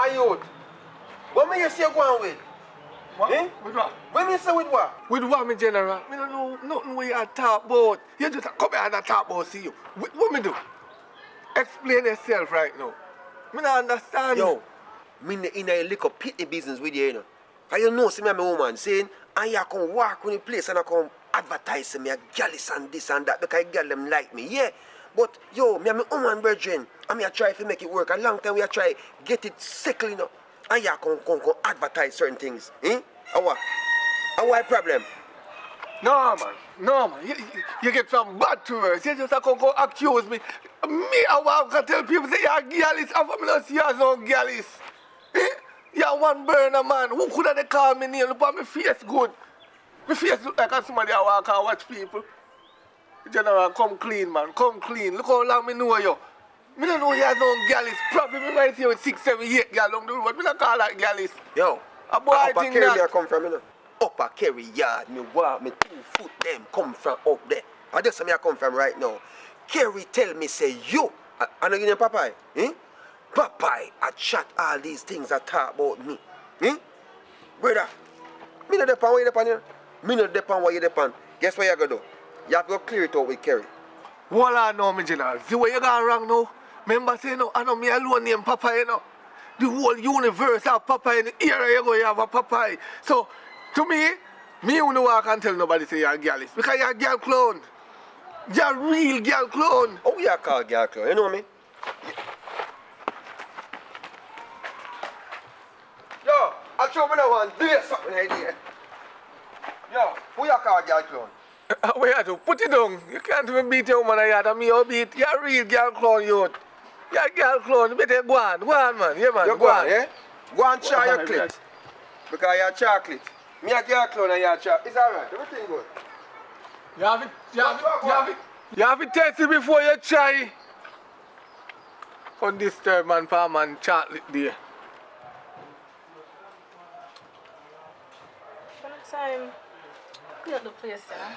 My youth. What may you say go on with? What? Eh? With what? What may you say with what? With what, me general? Me don't know nothing what you talk about. You just come here and talk about see you. What me do? Explain yourself right now. Me not understand. Yo, me in a little pity business with you, you know. And you know, see me and my woman saying, and you come walk on the place and I come advertise me a gallus and this and that because girl them like me, yeah. But yo, me and my woman brethren, and me I try to make it work. A long time we a try get it settled, you know. And you come advertise certain things. Eh? What problem? No, man. You get some bad to us. You just come accuse me. Me, I want to tell people say you're gallus. I'm from not see you as no gallus. Eh? You're one burner, man. Who could have called me name? Look at my face good. My face look like somebody I walk and watch people. General, come clean, man. Come clean. Look how long me know you. Me don't know you as no gallus. Probably me might see you with 6, 7, 8 gal on the road. Me don't call that gallus. Yo, A boy upper think Kerry that. I come from, you know. Upper Kerry yard, me walk, me 2 foot them come from up there. And that's where I come from right now. Kerry tell me, say, you, I know you know Popeye, eh? Popeye, I chat all these things I talk about me. Eh? Brother, me no depend what you depend here. Me no depend what you depend. Guess what you gonna do? You have to go clear it out with Kerry. Well, I know, me general. See where you gone wrong now? Remember say no, I know me alone name Popeye, you know. The whole universe have Popeye in the area you go, you have a Popeye. So, to me you know I can't tell nobody say you're a gallus. Because you're a girl clone. You're a real girl clone. Oh, you call girl clone, you know me? Yo, I show me that one. Do something idea. Yo, who you call girl clone? Where you do? Put it down. You can't even beat your woman yard and me or beat. You're a real girl clone, youth. You're a girl clone. You better go on, man. Yeah, man. You go on, yeah? Go and try your clit. Because you're chocolate. Me a girl clone and you're chocolate. It's alright, everything good. You have to test it before you try. On this third man, palm and chocolate there. By the time, clean up the place, yeah.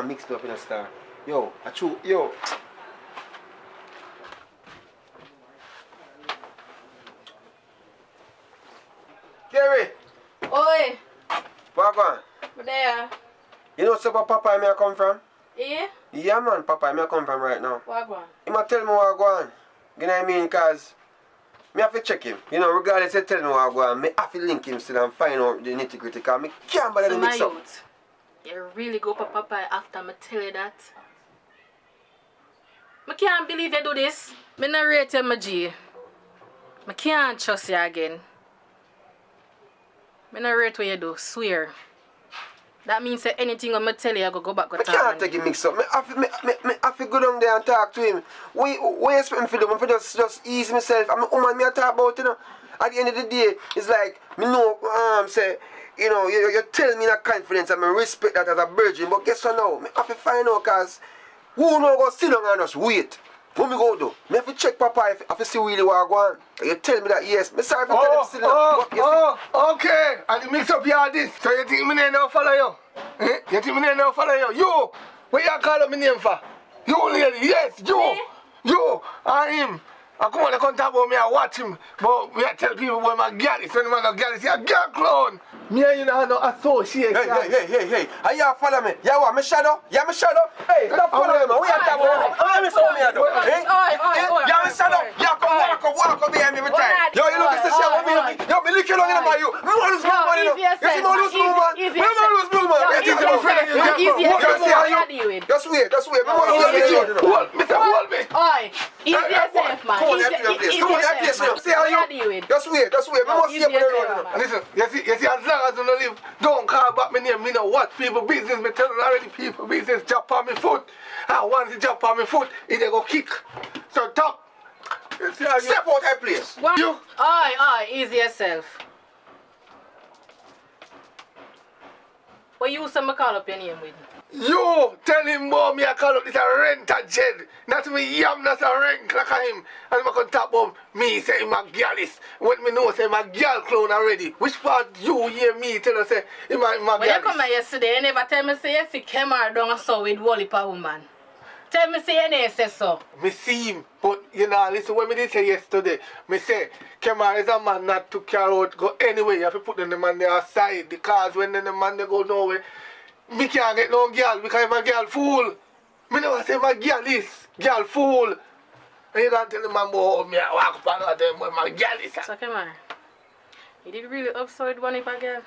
Mix them up in a star. Yo, I chew, yo. Kerry! Oi! What on? But there. You know where Papa me I come from? Yeah? Yeah man, Papa me I come from right now. What on? He might tell me what I go on. You know what I mean? Cause me have to check him. You know, regardless of telling me what I go on, me have to link him still and find out the nitty gritty cause me can't bother to mix up. Youth, you really go for Papa after me tell you that? I can't believe you do this. I not rate you, my G. I can't trust you again. I not rate what you do, swear. That means that anything I'm going to tell you, I go back to I can't take it mix up. I have to go down there and talk to him. What you expect me to do? I just ease myself. I'm a woman, me I talk about, you know. At the end of the day, it's like, me know, say, you know, you tell me that confidence and I respect that as a virgin. But guess what now? I have to find out because who know go sit down and just wait. What me go do? Me have to check Papa if I have to see really what I go on. You tell me that yes. Me sorry for telling him still Okay. And you mix up your this. So you think me name now follow you? Eh? You think me name now follow you? You! What you call up my name for? You lady, yes, you! Me? You! And him. I come on and come talk about me and watch him. But me I tell people when my girl is, when my girl is, you're a girl clone. Me and you know no association. Hey. Are you follow me? You want me shadow? You me shadow? Hey, don't follow me, man. We are talking about me. How me so me do? You me shadow? You come walk up behind me every time. Yo, you look at this shadow. Yo, me lick you long enough by you. Me want to lose blue man, you know. You see me lose blue man? Me want to lose blue man. You see my friend? Just wait. Me want to see you. Hold me. Oi, easy yourself, man. Come on, Come on, that place now. See how you? Just wait. Me want to see you on the road. Listen, you see, as long as you don't live, don't call back my name. Me know what people business. Me telling already people business jump on my foot. And once he jump on my foot, he they go kick. So talk. Step out that place. What? You. Oi, easy yourself. What you say me call up your name with? You tell him more me I call up this a rent a jed. Not me yam that's a rent like a him. And I can talk about me say him a gyalis. When me know say him a gyal clown already. Which part you hear me tell us say him a When you gyalis? come here yesterday, you never tell me say you see Kemar down and so with Wally pa woman. Tell me say you never say so. Me see him, but you know, listen what me did say yesterday. Me say, Kemar is a man not to carry out, go anywhere. You have to put the man there aside because when the man they go nowhere, me can't get no girl because I'm a girl fool. Me never say my girl is girl fool. And you can't tell the man about me I walk up and tell him what my girl is. So Kemar, you did really upside one if a girl?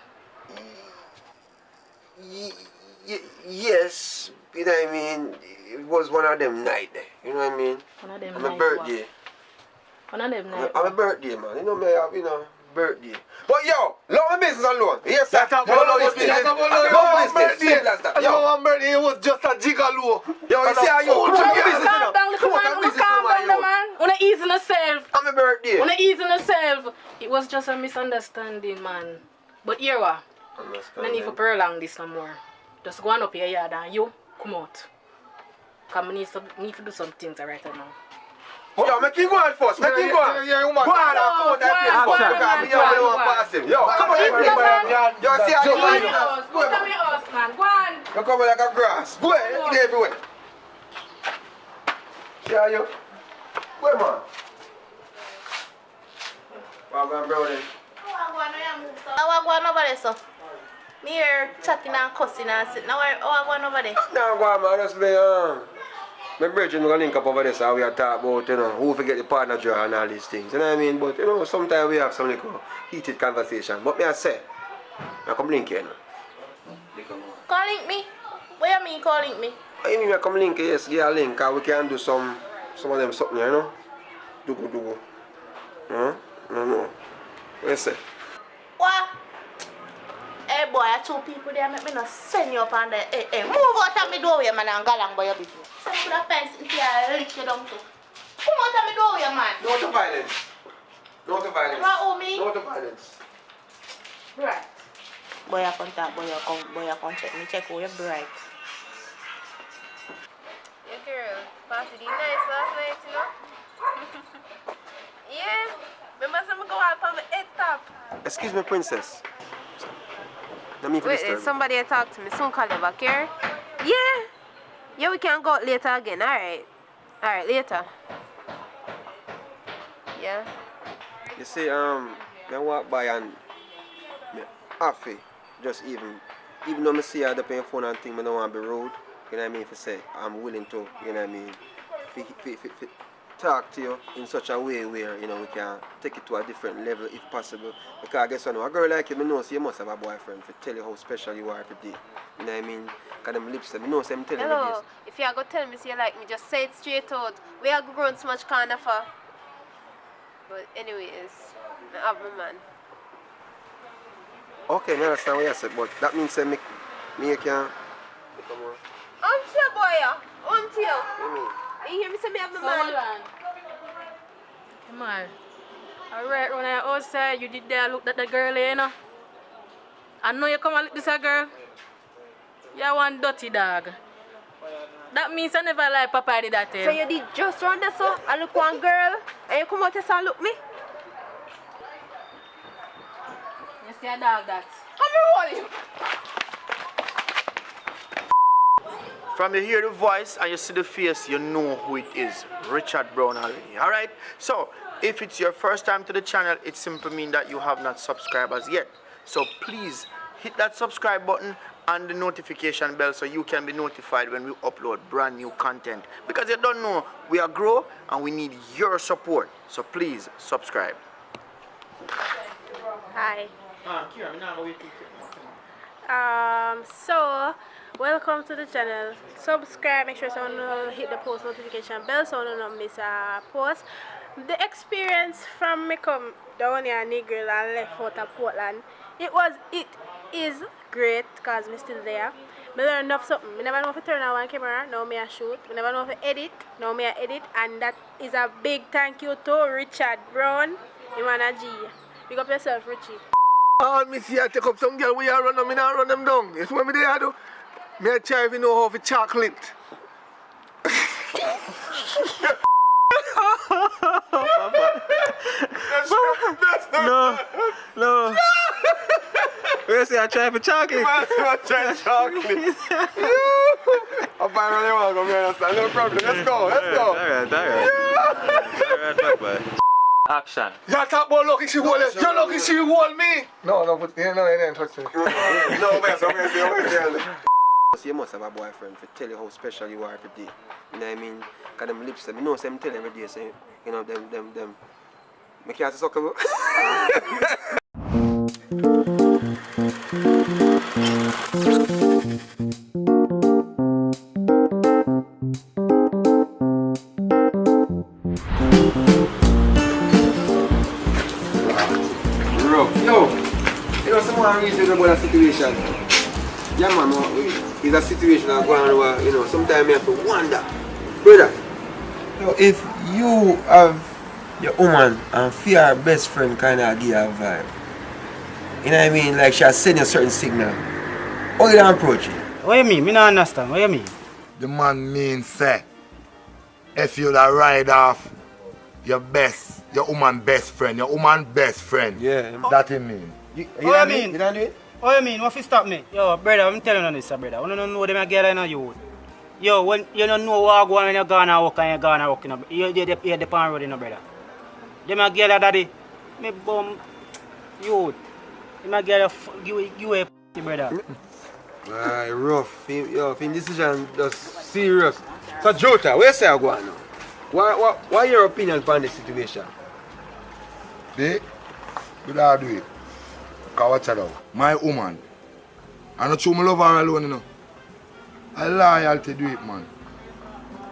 Yes, you know what I mean? It was one of them night there, you know what I mean? One of them On night my birthday. One of them night On my birthday, man. You know me have, birthday. But yo, leave my business alone. Yes, sir. That's a follow your business. Simple as that. Yo, one birthday it was just a gigolo. Yo, you see how you Calm put your business, you know? down, Come on, calm business, down, yo. man. Wanna ease on yourself. On my birthday. Wanna ease on yourself. It was just a misunderstanding, man. But here what? No need to prolong this no more. Just go on up your yard and you come out. Cause I need to do some things right now. Yo, make him go on first. Make him go on. Yeah, Go on, come out that place first. Because me don't want to pass him. Yo, come on, everybody. Yo, see how you Go man. to house. Go to my house, man. Go on. You come like a grass. Go ahead, get everywhere. See how you? Go ahead, man. Well, brother. I want over there, so. Me here chatting and cussing and sitting. Now I want over there. Now, go on, man. Just me, my brethren will link up over there so we are talk about, who forget the partner draw and all these things. You know what I mean? But, sometimes we have some little heated conversation. But me I say, I come link you, Calling me? What you mean calling me? I mean, I come link you, yes, get a link, because we can do some of them something, Dugu. No. What you say? What? Hey boy, I two people there make me not send you up on the hey, move out of my doorway, man, and go along by your business. Send you to the fence into your lick you down too. Come out of my doorway, man. No to violence. No to violence. What, homie? No to violence. Right. Boy, I come talk, boy, I come check me, check who you're bright. Yeah, girl, party did nice last night, you know? Yeah, remember some go out on the head top. Excuse me, princess. Let me Wait, somebody talk to me. Soon call you back here. Yeah, we can go out later again. Alright, later. Yeah. You see, I walk by and me happy. Just even though I see her up on your phone and think I don't want to be rude, you know what I mean, if I say I'm willing to, you know what I mean, talk to you in such a way where, we can take it to a different level if possible. Because I guess a girl like you, I know so you must have a boyfriend to tell you how special you are every day. You know what I mean? Because them lips, I know so I'm telling you Hello, this. if you are going to tell me so you like me, just say it straight out. We are grown so much kind of a... But anyways, I have my man. Okay, I understand what you said, but that means that me can... Come on. Until boy, until. You mean? You hear me say me have my So man? hold on. Come on. Alright, when I outside, you did there look at the girl, I know you come and look this a girl. You one dirty dog. That means I never like Papa did that. So you did just run there, so I look one girl, and you come out and look me? You see a dog that? I'm rolling. From you hear the voice and you see the face, you know who it is. Richard Brown already. Alright? So, if it's your first time to the channel, it simply means that you have not subscribed as yet. So please hit that subscribe button and the notification bell so you can be notified when we upload brand new content. Because you don't know, we are grow and we need your support. So please subscribe. Hi. So welcome to the channel. Subscribe, make sure someone hit the post notification bell so you don't miss a post. The experience from me come down here Negril and left out of Portland, it is great because I'm still there. I learned enough something. I never know if I turn on one camera, now me I shoot. I never know if I edit, now me I edit, and that is a big thank you to Richard Brown, Imana G. Big up yourself, Richie. All me see I take up some girl we are run them, I run them down. You see what me there do? Me I try if you know how to chocolate. No. Where say I try for chocolate? I try chocolate. I'm finally want to go, man. Understand? No problem. Let's go. Alright. Alright, bye. Action. You talk about lucky she hold it. You're lucky she hold me. No, but you didn't touch me. No, man. You must have a boyfriend to tell you how special you are every day. You know what I mean? Because them lips, you know, them tell every day, so, you know, them. I can't suck about. You know, someone reason about a situation. Yeah, man, it's a situation I'm going on, you know, sometimes you have to wonder. Brother, you know, if you have your woman and feel her best friend kind of give her a vibe, you know what I mean? Like she has sent you a certain signal. How you don't approach it? What you mean? Me not understand. What you mean? The man means say, if you da ride off your woman best friend, Yeah. that he mean. What you mean? You don't do it? What you mean? What you stop me? Yo, brother, I'm telling you this, brother. You don't know them a girl in a youth. Yo, when you don't know what go on when you're gonna walk and you're gonna walk, you're the pan road, brother. Them a girl daddy, me bum youth. Them a girl you a brother. Alright, rough. Film decision just serious. So Jota, where say I go on now? What your opinion on this situation? They could I do it. Cause watch it out. My woman. I not true me love her alone, you know. I loyalty do it, man.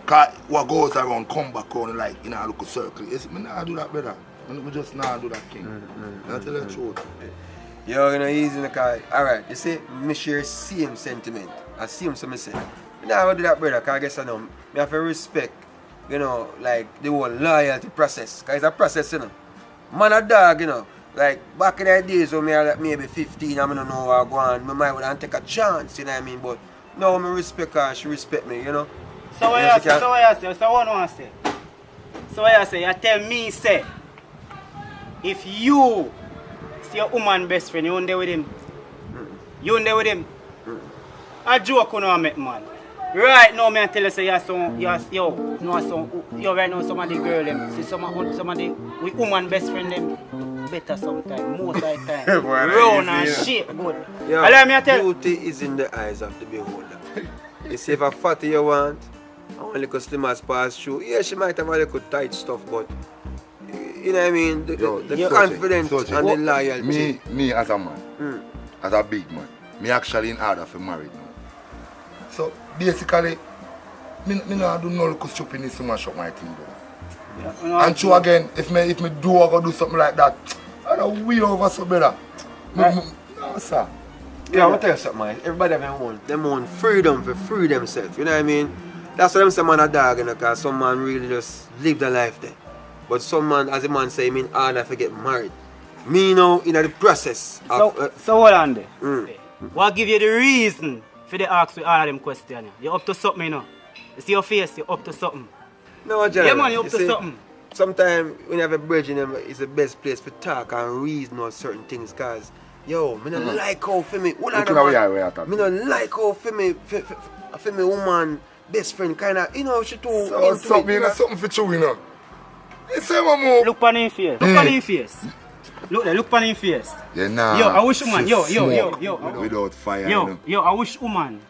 Cause what goes around come back on like in a little circle. Yes, me not do that, brother. Me just not do that thing. I tell you the truth. Yo, you know, easy in the car. Alright, you see, me share same sentiment. I see him so me say. Me not do that, brother, cause I guess I know. Me have to respect, you know, like the whole loyalty process. Cause it's a process, you know. Man a dog, you know. Like back in the days when me are like maybe 15 and I don't know where I go on, I might would take a chance, you know what I mean? But now I respect her and she respect me, you know? So what you say? So what you say? So what you say? So what you say? You tell me, say, if you see your woman best friend, you won't there with him. You won't there with him. A joke you know make, man. Right now, me I tell you, say right now some of the girl them, see some of the woman best friend them better sometimes, most of the time. Round and shape good. Yeah, allow me to tell you. beauty is in the eyes of the beholder. You see if a fatty you want, and one little slim as pass through, yeah, she might have a little tight stuff, but you know what I mean? The confidence and the loyalty. Me as a man, as a big man, me actually in order for married now. So basically, me not do no little stupidness to mash up my thing though. Yeah, and true again, if me do or go do something like that, I don't wheel over so better. No, sir. Yeah, I'm gonna tell you something, man. Everybody have them own freedom for free themselves. You know what I mean? That's why them say man a dog, you know, because some man really just live their life there. But some man, as a man say, mean harder to get married. Me now in the process of, so hold on there. What give you the reason for the ask with all of them questions? You up to something, you know? You see your face, you up to something. No, John. Yeah, man, you up to something. Sometimes when you have a bridge in them, it's the best place to talk and reason on certain things, because yo, me don't like how for me. Me don't like how for me woman, best friend, kind of, you know, she too into something for you, you know. You say one more. Look on his face. Look on his face. Look on his face. Yeah, nah. Yo, I wish woman. Yo. Without fire. Yo, I wish woman.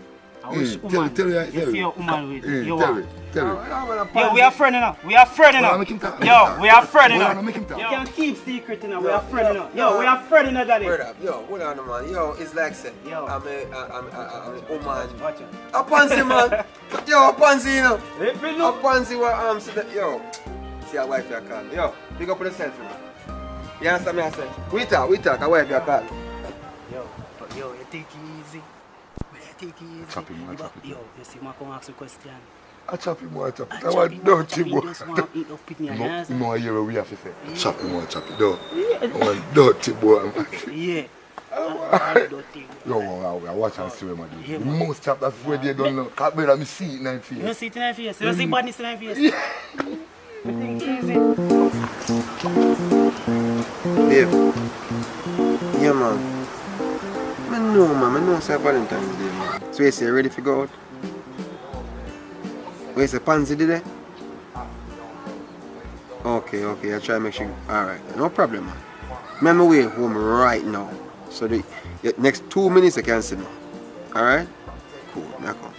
Tell you see your woman with you. Tell me. Yo, we are friends now. We are friends now. Yo, we are friends now. You can keep secret now. We are friends now. Yo, we are friends now, daddy. Yo, hold on, man. Yo, it's like say, yo, I'm a woman. Watch it. A pansy, man. Yo, a pansy, you know. A pansy where yo. See a wife you call. Yo, pick up yourself, man. You understand me? I said, we talk, a wife you call. Yo, you take it easy. Take it easy. Chop him. Yo, you see, I come ask you a question. I chop him. I want dirty boy. No, I hear what we have to say. Chop him. No. I want dirty boy, man. Yeah. Yo, watch and see what I do. The most chap that's where they don't know. Can't bear me see it in my face. You don't see it in my face. You don't see badness in my face. Everything easy. Babe. Yeah, man. I know it's Valentine's Day, man. So you say, ready to go out? Where's the pansy today? Okay, I'll try to make sure. Alright, no problem, man. I'm on my way home right now. So the next 2 minutes I can see me. Alright? Cool, now come.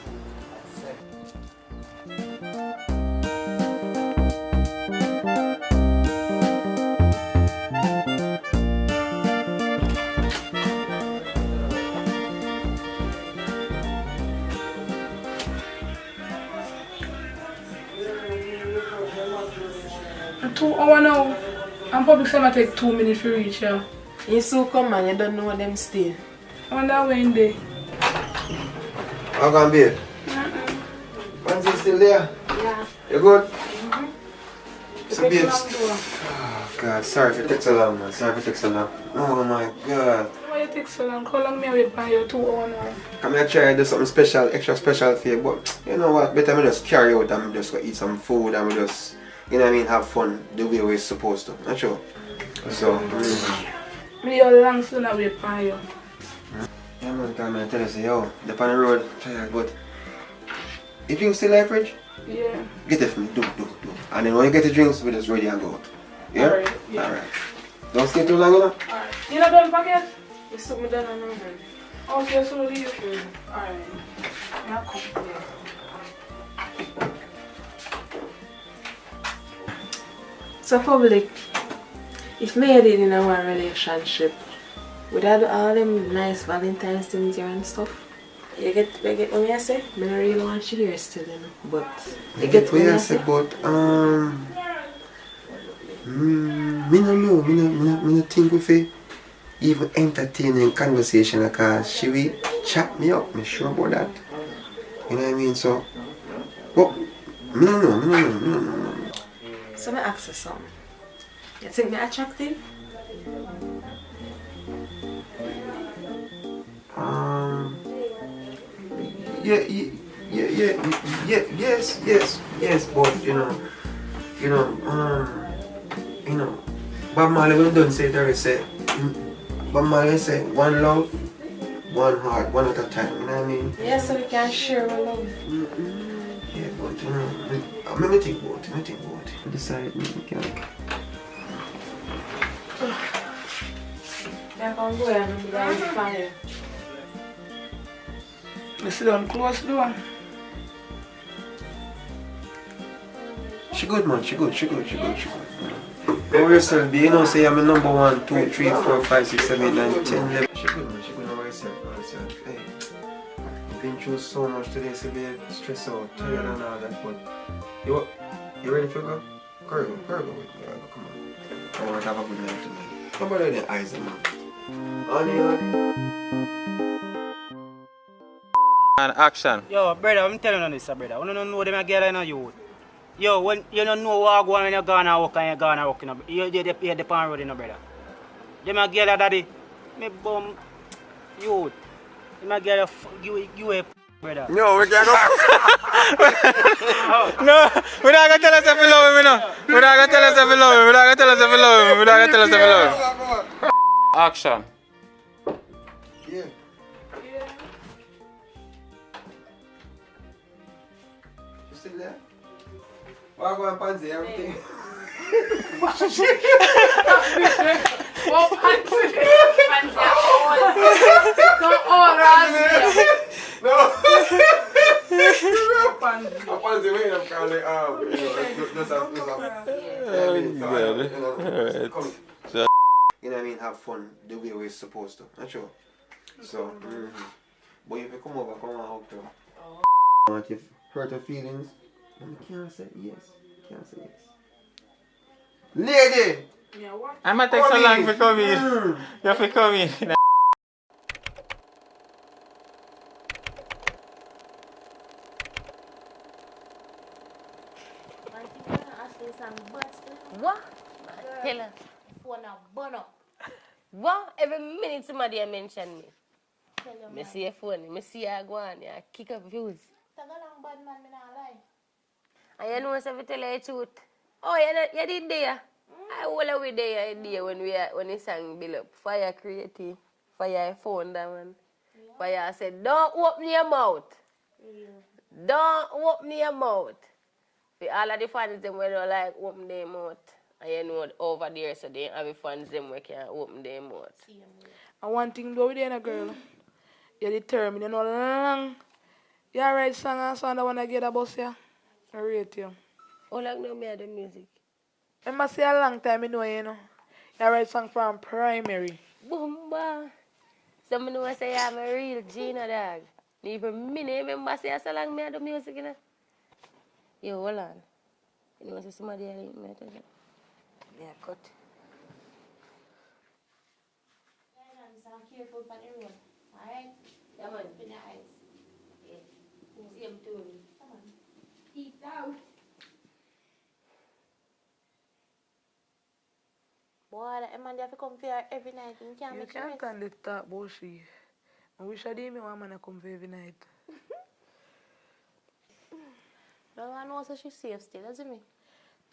A 2 hours now. And public summer take 2 minutes to reach here. You so come man, you don't know them still. I wonder when they. How can be? Pansy still there? Yeah. You good? It So takes babes. long though. Oh God, sorry if it takes so long, man. Sorry if it takes so long. Oh my God. Why you take so long? How long me wait for you 2 hours now? Come here, try to do something special, extra special for you, but you know what? Better me just carry out and just go eat some food and we just, you know what I mean, have fun the way we're supposed to. Not sure. So, Me your long still not wait for you. yeah, man, come here, tell us, yo, they're on the road, tired, but you drink still in the fridge? Yeah. Get it for me, do. And then when you get the drinks, we just ready and go out. Yeah? Alright, yeah. Alright. Don't stay too long, you know? Alright. You not done packet? You so me done on them. Okay, so leave. Alright. Yeah, come. So public, if me had it in our relationship, would I do all them nice Valentine's things here and stuff? You get what I say? I don't really want to hear still, you know. But you get what I say? But me no know, me no think of it even entertaining conversation because she will chat me up, me sure about that. You know what I mean? So, but me no know. So I ask you something. You think me attractive? Yes, but you know, Bob Marley when done say there is say, Bob Marley say one love, one heart, one at a time. You know what I mean? Yeah, so we can share our love. Yeah, but you know, me think about it. Decide me can. I can go and be down the fire. You sit down close the door. She good, man. She good. Don't worry yourself, be. You know, say I'm a number 1, 2, 3, 4, 5, 6, 7, 8, 9, 10, 11. She good, man. Don't worry yourself. Hey, I've been through so much today, so be stressed out, tired and all that. But you ready for go? Hurry go with me. Come on. I want to have a good night tonight. How about the eyes, man? Honey. And action. Yo, brother, I'm telling you this, brother. You don't know them girl in a youth. Yo, when you don't know what go on when you're gonna walk and you're gonna walk, you're the pan road, brother. Them a girl daddy, me bum youth. Them a girl you a brother. No, we can't go. No, we're not gonna tell us if we love him, you know. We're not gonna tell us if we love him. Action. Yeah. You still there? Well, I'm going to pansy everything. Oh, pansy. No, I pansy when I'm calling you know what I mean? Have fun the way we're supposed to. Not sure. So, but if you come over, come on out to. Want you hurt her feelings? I can't say yes. Lady! Yeah, what? I'm gonna take so long for coming. You have to come in. What? Tell us. Phone now burn up. What? Every minute somebody mention me. Me see your phone, me see you go on, you kick up views. Tagalang bad man, me not lie. And you know if I tell you the truth. Oh, you did there. I will away there when the song build up. Fire creative. Fire phone that one. Fire said, don't open your mouth. Don't open your mouth. For all of the fans them when they like open their mouth. And you know over there so they have the fans them where can open their mouth. And one thing though with a girl, you're determined, you know long. You write song and sound that when I get a bus here. I rate you. How long know me the music? I must say a long time you know. You write song from primary. Boomba. Some know say I'm a real Gina dog. Even me remember say so long me the music you know. Yo, hold on. You know say somebody else me tell you. Yeah, cut. Careful on the road. Alright? Yeah, man. Open your eyes. Yeah. See him too. Come on. Peace out. Boy, that man have to come here every night. You can't You make can't rest. stand the talk bullshit. I wish I did me one man to come for every night. No one knows that she's safe still, doesn't me?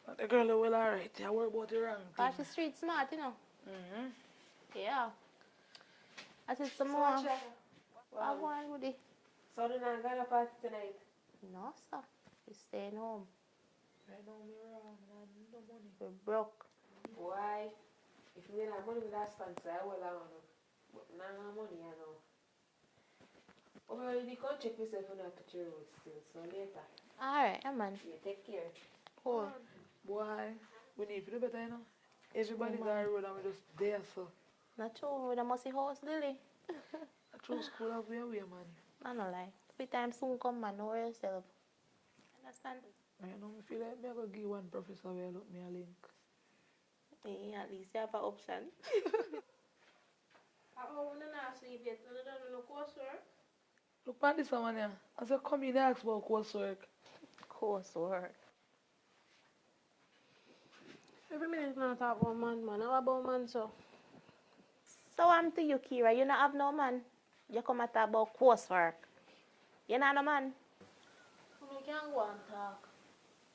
But the girl is well alright. I worry about the wrong thing. Cause she's street smart, you know. Mm-hmm. Yeah. I said some more. I want with it. So they're not gonna party tonight? No, sir. We're staying home. I know me wrong. I have no money. We're broke. Why? If you have money with that sponsor, I will have money. But no money, I know. Well, you can check yourself on that picture road still, so later. Alright, man. Yeah, take care. Cool. Boy, we need to do better, you know. Everybody got a road and we just there, so. Not true. We must see house, Lily. I true school of where we are, man. I don't lie. Every time soon come, man. Know yourself. Understand? I know me feel like me I go give one professor where look me a link. Yeah, at least you have an option. I want to not sleep yet. I don't know coursework. Look at this one here. I said come in and ask about coursework. Coursework. Every minute I talk about man. How about man, so? So I'm to you, Kira. You not have no man. You come and talk about coursework. You not no man. We can't go and talk.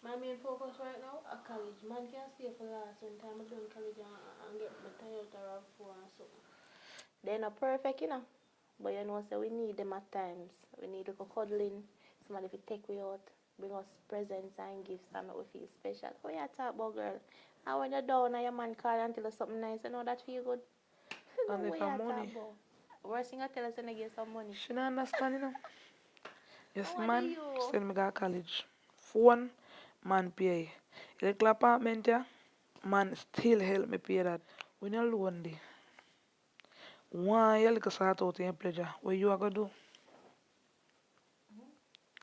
My main focus right now is college. Man can't stay for last one time I done college and get my Toyota RAV4 and something. They're not perfect, you know. But you know, so we need them at times. We need a little cuddling. Somebody to take we out, bring us presents and gifts and make we feel special. What you talk about, girl? And when you're down and your man call and tell us something nice, you know that feel good. You And know if what you I'm talk money. about. Worst thing I tell us when I get some money. She don't understand, you know. Yes, What man. do you? Send me to college. Phone, man pay. Little apartment, yeah. Man still help me pay that. When you're lonely. One, you look start out in your pleasure. What you are going to do?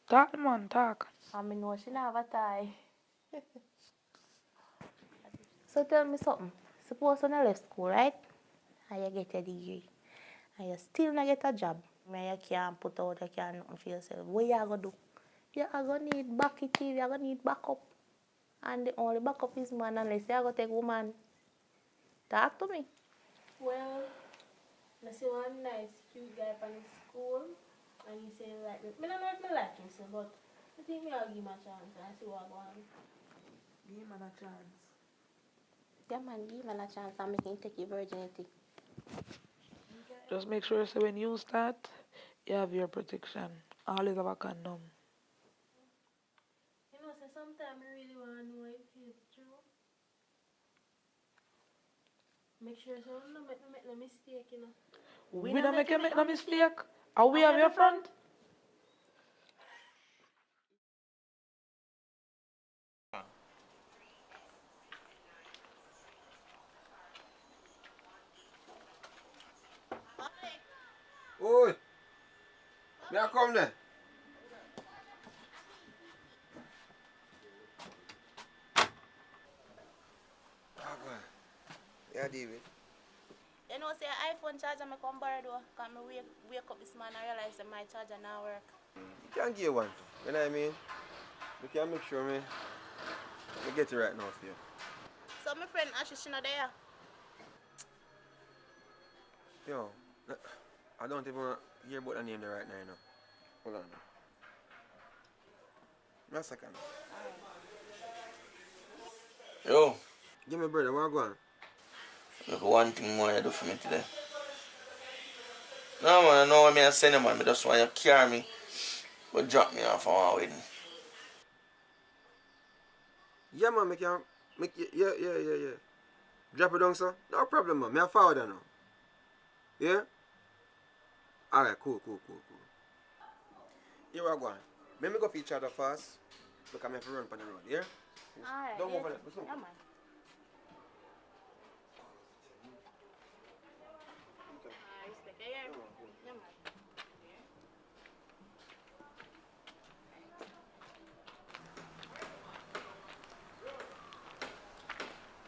Talk, man, talk. I mean, no, she not have a tie. So tell me something. Suppose when you left school, right? And you get a degree. And you still not get a job. And you can't put out, you can't nothing for yourself. What you are going to do? You are going to need backup TV, you are going to need backup. And the only backup is man unless you are going to take woman. Talk to me. Well, I see one nice cute guy from the school and he say like me. I don't know if I like him, so, but I think I'll give him a chance and see what I want. Give him a chance. Yeah, man, give man a chance and make him take your virginity. Just make sure so when you start, you have your protection. Always have a condom. You know, so sometimes I really want to know if it's true. Make sure so I don't make no mistake, you know. We don't make no mistake. Are we have your front? Oi! Me I come there. Yeah, David. You know, say iPhone charger me come borrow though. Cause me wake up this morning and realize that my charger not work. You can give one. You know what I mean? We can make sure me get it right now for you. So my friend Ashley, she not there. Yo, I don't even hear about the name there right now, you know. Hold on. One second. Yo, Give me brother, what go on? look one thing more you do for me today. No man, I know what I send you man, I just want you to carry me. But drop me off on my wedding. Yeah man, yeah. Drop it down, sir. No problem, man. Me a forward now. Yeah? Alright, cool. Here we go. Let me go for each other first. Look, I'm going to run on the road, yeah? Alright. Don't move on. Yeah, man.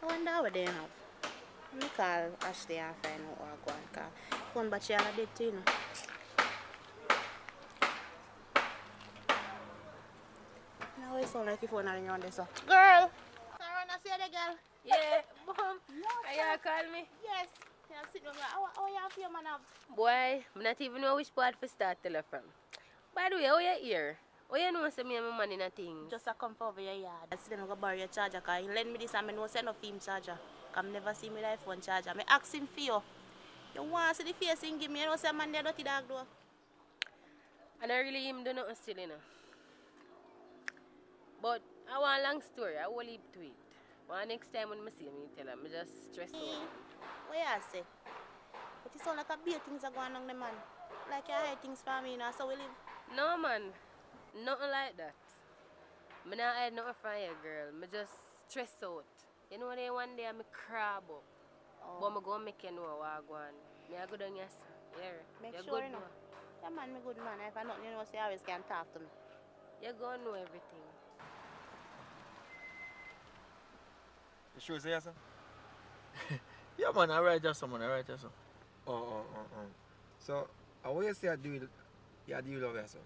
I wonder what they have. Let me call Ashley and find out what go on. Call phone battery all dead too, you know. Now it sound like your phone are on this. So. Girl! Sorry, I see the girl. Yeah, Mom. Are you call me? Yes. Yeah, sit down. How you feel, man? Boy, I not even know which part to start tell her from. By the way, how you here? How you know say me and my man in a thing? Just a come over your yard. I see them go borrow your charger, because he lend me this and I know say no film charger. Because I never see me life phone charger. I ask him for you. You want to see the face he give me, you know say man there dirty dog though. And I really him do nothing still, you know. But I want a long story, I will leave to it. Well, next time when I see him, I tell him, I just stress out. What you say? But it sound like a big things are going on the man. Like you hide things from me, you know, so we live. No man, nothing like that. I not hide nothing from you, girl. I just stress out. You know, then one day I'm crab up. Oh. But I go make you know what I go on. I go down yes. Yeah. Make You're sure good you know. now. Yeah man, me good man. If I not, you know, say you always can talk to me. You're going to know everything. You sure say yes, sir? Yeah man, alright just man, alright just. Oh. So, what you say I do love you, sir?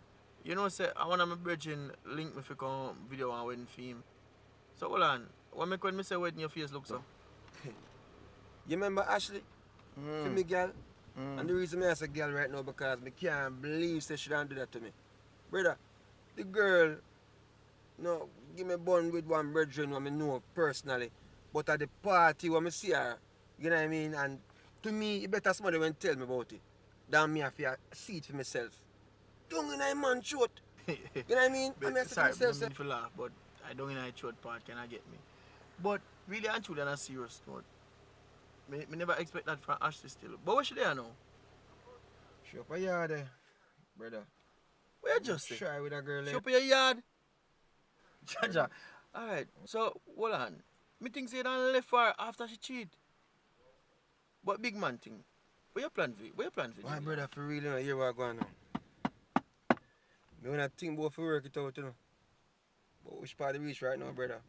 You know say I want my brethren link me for come video and wedding film. So hold on. What make when me say wedding your face look so? You remember Ashley? For me girl? And the reason I say girl right now because I can't believe she don't do that to me. Brother, the girl, no, give me bun with one brethren who I know personally. But at the party when I see her, you know what I mean? And to me, it better somebody when tell me about it than me have to see it for myself. Don't in a man throat. You know what I mean? But, I mean, sorry, I myself, mean to laugh, but I don't in a throat part, can I get me? But really and truly on a serious note, me never expect that from Ashley still. But what should they know? Show up a yard there, brother. Where you just say? Try with a girl. Show up your yard. Jaja. Alright, so hold on. Me think say done left for her after she cheat. But big man thing. What you plan for? My brother, for real, you know, hear what going on. Me when I think about for work it out, you know. But which part of the reach right now, brother?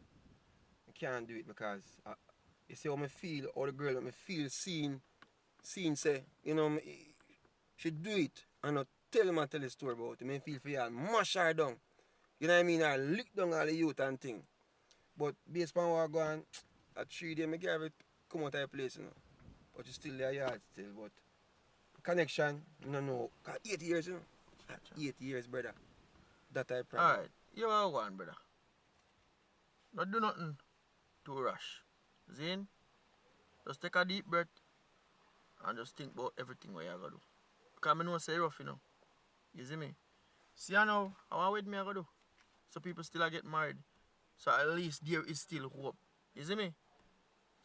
I can't do it because you see how I feel, how the girl me feel seen say, you know, she do it and not tell the story about it. I feel for you, mash her down. You know what I mean? I lick down all the youth and thing. But based on what I go on, at 3 days, I give it come out of the place, you know. But it's still there yard still, but connection, you don't know. 8 years, you know. 8 years, brother. That I promise. Alright, you are one, brother. Not do nothing too rush. Zane, just take a deep breath and just think about everything what you are going to do. Because I know say rough, you know. You see me? See now, I want with me I go do. So people still get married. So at least there is still hope. You see me?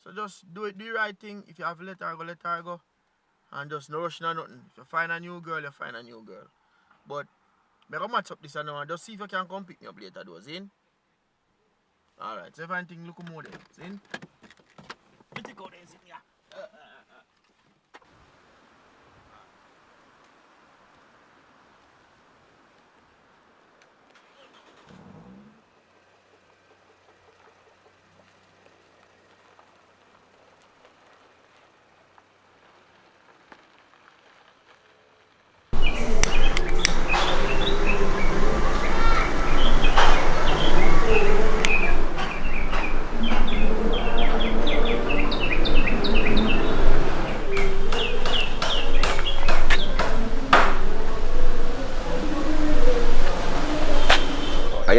So just do the right thing. If you have to let her go. And just no rushing or nothing. If you find a new girl, you find a new girl. But I go match up this and now and just see if you can come pick me up later though, Zin? Alright, so if anything look more there, Zin? You take out there, Zin, yeah.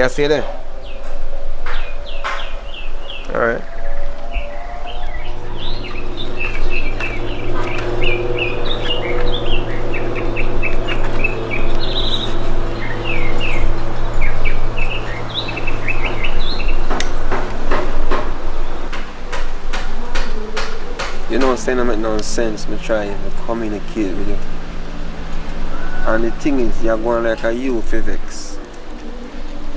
you see there? Alright. You know, saying I make no sense, me try to communicate with you. And the thing is, you're going like a you for vex.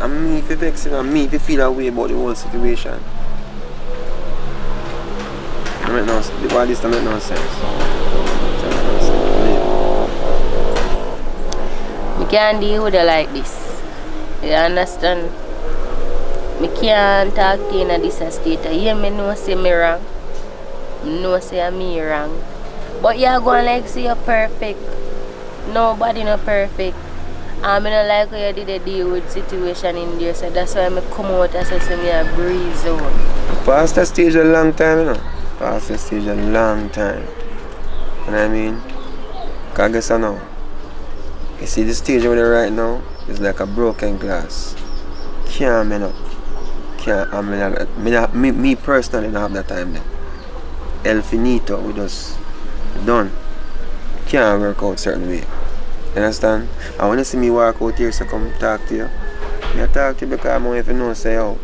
And me for vex, and me for feel a way about the whole situation. I make no sense. All this don't make no sense. I can't deal with it like this. You understand? I can't talk to you in this state. You me know say me wrong. No say I'm me wrong. But you're going like say you're perfect. Nobody not perfect. I don't like how you did a deal with situation in there, so that's why I come out and say me a breeze out. Past that stage a long time, you know. Past that stage a long time. You know what I mean? Cause guess I know. You see the stage over there right now is like a broken glass. Can't mend up. Can't me personally don't have that time there. El finito, we just done. Can't work out certain way. You understand? And when you see me walk out here, so come talk to you. I talk to you because I'm if you know say oh.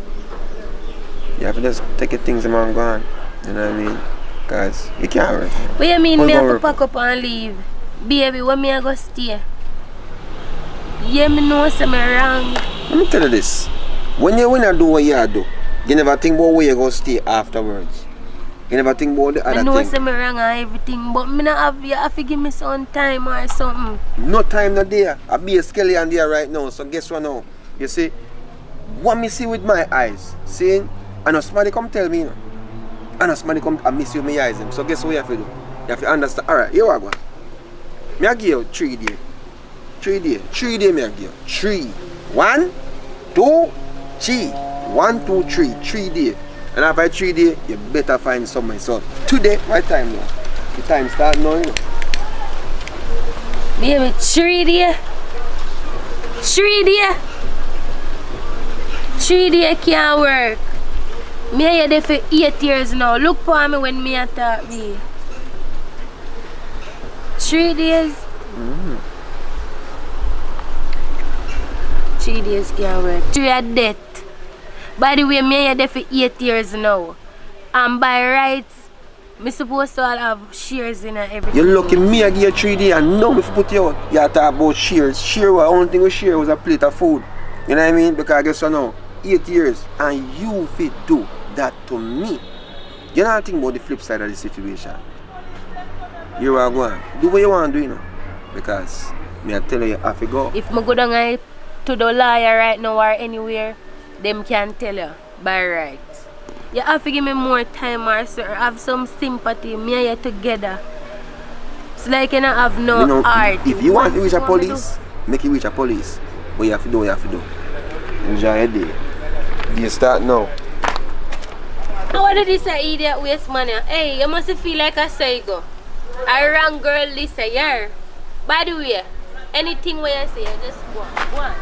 You have to just take your things and go on. You know what I mean? Because you can't work. What you mean me have to pack up and leave? Baby, when me I go stay? Yeah, me know say me wrong. Let me tell you this. When you do what you do, you never think about where you go stay afterwards. You never think about the other thing. I know say me wrong and everything, but me not have you have to give me some time or something. No time not there. I be a skeleton there right now. So guess what now? You see, what me see with my eyes, seeing, I know somebody come tell me, you know. I know somebody come and miss you with my eyes. So guess what you have to do? You have to understand. Alright, here I go. Me I give you 3 days. 3 days. 3 days me I give you. 3. 1, 2, 3. 1, 2, 3. 3 days. And after 3 days, you better find somewhere. So today, my time now. The time start now, you know. Baby, 3 days. 3 days. 3 days can't work. Me here there for 8 years now. Look for me when me talk me. 3 days. 3 days can't work. 3 are dead. By the way, me here there for 8 years now. And by rights, me supposed to all have shares in everything. You're lucky me I give you 3 days and now me put you out. You talk about shares. Share what only thing we share was a plate of food. You know what I mean? Because I guess you know, 8 years and you fit do that to me. You don't think about the flip side of the situation. You are going. Do what you want to do, you know. Because me I tell you have to go. If me go down to the lawyer right now or anywhere, them can tell you by rights. You have to give me more time or have some sympathy. Me and you together. It's like you don't have no heart. If you want to reach a police, make you reach a police. But you have to do what you have to do. Enjoy your day. Do you start now? How did this idiot waste money? Hey, you must feel like a psycho. A wrong girl this year. By the way, anything where you say, you just go on.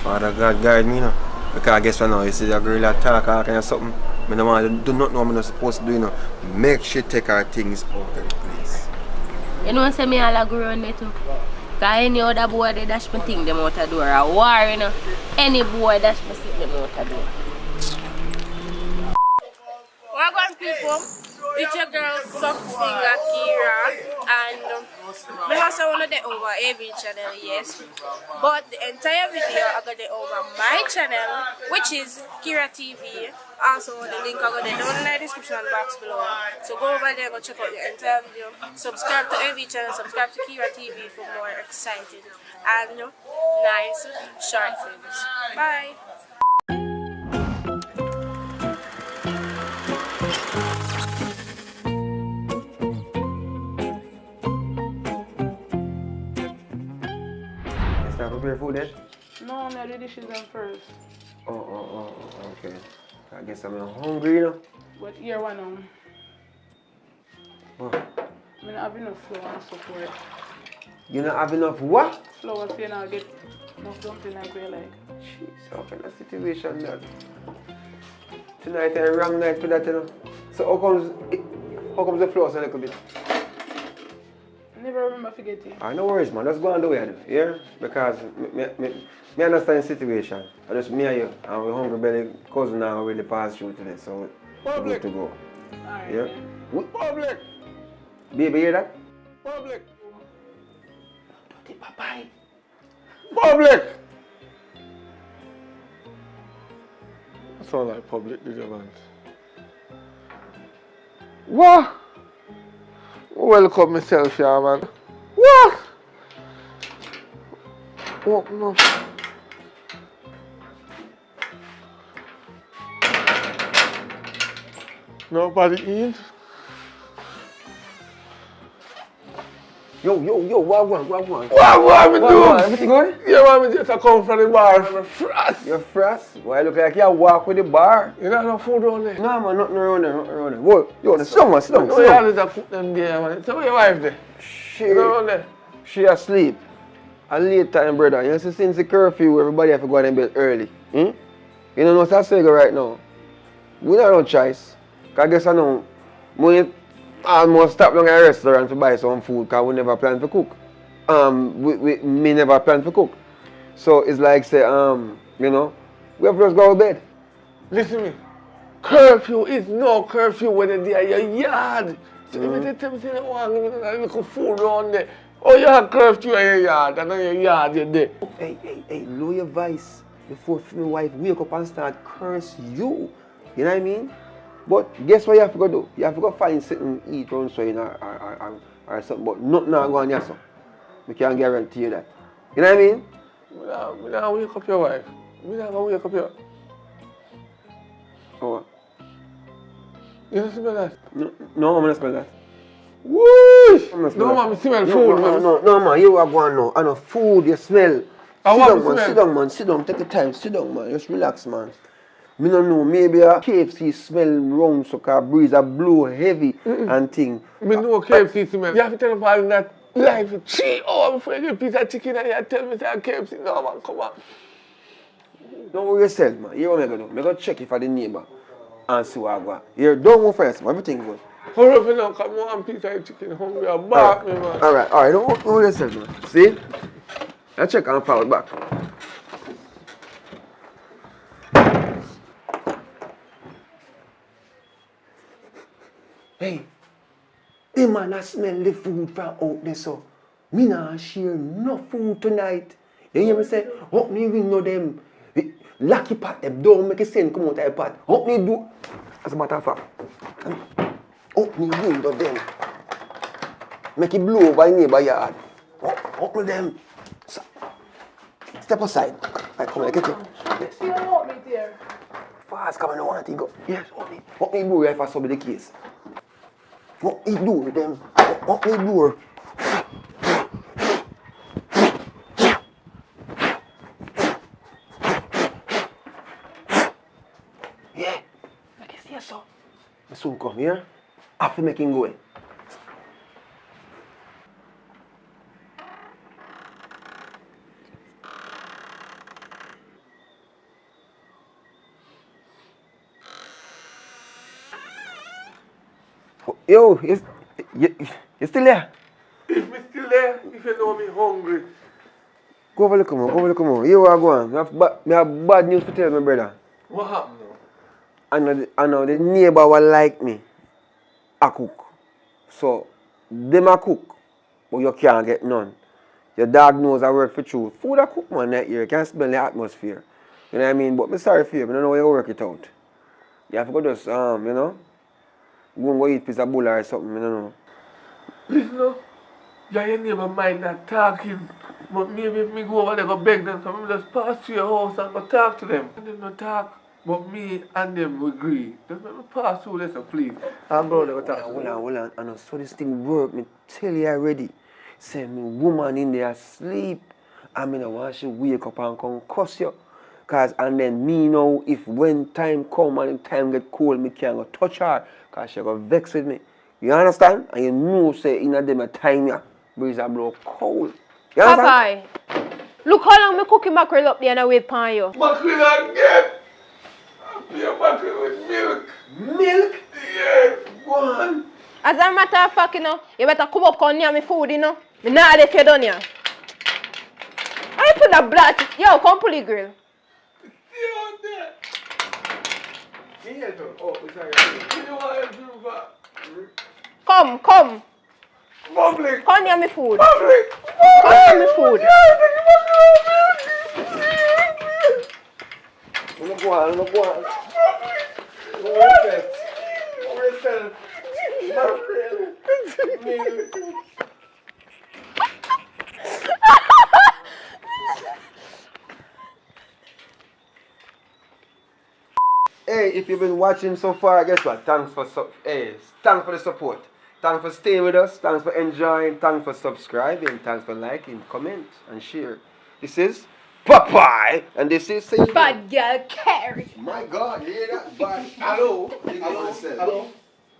Father God guide me, you know. Because I guess now you see a girl attack or kind of something. I don't want to do not know what I'm not supposed to do, you know. Make sure take her things out of the place. You know say me all agree on me too. Because any other boy they dash me thing them out the door. A war, you know. Any boy dash me sit them out the door. Welcome people, it's your girl Soft Singer Kira, and I also want to get over every channel, yes, but the entire video I got it over my channel, which is Kira TV. Also the link I got it down in the description box below, so go over there, go check out the entire video, subscribe to every channel, subscribe to Kira TV for more exciting and nice short films. Bye. Prepare food then? No, no, the dishes them first. Oh, okay. I guess I'm hungry, you know. But here one Oh. I don't have enough flour and support. You don't have enough what? Flour so you not get enough dumpling like we like. Jeez, how kind of situation that? Tonight a wrong night for that, you know. So how comes the flow a little bit? Never remember forget it. No worries, man. Just go on the way, yeah? Because me understand the situation. I just me and you, and we hungry belly cousin now really pass through today, so we're good to go. Alright. Yeah? Public. Baby, hear that? Public. Bye. Public. That sound like public disturbance. What? Welcome myself here, man. What? Open up. Nobody in? Yo, what one? What me do? Everything good? Yeah, man, me just come from the bar. I'm frost. You're frost? Why look like you walk with the bar? You don't have no food around there? No, man, nothing around there. Whoa, yo, sit down, man, sit down. No, you have to cook them there, man. So where your wife there? You know around there? She asleep. A late time, brother. You see, since the curfew, everybody have to go to bed early. You know what's that saying right now? We don't have no choice. Cause I guess I know, we almost stop down at a restaurant to buy some food because we never plan to cook. Me never plan to cook. So it's like say, you know, we have to just go to bed. Listen to me. Curfew is no curfew when you're at your yard. So if you tell me you don't want to give me a little food around there, oh, you have curfew in your yard, and on your yard you're there. Hey, lower your voice before my wife wake up and start curse you. You know what I mean? But guess what you have to go do? You have to go find something to eat around so you know, or something, but nothing not going on so. We can't guarantee you that. You know what I mean? We don't wake up your wife. We don't wake up your... Oh. You don't smell that? No, I'm not smell that. Whoosh! No, man, I smell food, man. No, man, you are going now. I know food, you smell. Sit down, man. Sit down, take your time. Sit down, man. Just relax, man. Me don't know, maybe a KFC smell wrong, so car breeze a blow heavy and thing. Me know KFC smell. You have to tell them all that life for 3 hours before you get a piece of chicken and you tell me that KFC. No, man, come on. Don't worry yourself, man. Hear what I'm going to do. I'm going to check if I the neighbor and see what I got. Here, don't go first, man. Everything good. Hurry up now, come on, piece of chicken. Hungry, I'm back, me, man. Alright, don't worry yourself, man. See? I check and forward back. Hey, man, I smell the food from out there, so me not share no food tonight. You hear me say, help me ring no them. Lucky pot them, don't make a sense come out of the pot. Help me do, as a matter of fact, help me ring no them. Make it blow over the neighbor yard. Help me them. So, step aside. Right, come on, get you. Yes. You don't want me there. Fast, come on, I don't want to go. Yes, help me do if I saw the case. What me do with them? What me do? Yeah, I can see so. I soon come here. After making go. Yo, you still there? If me still there, if you know me hungry. Go over look more. You are going. I have bad news to tell my brother. What happened now? I know the neighbor will like me. I cook. So, them a cook, but you can't get none. Your dog knows I work for truth. Food I cook, man, that year. You can't smell the atmosphere. You know what I mean? But I'm sorry for you. I don't know how you work it out. You have to go just, you know, go and go eat a piece of bull or something, you know. Listen now, your neighbor mind not talking, but maybe if me go over there go beg them, so I just pass through your house and go talk to them. And them not talk, but me and them agree. Just let me pass through this, please. I'm going to go talk to them. Hold on. I know so this thing work. Me tell you already. Say me woman in there asleep. I mean I want she wake up and come cuss you. Cause and then me know if when time come and time get cold, me can't go touch her. Cause she go vex with me. You understand? And you know say in a them a time ya breeze a blow cold. You understand? Popeye, Look how long me cooking mackerel up there and I wait upon you. Mackerel again. I'll be a mackerel with milk. Milk? Yes. Go on. As a matter of fact, you know, you better come up on near me food, you know. Me not if you done here. I put the blood. Yo, come pull the grill. Stay on there. Yes, oh, sorry. You know what I do, but... Come. Public. Come near me food. Public. Come near me food. Go on. Hey, if you've been watching so far, guess what? Thanks for the support. Thanks for staying with us. Thanks for enjoying. Thanks for subscribing. Thanks for liking, comment, and share. This is Popeye, and this is Bad girl Carrie. My God, you hear that? Bad. Hello.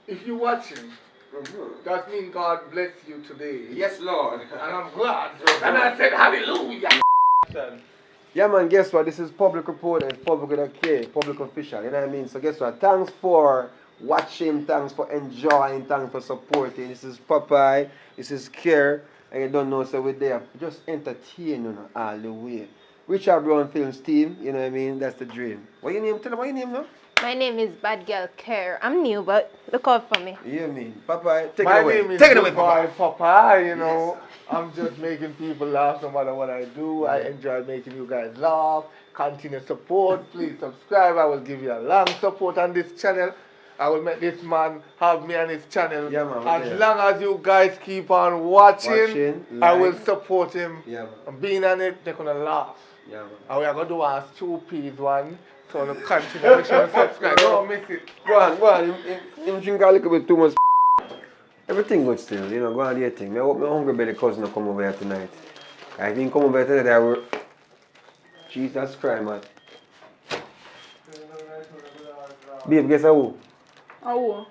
If you're watching, that means God bless you today. Yes, Lord. And I'm glad. And I said hallelujah. Yeah, man, guess what? This is public report and public with a K, public official, you know what I mean? So guess what? Thanks for watching, thanks for enjoying, thanks for supporting. This is Popeye, this is Care, and you don't know, so we're there. Just entertain you know, all the way. Richard Brown Films team, you know what I mean? That's the dream. What your name? Tell them what your name now? My name is Bad Girl Care. I'm new, but look out for me. Yeah, mean. Popeye, take My it away. name is Take it away, Popeye. Popeye, you know. I'm just making people laugh no matter what I do. I enjoy making you guys laugh. Continue support. Please subscribe. I will give you a long support on this channel. I will make this man have me on his channel. Yeah, man, as long as you guys keep on watching, I will like. support him. Yeah, man. And being on it, they're going to laugh. Yeah, man. And we are going to do a 2 peas one. So to continue. Make sure you subscribe. Don't miss it. Go on. Him drink a little bit too much. Everything good still, you know, go on do your thing. I hope my hungry belly cousin will come over here tonight. I think come over here today, I will... Jesus Christ, man. Babe, guess who? Oh.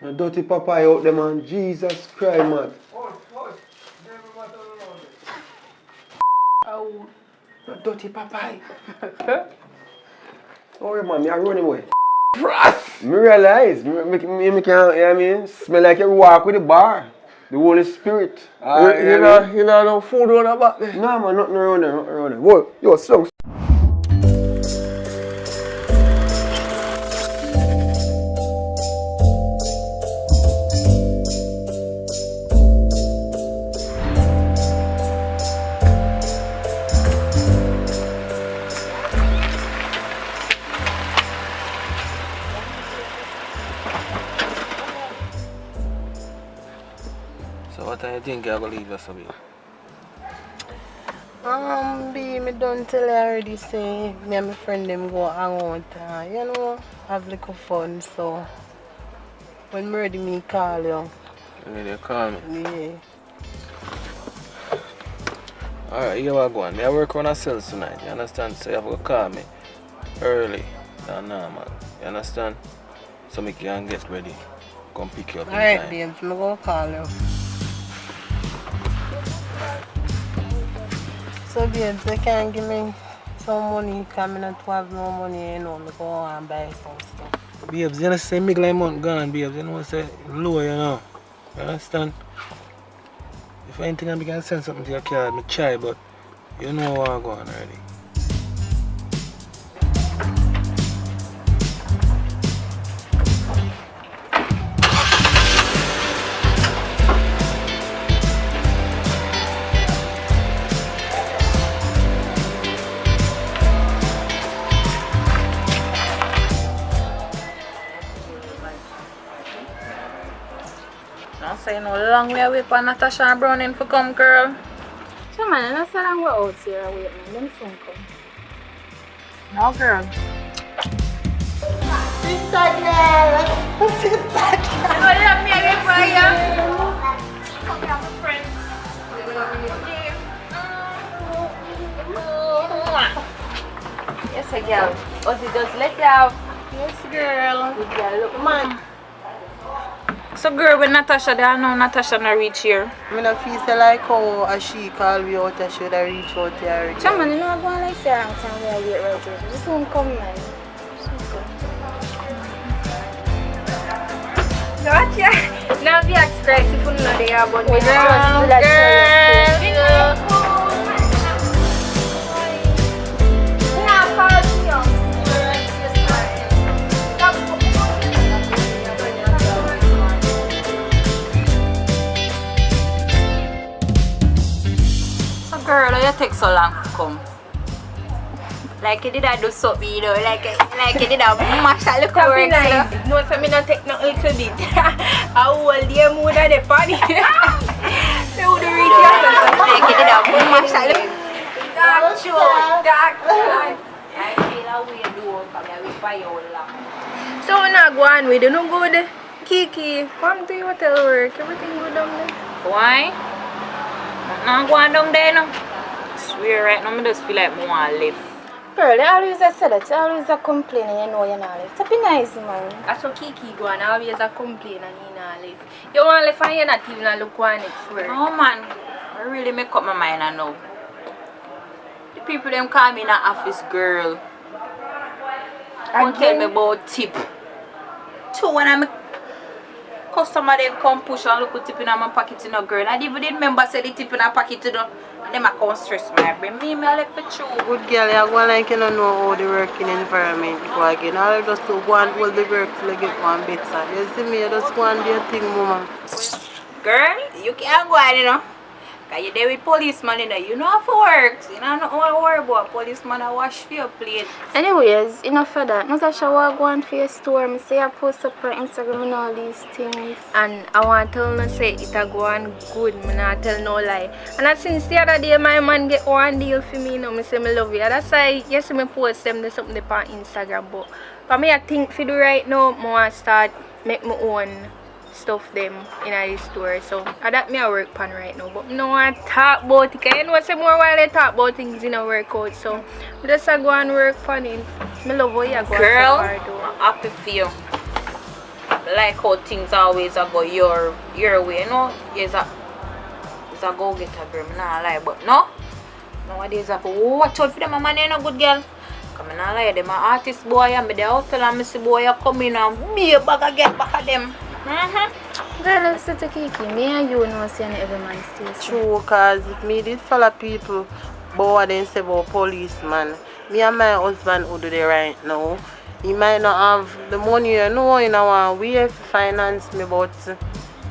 The dirty Popeye out there, man. Jesus Christ, man. Oh. The dirty Popeye. Oh, man, me I run him away. Me realize, me can, you know what I mean? Smell like you walk with the bar. The Holy Spirit. You know no food on the back there? No, man, nothing around there, Whoa, yo, songs. So what do you think you're going to leave us a bit? Me don't tell you already say me and my friend them go hang out, you know, have little fun, so when I'm ready me call you. You need to call me? Yeah. Alright, you are going. I work on a sales tonight, you understand? So you have to call me early than normal, you understand? So me can get ready. Come pick you up in Alright, time. babes, I'm going to call you. So babes, they can give me some money because I don't have no money, you know, I go and buy some stuff. Babes, you understand me like month gone, babes, you know, say low, you know. You understand? If anything I can send something to your card, I try, but you know what I'm going already. Don't say no long way away for Natasha and Browning for come, girl. Come on, that's so long we're out here away, man. Them soon come. No, girl. Sister girl. Sister girl. You know you have me again for you. Come here, my friend. Yes, girl. Ozzy, just let you out. Yes, girl. Good girl, look, man. So girl, when Natasha there, I know Natasha not reach here. I don't feel so like how a she call me out, I should have reached out here. Chairman, you know I'm going like say around time where I wait right here. Just won't come, man. Gotcha. Now be express if you know they are, but we just Girl, you take so long to come. Like you did I do something, you know, like you did I mash a little work. No, so me not take no little bit. I hold the mood of the party. They would reach yourself. Like you did I mash a little. Dark joke. I feel a way do because I will buy your lamp. So we not go on with it, no good. Kiki, come to your hotel work. Everything good down there. Why? I'm going down there now. I swear right now, I just feel like I want to live. Girl, they always say that. You always a complain and you know you're not live. It's be nice, man. That's what Kiki go and always a complain and you not live. You want to live and you're not even look one next work. Oh man, I really make up my mind I know. The people them call me an office girl. Don't tell me about tip. Two when I'm customer them come push and look at tip in my pocket to no girl. I even didn't remember say the tip in my pocket to them. And them I can't stress my brain. Me I left for true. Good girl, you go like you don't know how the working environment go again. All you just to go and hold the work till you get one better. You see me, you just go and do your thing, mama. Girl, you can't go on, you know. Because you're there with policeman, you know. You know how to work. So you don't know how to worry about policeman and wash for your plate. Anyways, enough of that. Natasha, I go on for your store. I say I post up on Instagram and all these things. And I want to tell you say it a go on good. I not tell no lie. And since the other day my man get one deal for me, you know, I say I love you. That's why you see me post them there's something on Instagram. But for me I think for do right now, I want to start make my own stuff them in the store, so that me a work pan right now, but I don't want to talk about it because you know say more while I talk about things in a workout, so I just go and work pan it. I love how you go. Girl, I'm happy for you. I like how things always go your way, you know. It's a go get a girl, I not lie, but no. Nowadays I have to watch out for them, man, you know, good girl. Come on, I lie, them are artist boy, and the hotel and Missy boy come in and be a bag again back at them. Girl, let's sit to Kiki. Me and you know saying every man stays. True, cause if me did follow people but then say about policeman, me and my husband who do the right now, he might not have the money, you know, in our way to finance me, but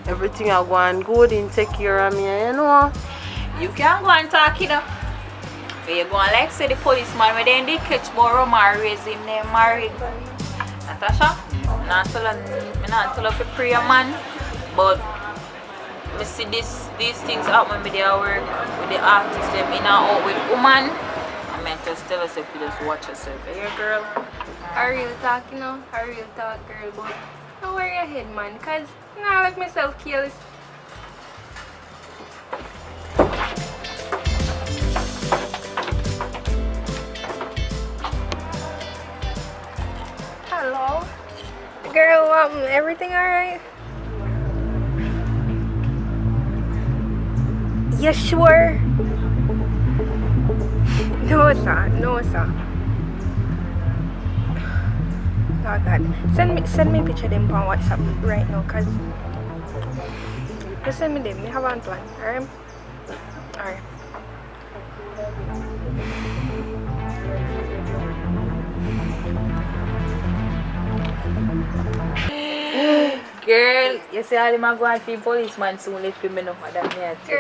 everything I go and good and take care of me, you know. You can't go and talk it up. You go and like say the policeman when they did catch Boro raise him, they married. Natasha, I'm not tell her to pray a man, but I see these things happen with their work, with the artists, them in and out with woman. I meant just tell us if you just watch yourself. Hey girl. I real talk, you know, I real talk, girl, but don't worry your head, man, cause you know I like myself careless. Hello? Girl, everything alright? You sure? No, sir. No, sir. Oh, God. Send me a picture of them on WhatsApp right now, cause just send me them. Me have one plan. Alright? Alright. Girl, you see all them are going to policeman soon left me know that me at you.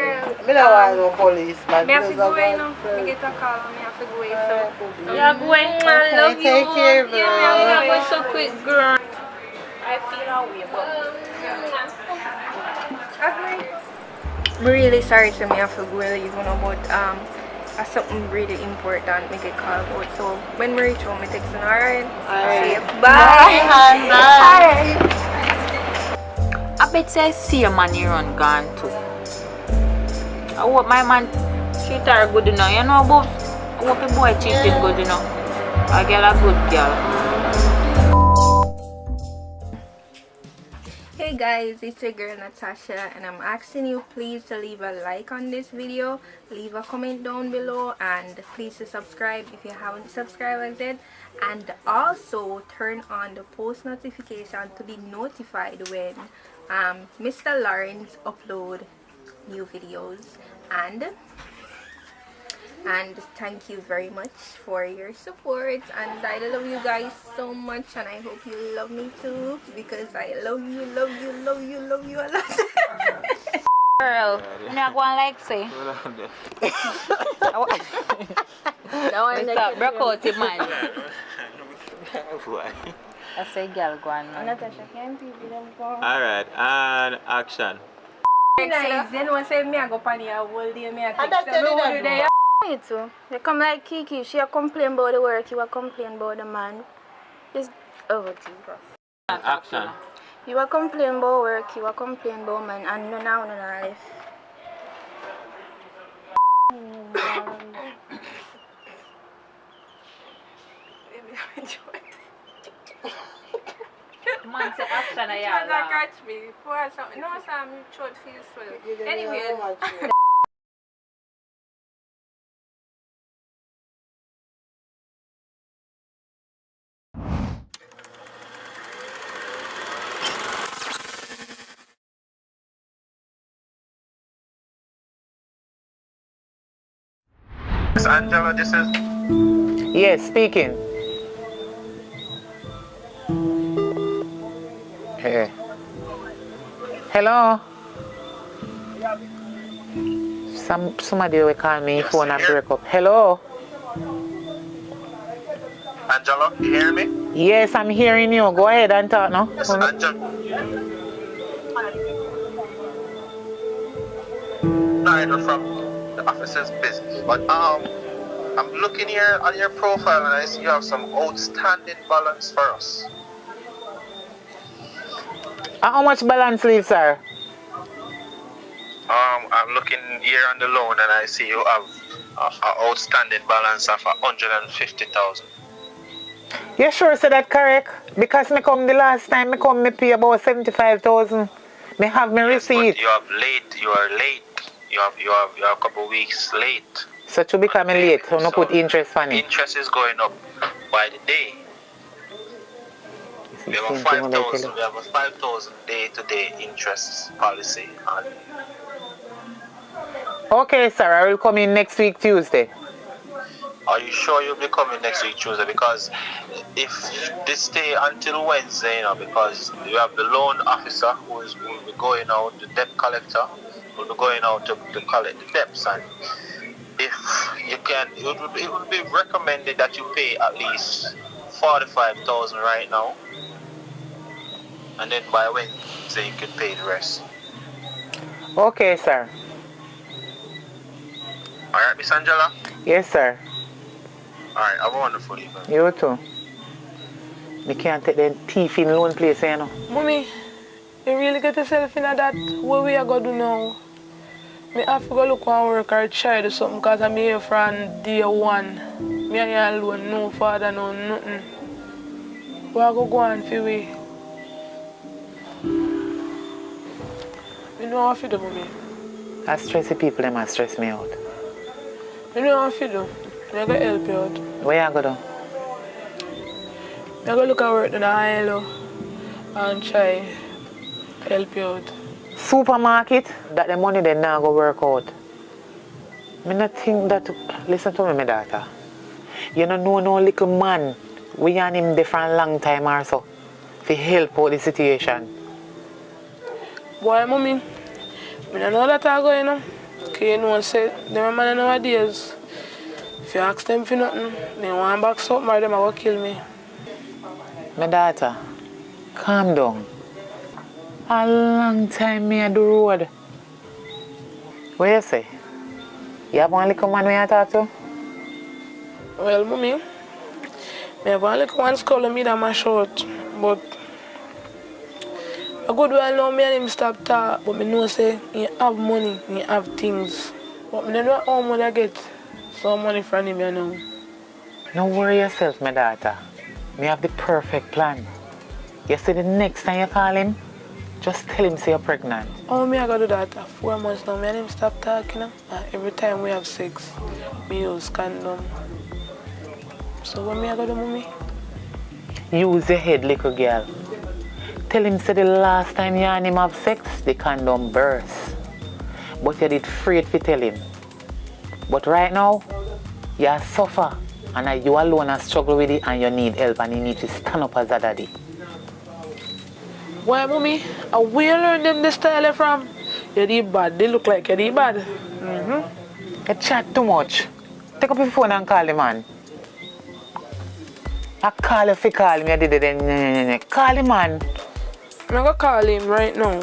Girl, I don't want no policeman. me have to go away now. Me get a call and me have to go away, so Yeah, boy, I love you. Take care, bro. Yeah, me so quick, girl. I feel that way, but I'm really sorry to me have to go and leave, you know, but something really important me get called about. So when we reach home, me text you, alright? Safe. Bye. Bye. I bet say I see a man here on gone too. I hope my man treat her good enough, you know, but I hope the boy treat him good enough. I get a good girl. Hey Hey guys, it's your girl Natasha and I'm asking you please to leave a like on this video, leave a comment down below, and please to subscribe if you haven't subscribed yet, and also turn on the post notification to be notified when Mr. Lawrence upload new videos. And thank you very much for your support, and I love you guys so much, and I hope you love me too, because I love you a lot. Girl, I'm not going like say. Mr. Broke out your man. I say girl go on man. Natasha, can't people them go? Alright, and action. Nice, then one say me I go pan here whole day, me I text them. Me too. They come like Kiki, she a complain about the work, you a complain about the man. It's over to you, bro. Action. You a complain about work, you a complain about man, and no now, no left. Man say action I Trying to catch me. Pour something. No, Sam, your throat feels swell. Anyway. Miss Angela, this is... Yes, speaking. Hey. Hello? Somebody will call me phone and break up. Hello? Angela, you hear me? Yes, I'm hearing you. Go ahead and talk now. Yes, Angela. Neither from the officer's business, but I'm looking here on your profile and I see you have some outstanding balance for us. How much balance leave, sir? I'm looking here on the loan and I see you have an outstanding balance of 150,000. You sure say that correct? Because me come the last time me pay about 75,000. Me have my receipt. But you are late. You are a couple of weeks late. So to become late, so no put interest on it. Interest is going up by the day. We have a 5,000 day-to-day interest policy on. Okay, sir, I will come in next week Tuesday. Are you sure you'll be coming next week Tuesday? Because if this stay until Wednesday, because you have the loan officer who will be going out, the debt collector will be going out to collect the debts, and if you can, it would be recommended that you pay at least 45,000 right now, and then by Wednesday you can pay the rest. Okay, sir. Alright, Miss Angela? Yes, sir. Alright, have a wonderful evening. You too. Me can't take the thief in loan place, you know. Mommy, you really get yourself in that? What we are going to do now? Me have to go look and work or try to do something because I'm here from day one. Me and you alone, no father, no nothing. We are going to go on for we. You know what to do, Mommy? I stress the people, they must stress me out. You know what to do? I'm going to help you out. Where you go do? I'm going to look at work in the ILO and try to help you out. Supermarket, that the money then now go work out. I not think that, listen to me, my daughter. You don't know no little man. We and him different long time or so. To help out the situation. Boy, Mommy, I don't know that I go, you know. Because you know, say, them man nowadays, if you ask them for nothing, they want back something or them are going to kill me. My daughter, calm down. A long time me at the road. What you say? You have one little man when you talk to? Well, Mommy, I have one little one scholar me that my short, but a good while now me and him stop talk, but I know say he have money, he have things. But I don't know how much I get some money from him, you know. Don't worry yourself, my daughter. Me have the perfect plan. You see the next time you call him, Just tell him say you're pregnant. Oh, me I gotta do that. 4 months now. Me and him stop talking. Every time we have sex, me use condom. So what me I gotta do, mommy? Use your head, little girl. Tell him say the last time you and him have sex, the condom burst. But you did afraid to tell him. But right now, you suffer. And you alone are struggle with it and you need help and you need to stand up as a daddy. Why, mommy? Where you learn them this style from? You're the bad. They look like you're the bad. You chat too much. Take up your phone and call the man. I call if you call me, I did it then. Call the man. I'm gonna call him right now.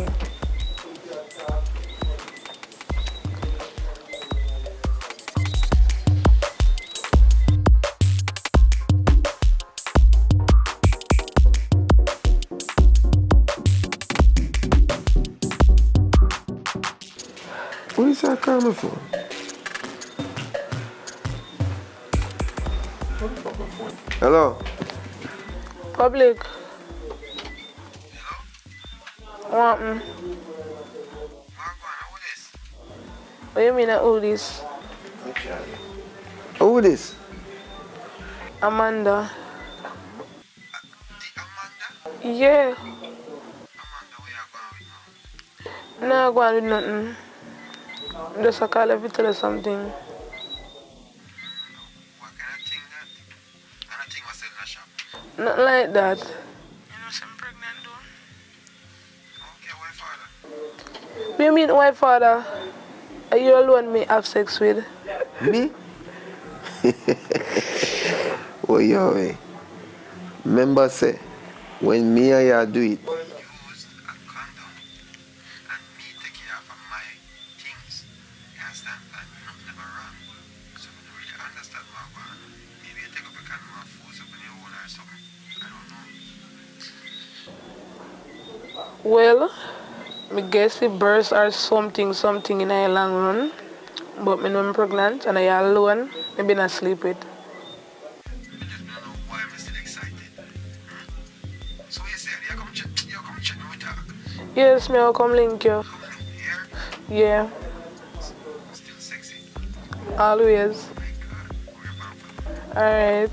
What is that coming for? Hello? Public. What happened? What do you mean who this? Who this? Amanda. Yeah. No, go on with nothing. Just a call if you tell her something. Nothing like that. You know, I'm pregnant though. Okay, white father. What do you mean white father? Are you alone me have sex with? Me? Oh, yo, eh. Remember, say, when me and you do it, well, I guess the births are something in a long run. But me know I'm pregnant and I alone, maybe not sleep with. Yes, me will come link you. Yeah. Still sexy? Always. Alright.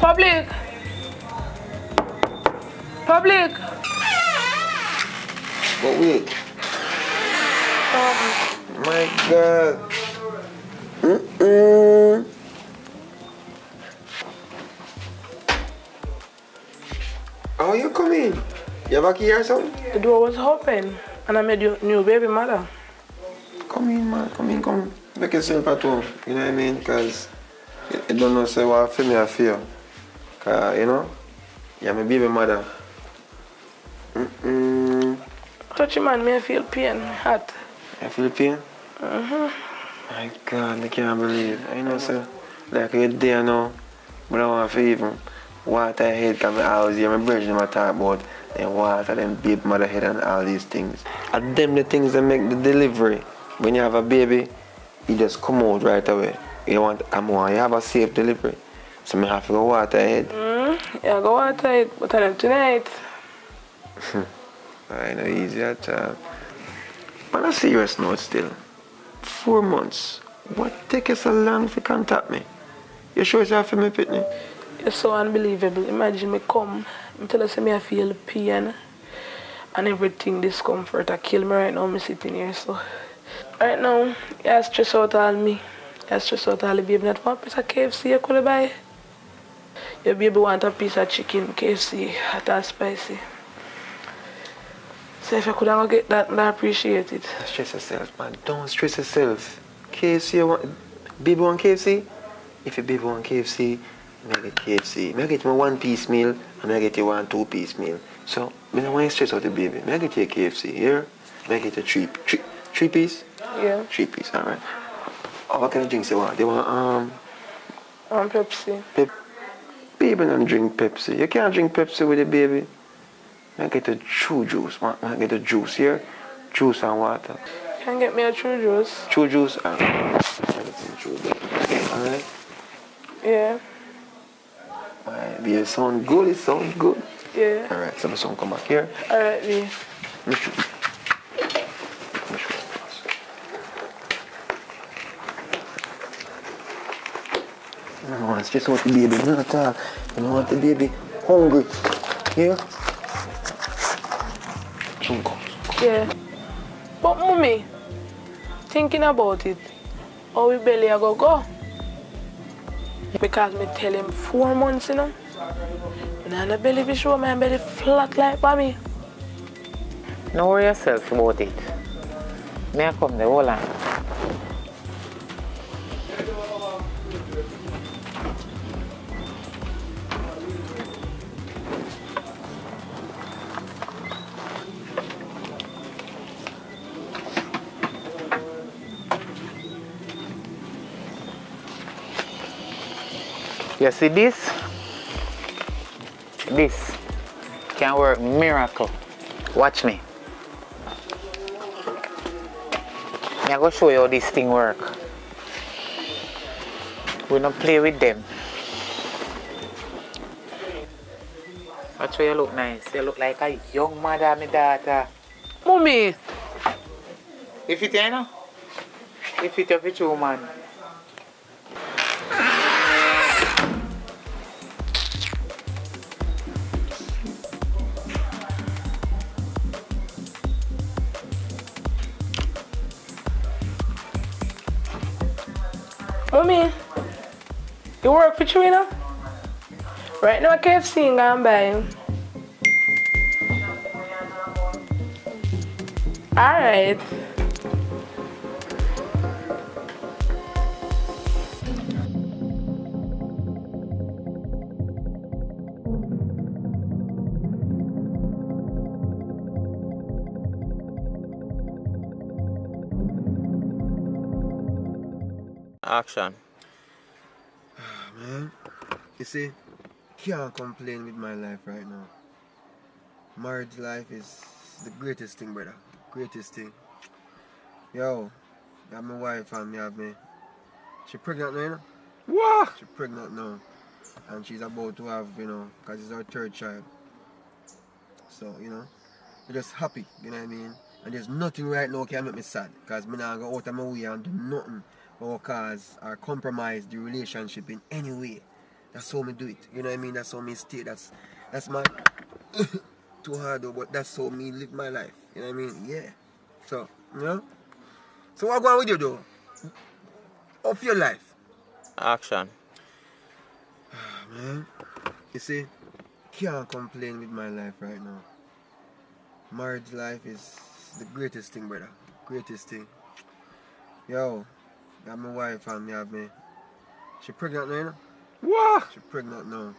Public! Public! but wait. My God. How you coming? You have a key or something? The door was open and I made your new baby mother. Come in, man. Come. Make yourself at home. You know what I mean? Because you don't know say what for me I feel. Because, you know, you're my baby mother. Touch him, man, me I feel pain, hot. You feel pain? My God, I can't believe. I know, sir. Like you're there now, but I want to even water your head because I always hear my brethren talk about them water, them baby mother head and all these things. And them the things that make the delivery. When you have a baby, you just come out right away. You want to come on, you have a safe delivery. So I have to go water your head. Yeah, go water it, but I'm tonight. I know, easy at all. On a serious note still, 4 months. What take you so long to contact me? You sure it's for me, Pitney? It's so unbelievable. Imagine me come, I tell us me I feel pain and everything, discomfort. I kill me right now, me sitting here, so. Right now, you stress out all me. You stress out all the baby. Not one piece of KFC you could buy. Your baby want a piece of chicken, KFC, hot and spicy. So if you could go get that, I appreciate it. Don't stress yourself, man. Don't stress yourself. KFC, you want, baby want KFC? If your baby want KFC, I get KFC. I get my 1-piece meal and I get you 1 2-piece meal. So, I don't want you to stress out the baby. I get you a KFC here. I get you 3 piece? Yeah. 3 piece, alright. Oh, what kind of drinks you want? They want Pepsi. Baby don't drink Pepsi. You can't drink Pepsi with a baby. I get a true juice, man. I get a juice here. Juice and water. Can you get me a true juice? True juice and everything true juice. Alright? Yeah. Alright, yeah, it sound good, it sounds good. Yeah. Alright, so my son come back here. Alright, B. No, it's just what the baby not talk. You know what the baby hungry. Yeah? Chunko. Yeah. But mommy, thinking about it, how we belly a go? Because me tell him 4 months, you know. And I don't belly be sure my belly flat like for me. Don't worry yourself about it. May I come there, hold on. You see this? This can work miracle. Watch me. I'm going to show you how this thing work. We don't play with them. Watch how you look nice. You look like a young mother, my daughter. Mommy! If it ain't, if it of a true man. Mommy, you work for you, you know? Right now, KFC and I'm buying. Alright. Action. Man, you see, can't complain with my life right now. Marriage life is the greatest thing, brother. Greatest thing. Yo, I have my wife and me have me. She pregnant now, you know? What? She pregnant now. And she's about to have, you know, because it's her 3rd child. So, you know, we're just happy, you know what I mean? And there's nothing right now can make me sad. Because I'm not going to go out of my way and do nothing or cause or compromise the relationship in any way. That's how me do it. You know what I mean? That's how me stay. That's my too hard though, but that's how me live my life. You know what I mean? Yeah. So, you know? So what going with you though? Of your life? Action. Man, you see, can't complain with my life right now. Marriage life is the greatest thing, brother. Greatest thing. Yo, I have my wife and me have me. She pregnant now, you know? What? She pregnant now.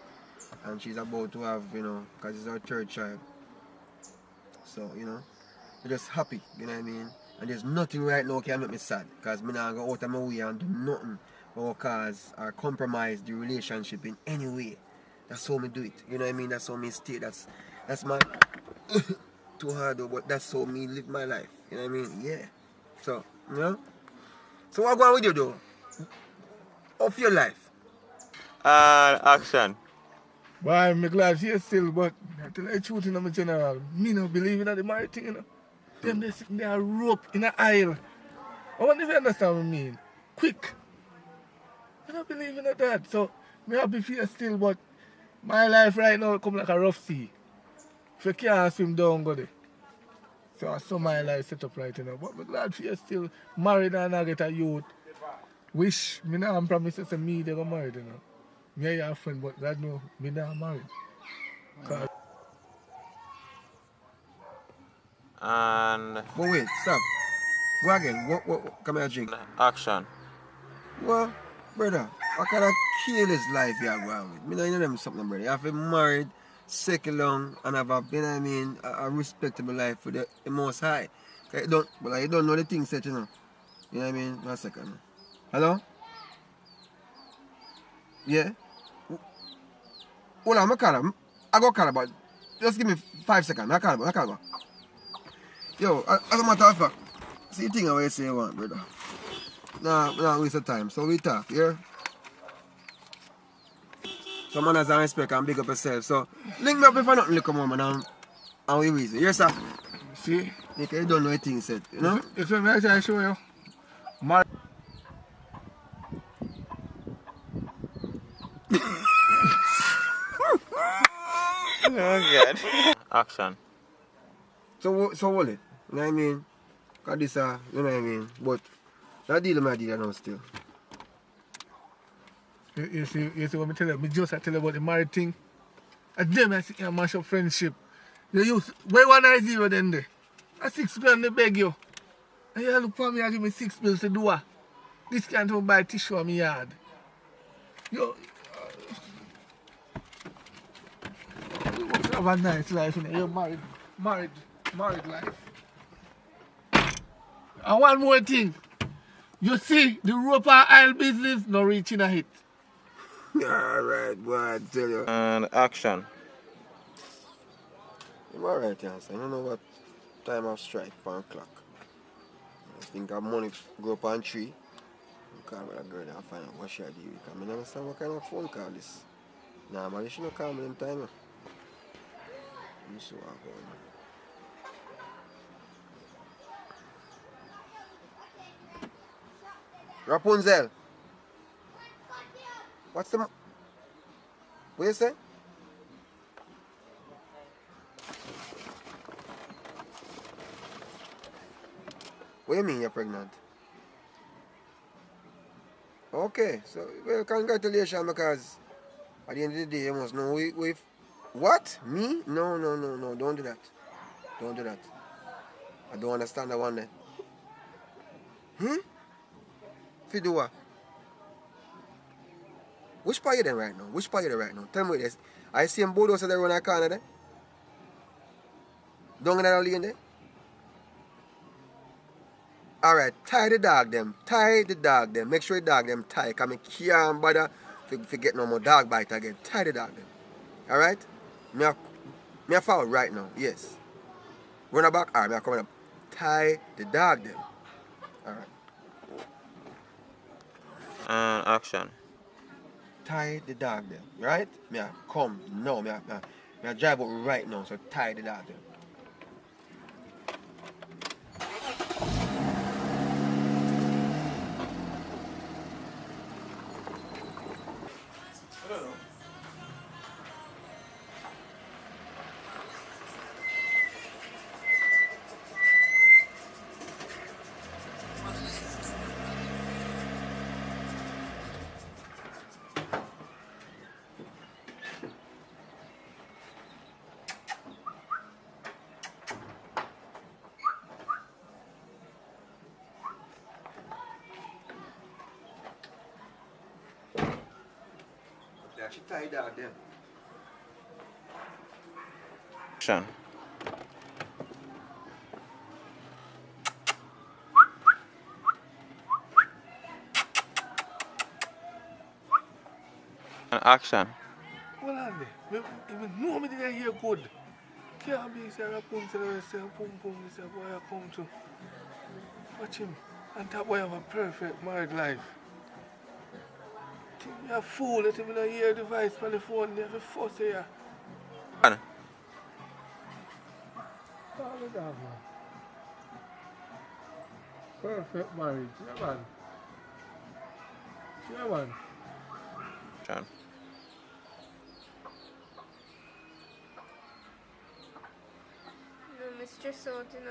And she's about to have, you know, because it's her 3rd child. So, you know, we're just happy, you know what I mean? And there's nothing right now can make me sad. Because I'm not going to go out of my way and do nothing or cause or compromise the relationship in any way. That's how me do it. You know what I mean? That's how me stay. That's my too hard though, but that's how me live my life. You know what I mean? Yeah. So, you know? So what going with you though? Of your life? Action. Boy, I'm glad she's still, but I tell you the truth in my general. Me no believe in the marriage thing, you know. Them they sitting there rope in an aisle. I wonder if you understand what I mean. Quick. I don't believe in that. So, me happy for you still, but my life right now come like a rough sea. If you can't swim down, go there. So I saw my life set up right now. But I'm glad for you still married and I get a youth. Wish me now promise to say me they go married, you know. Me and your friend, but God know me not married. And But wait, stop. Go again. What come here drink? action. Well, brother, what kind of careless life you are going with? Me know you know them something, brother. You have to be married, second long, and have a, you know what I mean, a respectable life for the most high. You don't, but you don't know the things that you know. You know what I mean? 1 second. Hello? Yeah? Hold on, I call him. I go call him, but just give me 5 seconds. I call him. Yo, as a matter of fact, see the thing I say you want, brother. Nah, waste of time. So we talk, yeah? So man has a respect and big up yourself. So link me up if I nothing look come on, man, and we reason. Yes, sir? See? You don't know a thing said, you know? It's what I try to show you. Mar Oh God. Action. So hold it. You know what I mean? Cause this you know what I mean? But that deal my deal now still. you see what I tell you? Me just tell you about the married thing. And them I see a mash up friendship. You use where 190 then there? A 6 grand they beg you. And you look for me and give me 6 bills to do what? This can't even buy tissue on my yard. Yo, you must have a nice life, you know. You're married life. And one more thing. You see, the rope and aisle business not reaching a hit. Alright, boy, I tell you. And action. I'm alright, yes. I don't know what time of strike, 1 o'clock. I think I money go up on 3. Because I girl and find out what she do. Because I don't understand what kind of phone call this. Nah, man, you shouldn't call me them time. You see what I'm going on. Rapunzel. What's the... What you say? What do you mean you're pregnant? Okay, so, well, congratulations, because at the end of the day, you must know we what? Me? No, don't do that. Don't do that. I don't understand that one there. If you do what? Which part you there right now? Which part you there right now? Tell me this. I see them both there around that corner there. Down in that lane there. Alright, tie the dog them. Tie the dog them. Make sure the dog them tie. Because I can't bother if get no more dog bite again. Tie the dog them. Alright? Me a follow right now. Yes. Run a back. Alright, me a coming up. Tie the dog them. Alright. And action. Tie the dog them. Right? Me a come. No, me a drive out right now. So tie the dog them. She tied out them. Action. And action. Hold on there. Even know me didn't hear good. Can't be say Rapunzel or say Pum Pum, say boy I come to. Watch him. And that boy have a perfect married life. Think me a fool, let him not hear the voice on the phone, they have a fuss here. And Perfect marriage, yeah man. Yeah man. action. No, Mr. Salt, you know.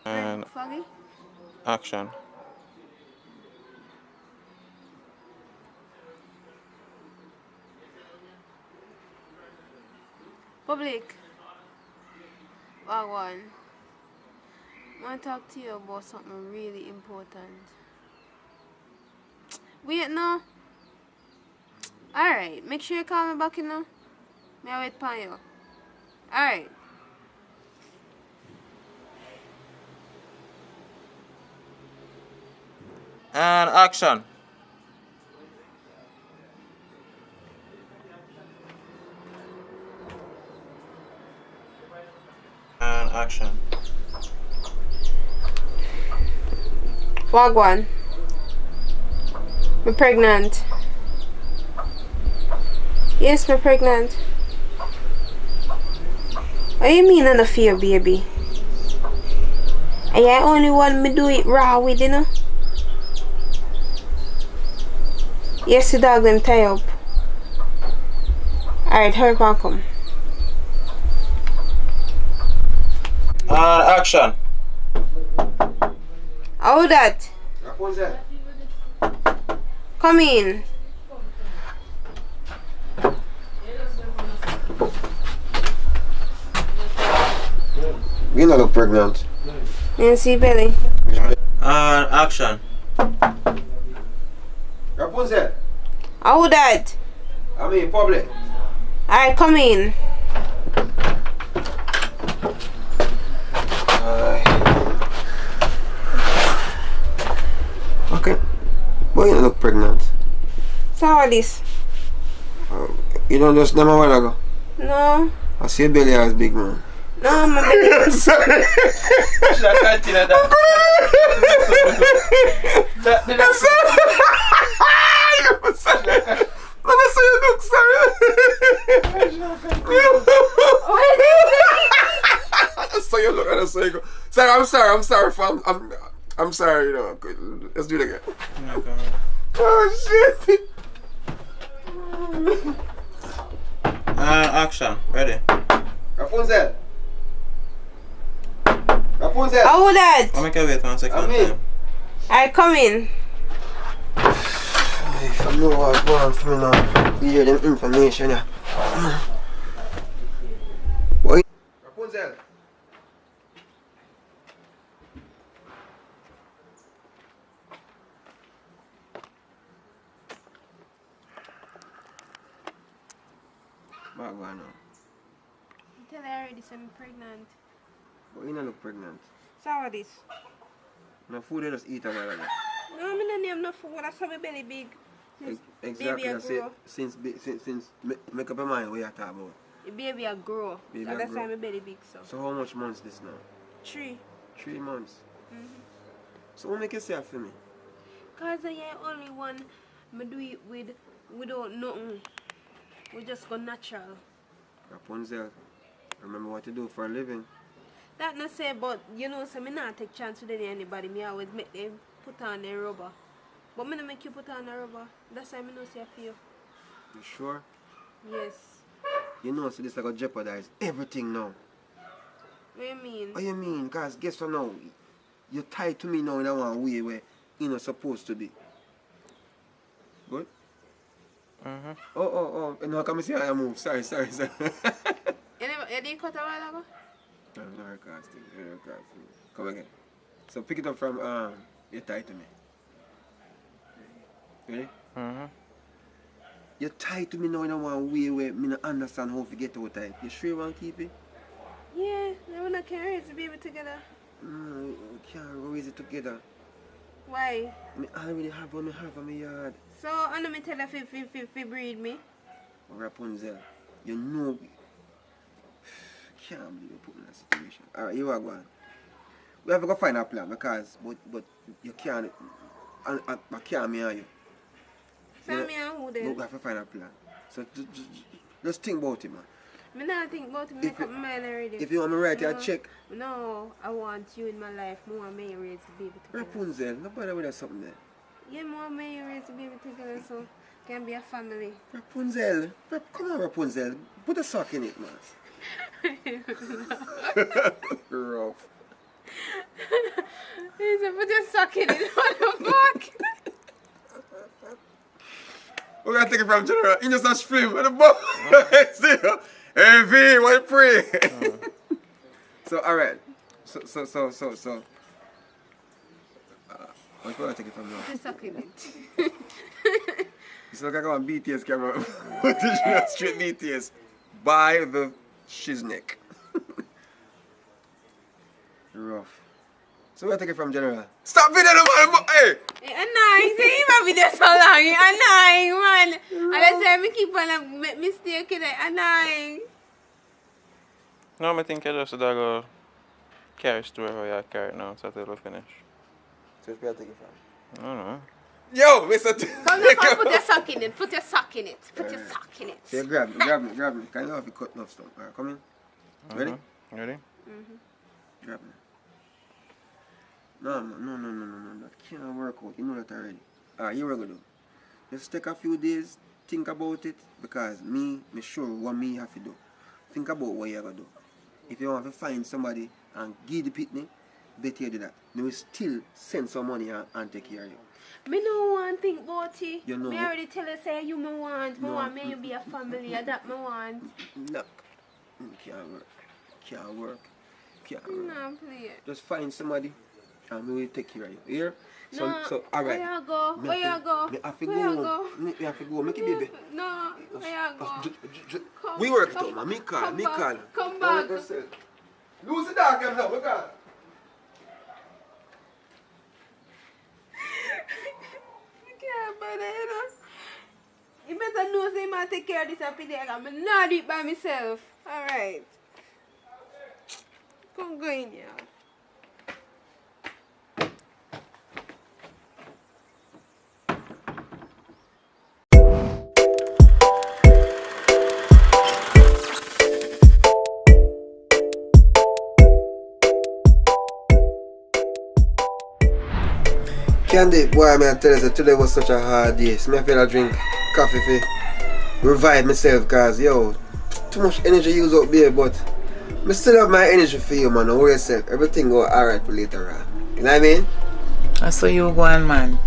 And Foggy? action. Public. Wagwan. I want to talk to you about something really important. Wait, no. Alright, make sure you call me back, you know. May I wait for you? Alright. And action. Action. Wagwan. I'm pregnant. Yes, I'm pregnant. What you mean I'm a fear, baby? And I only want me do it raw with, you know? Yes, the dog them tie up. Alright, hurry up and come. Action. How that? Rapunzel. Come in. You not look pregnant. You see belly? Action. Rapunzel. How that? I'm in public. Alright, come in. Okay. Boy, you don't look pregnant. So how this? You don't just know a while ago. No. I see your belly as big, man. No, my belly. Sorry. Sorry, I'm sorry, fam. I'm sorry, you know. Let's do it again. Oh shit. Action. Ready. Rapunzel. Rapunzel. How that? I'll make you wait 1 second. Time. Alright, come in. If I know what's going on for me now, you hear them information, yeah. Boy. Rapunzel. What going on? Tell her already I'm pregnant. But you don't look pregnant. So how this? No food they just eat a while ago. No, I don't have no food. That's how my belly big. Exactly. Baby I say, grow. since make up your mind what you talk about. The baby a grow. Baby So a that's grow. why my belly big so. So how much months this now? 3. 3 months. So what make you say that for me? Cause I ain't only one me do it without nothing. We just go natural. Rapunzel, remember what you do for a living. That not say, but you know, so me not take chance with anybody. Me always make them put on their rubber. But me not make you put on a rubber. That's why me not say for you. You sure? Yes. You know, so this is going to jeopardize everything now. What you mean? What you mean? Because guess what now? You're tied to me now in a one way where you're not supposed to be. Good? Oh. No, come see how I move. Sorry. You didn't cut a while ago? No, recasting. Come again. So pick it up from you're tied to me. Ready? You're tied to me now in a one way where me not understand how to get out of it. You sure you want to keep it? Yeah, I wanna carry the baby together. We can't raise it together. Why? I already have what I have in my yard. So, I know me tell her if breed me. Rapunzel, you know, can't believe you put me in that situation. Alright, you are going. We have to go find a plan because, but you can't, I can't me and you. So, me and who then? We have to find a plan. So, just think about it, man. Me not think about it, make up my mind already. If you want me to write you a check. No, I want you in my life. I want me to raise the baby together. Rapunzel, nobody with us something there. Yeah, I want me to raise the baby together so can be a family. Rapunzel, come on Rapunzel, put a sock in it, man. Rough. He said, put your sock in it, what the fuck? We're going to take it from General. You just a stream with the ball. See? Hey, V, what you pray? So, alright. So. What you want to take it from now? Just suck in it. It's like I got on BTS camera. Straight BTS. By the shizneck. Rough. So where take it from General? Stop video the man! Hey! It's annoying. See, you might be there so long. It's annoying, man. And I say, I keep on make mistake in it. Annoying. No, I think you just go carry store where you carry it now, so it'll finish. So it's better take it from. I don't know. Yo, Mr. Come on, put your sock in it. Put your sock in it. Put your sock in it. Yeah, grab me. Can you have it cut enough stuff? Alright, come in. Ready? Ready? Grab me. No. That can't work out. You know that already. Alright, here we go do. Just take a few days, think about it, because me sure what me have to do. Think about what you gotta do. If you want to find somebody and give the pitney, better you do that. Me will still send some money and take care of you. Me no want think about it. You know. Me already tell you say you me want. Me want me you be a family. That me want. No. Can't work. No, please. Just find somebody and we will take care of you. Here? No. So alright. Where you go? Where you go? Me have to Where go. you go? Me have to go. Make it baby. No. Where you go? We work it out, man. Me call. Come back. Lose the dog them now. We call. You better know say I take care of this happy day. I'm not do it by myself. Alright. Come go in here. Candy, boy, I tell you, today was such a hard day. So I feel I drink coffee to revive myself, cause yo, too much energy used up there, but I still have my energy for you, man. Don't worry yourself. Everything go alright for later on. You know what I mean? I saw you go on, man.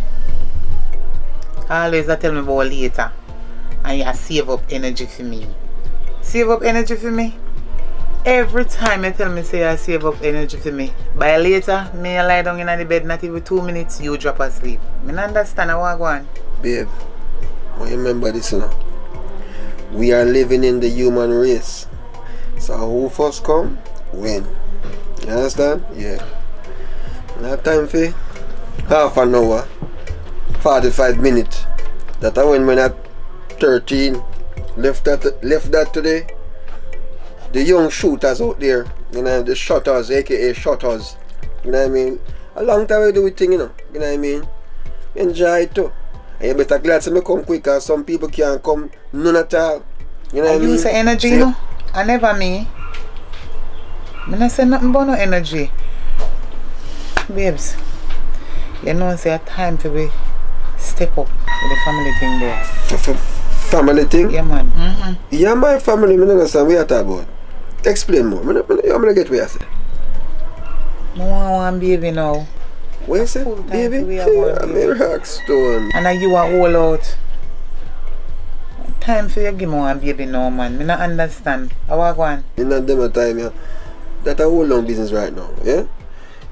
Always tell me about later. And you save up energy for me. Save up energy for me? Every time you tell me say I save up energy for me, by later, me lie down in the bed, not even 2 minutes, you drop asleep. I don't understand how I go on. Babe, remember this now. We are living in the human race. So who first come, win. You understand? Yeah. Not time for half an hour, 45 minutes. That I when at 13, left that today. The young shooters out there, you know, the shotters, aka shotters, you know what I mean? A long time we do it thing, you know what I mean? Enjoy it too. And you better glad to me come quicker, some people can't come none at all. You know what I mean? You say energy, you know? I never me. I don't say nothing about no energy. Babes, you know it's a time to be step up with the family thing there. Family thing? Yeah, man. Yeah, my family, I don't understand what you're talking about. Explain more. I'm going to get what you say. I want one baby now. What you say? Baby? I'm a rock stone. And you are all out. Time for you give me one baby now, man. I don't understand. How I go on? In that demo time, yeah. That's a whole long business right now, yeah?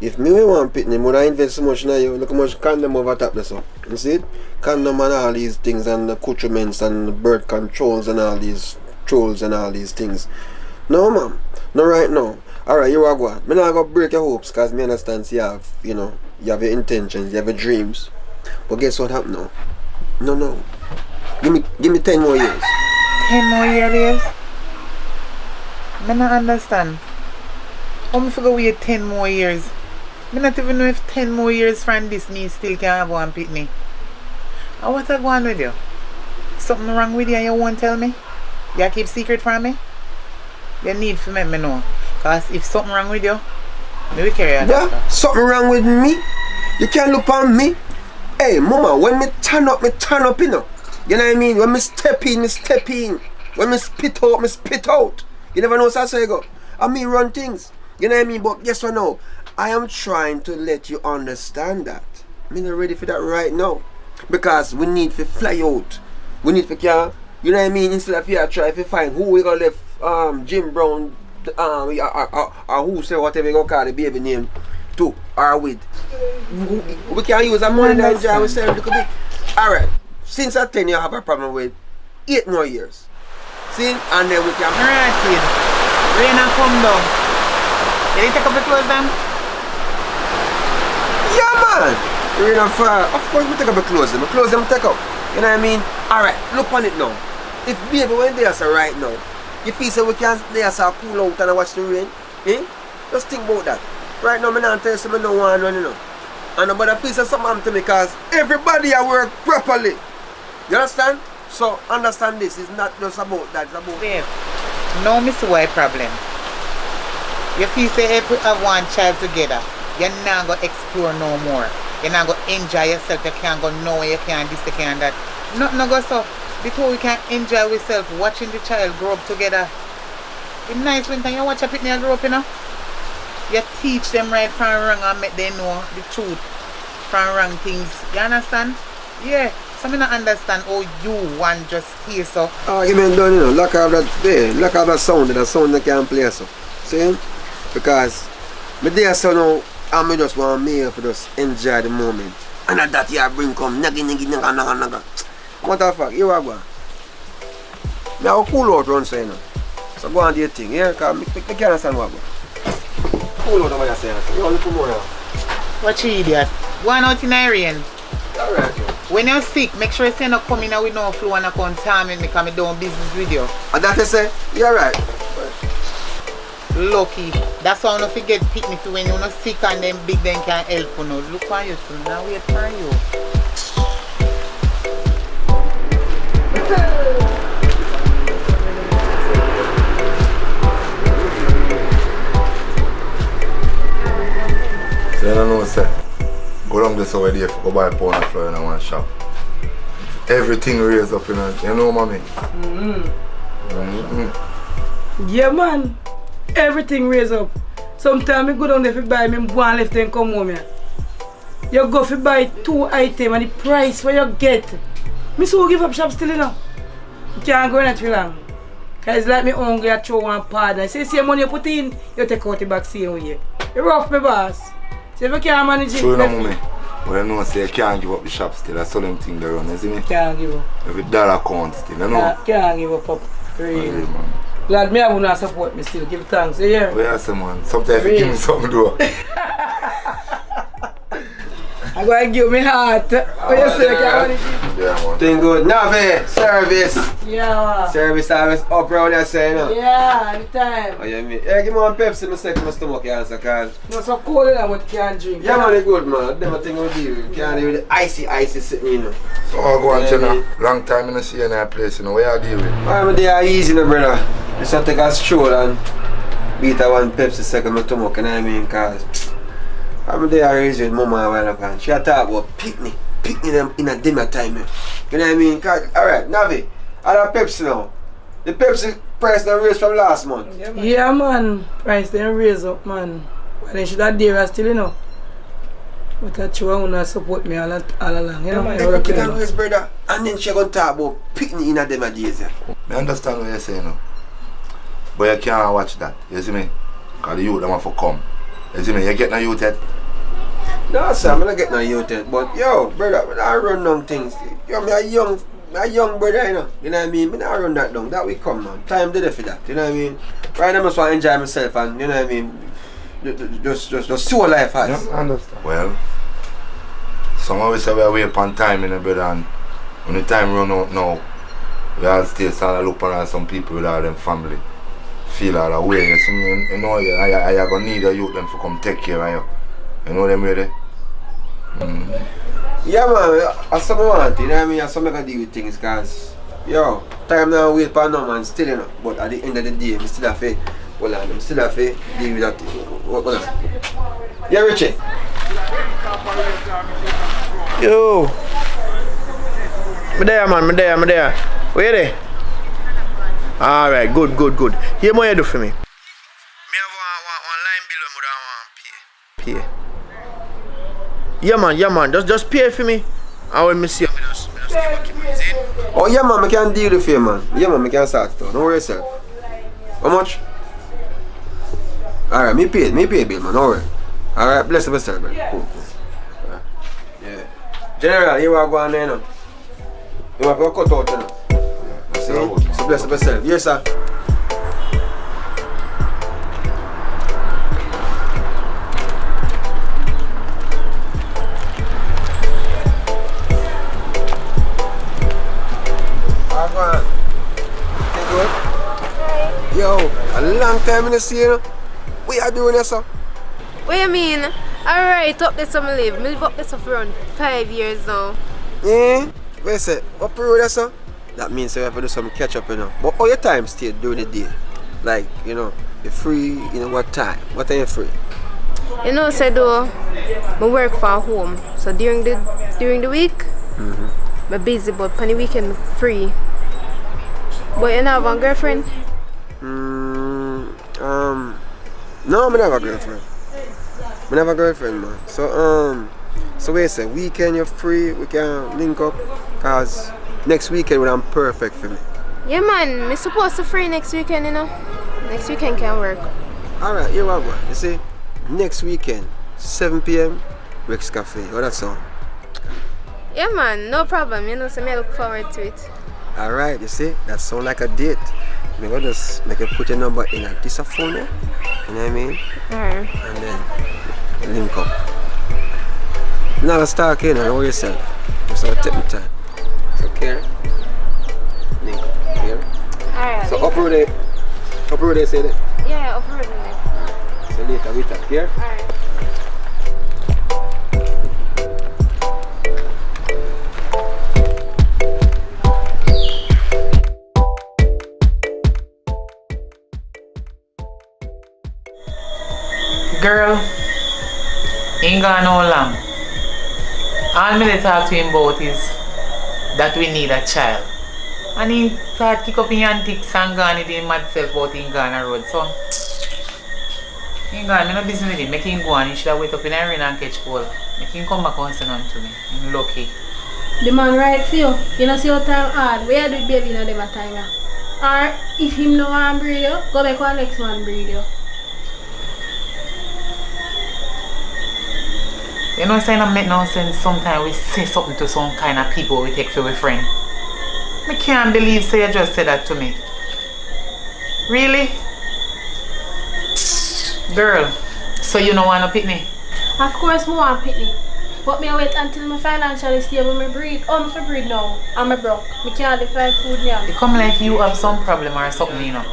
If me want pitney, I would invest so much now, you look how much condom over top there, so. You see it? Condom and all these things, and accoutrements and birth controls and all these trolls and all these things. No, ma'am. No, right now. Alright, you are going. I'm not going to break your hopes because I understand you have, you know, you have your intentions, you have your dreams. But guess what happened now? No. Give me 10 more years. 10 more years? I don't understand. How am I going to wait 10 more years? I don't even know if 10 more years from this me still can have one pitney. And what's going on with you? Something wrong with you and you won't tell me? You keep secret from me? You need to let me know. Because if something wrong with you, maybe carry on. Yeah, something wrong with me? You can't look on me. Hey, mama, when me turn up, you know. You know what I mean? When me step in. When me spit out. You never know how I go. I mean run things. You know what I mean? But guess what now? I am trying to let you understand that. I'm not ready for that right now. Because we need to fly out. We need to you know what I mean? Instead of you try to find who we gonna left Jim Brown or who say whatever you gonna call the baby name to or with. We can use a money that enjoy ourselves a little bit. Alright. Since at 10 you have a problem with 8 more years. See? And then we can alright kid. Rain and come down. You didn't take up the clothes then? Yeah man! Rain and fall. Of course we take up the clothes them. The clothes them take up. You know what I mean? Alright, look on it now. If baby when they are right now, you feel so we can they are cool out and watch the rain? Eh? Just think about that. Right now, I don't tell you something no one run, you know. And nobody please say something happen to me because everybody I work properly. You understand? So understand this, it's not just about that, it's about... Babe, now me see why problem. You feel say if we have one child together, you're not going to explore no more. You're not going to enjoy yourself, you can't go nowhere, you can't this, you can't that. Nothing no go so. Because we can enjoy ourselves watching the child grow up together. It's nice when you watch a picnic grow up, you know. You teach them right from wrong and make them know the truth from wrong things. You understand? Yeah. So I don't understand how you want just hear so. Argument done, you know, lack of that sound that can play so. See? Because me there so now I just want me to just enjoy the moment. And at that you bring come naga. What the fuck, you are going? Me have a cool out run so you know. So go on do your thing, yeah? Because I can't understand what going. Cool out what you're saying. You want to put more now. What you idiot? Going out in the rain. Alright. When you're sick, make sure you say not come in with no flu and not contaminate me because I'm doing business with you. And that you say, you're right. Lucky. That's why I don't forget picnic when you're not sick and them big then can help you. Know. Look for you too. Now wait for you. So you don't know say, go down this over there, go buy a pound of flour in one shop. Everything raised up, you know mommy? Yeah man, everything raised up. Sometimes I go down there to buy me one left and come home here. You go to buy 2 items and the price what you get. Me so give up shop still you know. You can't go in it for long. Cause it's like me hungry I throw one pad. I say same money you put in, you take out the back same way. You rough me boss. So if you can't manage it, true enough, mommy. But you know say you can't give up the shop still. That's all them things they run, you see me? Can't give up. Every dollar count still, you know? Can't give up up. Really. Glad me I will not support me still. Give thanks, you hear? Well, yes, man. Sometimes you give me something though. I'm going to give me heart. What you say? Yeah, man. Doing good. Navi, service. Yeah. Service always up around there, say, you know? Yeah, anytime. Oh, yeah, me. Yeah, give me one Pepsi, my second, my stomach cancer, cause... No, so cold in what you can't drink. Yeah, man, it's good, man. Them a thing we deal with. Can't deal with the icy sitting, you know. So I go on, Jenna. Long time I don't see you in that place, you know. Where you deal with? I'm there easy, no, brother. Just have to take a stroll and beat a one Pepsi second, my stomach, you know what I mean? Cause... I'm there raised with mama a while ago. She talk about picnic them in a dinner time. You know what I mean? Alright, Navi, I have Pepsi now. The Pepsi price now raised from last month. Yeah, man. Price then raise up, man. But then should have dare still, you know. But I sure will not support me all along, you know. Everything can raise, brother. And then she gonna talk about picnic in a dinner days. I understand what you're saying now. But you can't watch that. You see me? Because the youth them have to come. You see me? You get no youth yet? No, sir, I'm not getting no youth yet. But yo, brother, I run down things. Yo, me a young brother, you know. You know what I mean? I run that down. That will come, man. Time did it for that. You know what I mean? Right now I just want to enjoy myself and you know what I mean? Just see what life has. Yeah, I understand. Well, some of us say we are waiting upon time, you know, brother, and when the time run out now, we all still start to look around some people with all them family. Feel all the way. You know, you're going to need a youth them to come take care of you. You know them ready? Yeah, man, that's something I want, you know what I mean? That's something I can deal with things, because, yo, time now wait for no man still, you know. But at the end of the day, I still have to, well, I still have to deal with that. What on? Yeah, Richie? Yo. Me there, man, me there. Where you there? Alright, good. Here what you do for me? Me have one line bill when I want pay. Yeah man, just pay for me. And when me see you, just give me it. Oh yeah man, I can deal with you, man. Yeah man, I can start it. Don't worry yourself. How much? Alright, me pay bill, man, don't worry. Alright, bless yourself, man. Cool. Right. Yeah. General, you are going there now. You have to cut out, you know. See? So bless yourself. Yes, sir. Yo, a long time in the see you. What you doing here, sir? What you mean? Alright, up there some live. Me live up there for around 5 years now. Yeah? What you say? What period that's so? That means you have to do some catch up, you know. But all your time stay during the day. Like, you know, you're free, you know, what time? What are you free? You know, say though, I work from home. So during the week, I'm busy, but on the weekend I'm free. But you not have a girlfriend? No, I don't have a girlfriend. I have a girlfriend, man. So wait, say weekend you're free, we can link up, cause next weekend would be perfect for me. Yeah, man. I'm supposed to free next weekend, you know. Next weekend can work. Alright, here we go. You see, next weekend, 7 p.m. Rex Cafe. What that sound? Yeah, man. No problem. You know, so I look forward to it. Alright, you see, that sound like a date. I'm gonna just make you put your number in a this phone, yeah? You know what I mean? Alright. And then link up. You're not gonna start in and know yourself. Just have to take my time. So care. Link up. Here. Alright. So upload it, say that. Yeah, upload it. So later we talk, here. Alright. Girl, ain't gone no long. All me dey talk to him about is that we need a child. And he start kick up in antics and gone with him mad self about him gone a road. So, he gone, me no business with him. Make him go and he should have wait up in the rain and catch cold. Make him come back and say nothing to me. I'm lucky. The man right for you. You know see how time hard. We had with baby in them time. Or if him no want breed you, go back one next one breed you. You know, saying I make no sense. Sometimes we say something to some kind of people we take for a friend. I can't believe say you just said that to me. Really? Girl, so you don't want to pick me? Of course I want pick me. But me wait until I financially stable me breed. I'm for breed now. I'm a broke. I can't find food now. It come like you have some problem or something, you know.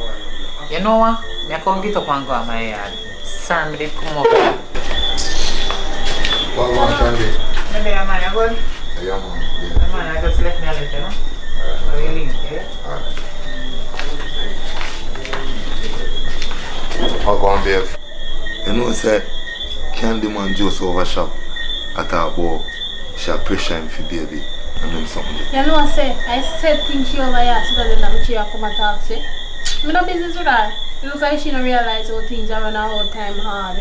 You know what? I can't get up and go to my yard. Sorry, me did come over here. What one can be? Maybe a man, you good? Yeah, man. Yeah. Man, I just left me a little, you know? Alright. So you link, yeah? Alright. How go on, babe? You know, say, Candyman just overshop. I thought about she pressure him for baby and then something. You know what I say? I said things she over here so that then she come and talk, say. I'm no business with her. It looks like she don't realize how things are running all the time hard.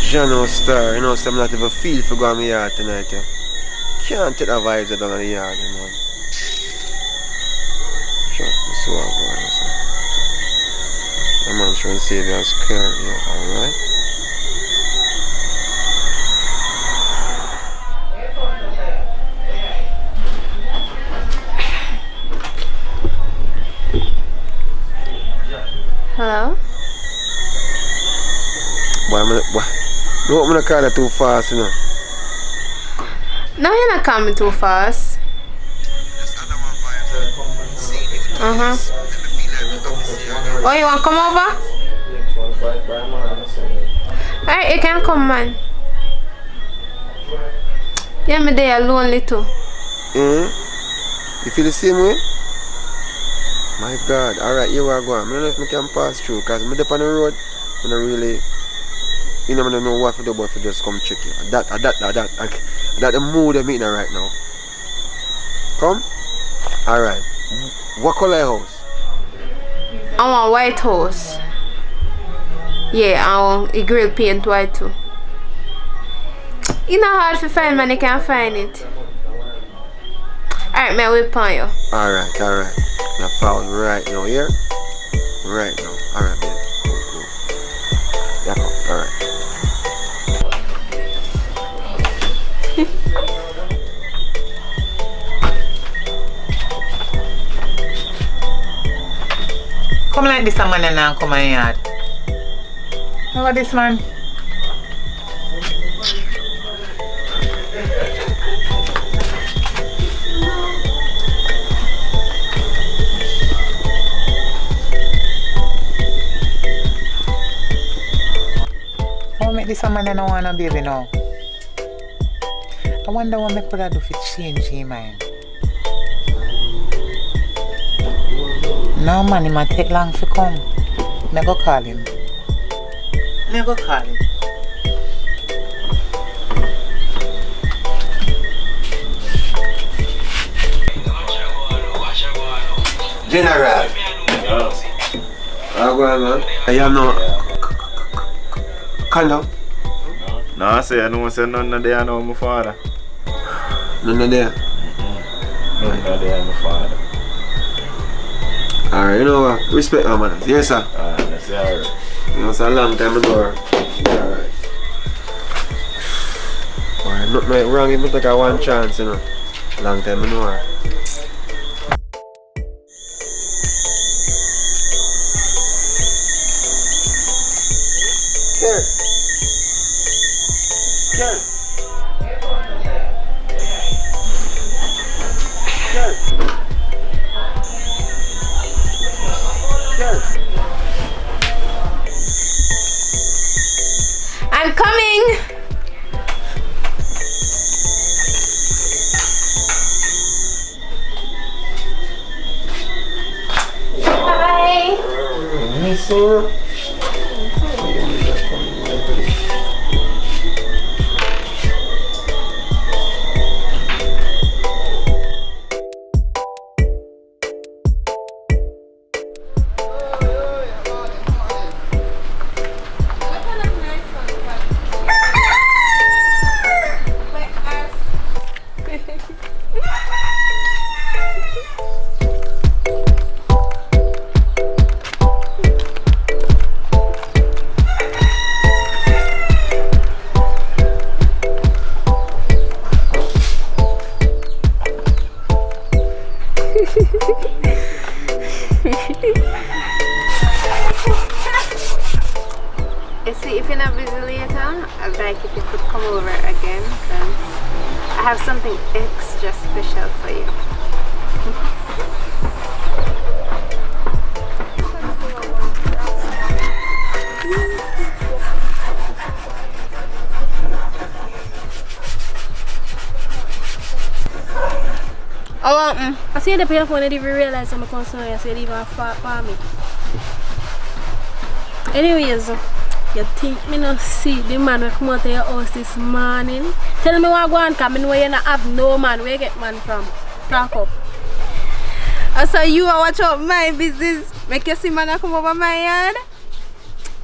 Jano Star, you know, so I'm not even feel for going to my yard tonight, yeah. Can't take the vibes down in the yard, you know. Sure, let's see what I'm going to say. I'm trying to save you as scared, yeah, alright? Hello? No, I'm not calling too fast, you know. No, you're not coming too fast. Oh, you want to come over? Alright, you can come, man. Yeah, me there lonely too. You feel the same way? My God. Alright, here we are going. I don't know if I can pass through because I'm up on the road. I don't really, you know, I don't know what to do but to just come check you. That the mood I'm in right now. Come? Alright. What color house? I want white house. Yeah, I want a grill paint white too. It's not hard to find, man. You can't find it. Alright, man, we'll pay you. Alright. I found right now, here? Right now. Alright, babe. Cool. Yeah, come. Alright. Come like this, a man and now come in yard. How about this, man? a man and I want a baby now. I wonder what I could have do to change his mind. No man, it might take long to come. I go call him. I go call him. General. How go on, man? I have no condom. No, I say none of there know my father. None of there? None of there my father. Alright, you know what? Respect my manners. Yes, sir. That's alright. You know, it's a long time ago. Alright. Alright, nothing wrong if you take a one chance, you know. Long time ago. I'm coming. Hi. You see, if you're not busy later, I'd like if you could come over again, because I have something extra special for you. I see the paper phone, I didn't even realize I'm concerned. I said, even fought for me. Anyways, you think me not see the man who come out of your house this morning? Tell me what go on, because I know you not have no man. Where you get man from? Talk up. I saw you watch out my business. Make you see man come over my yard.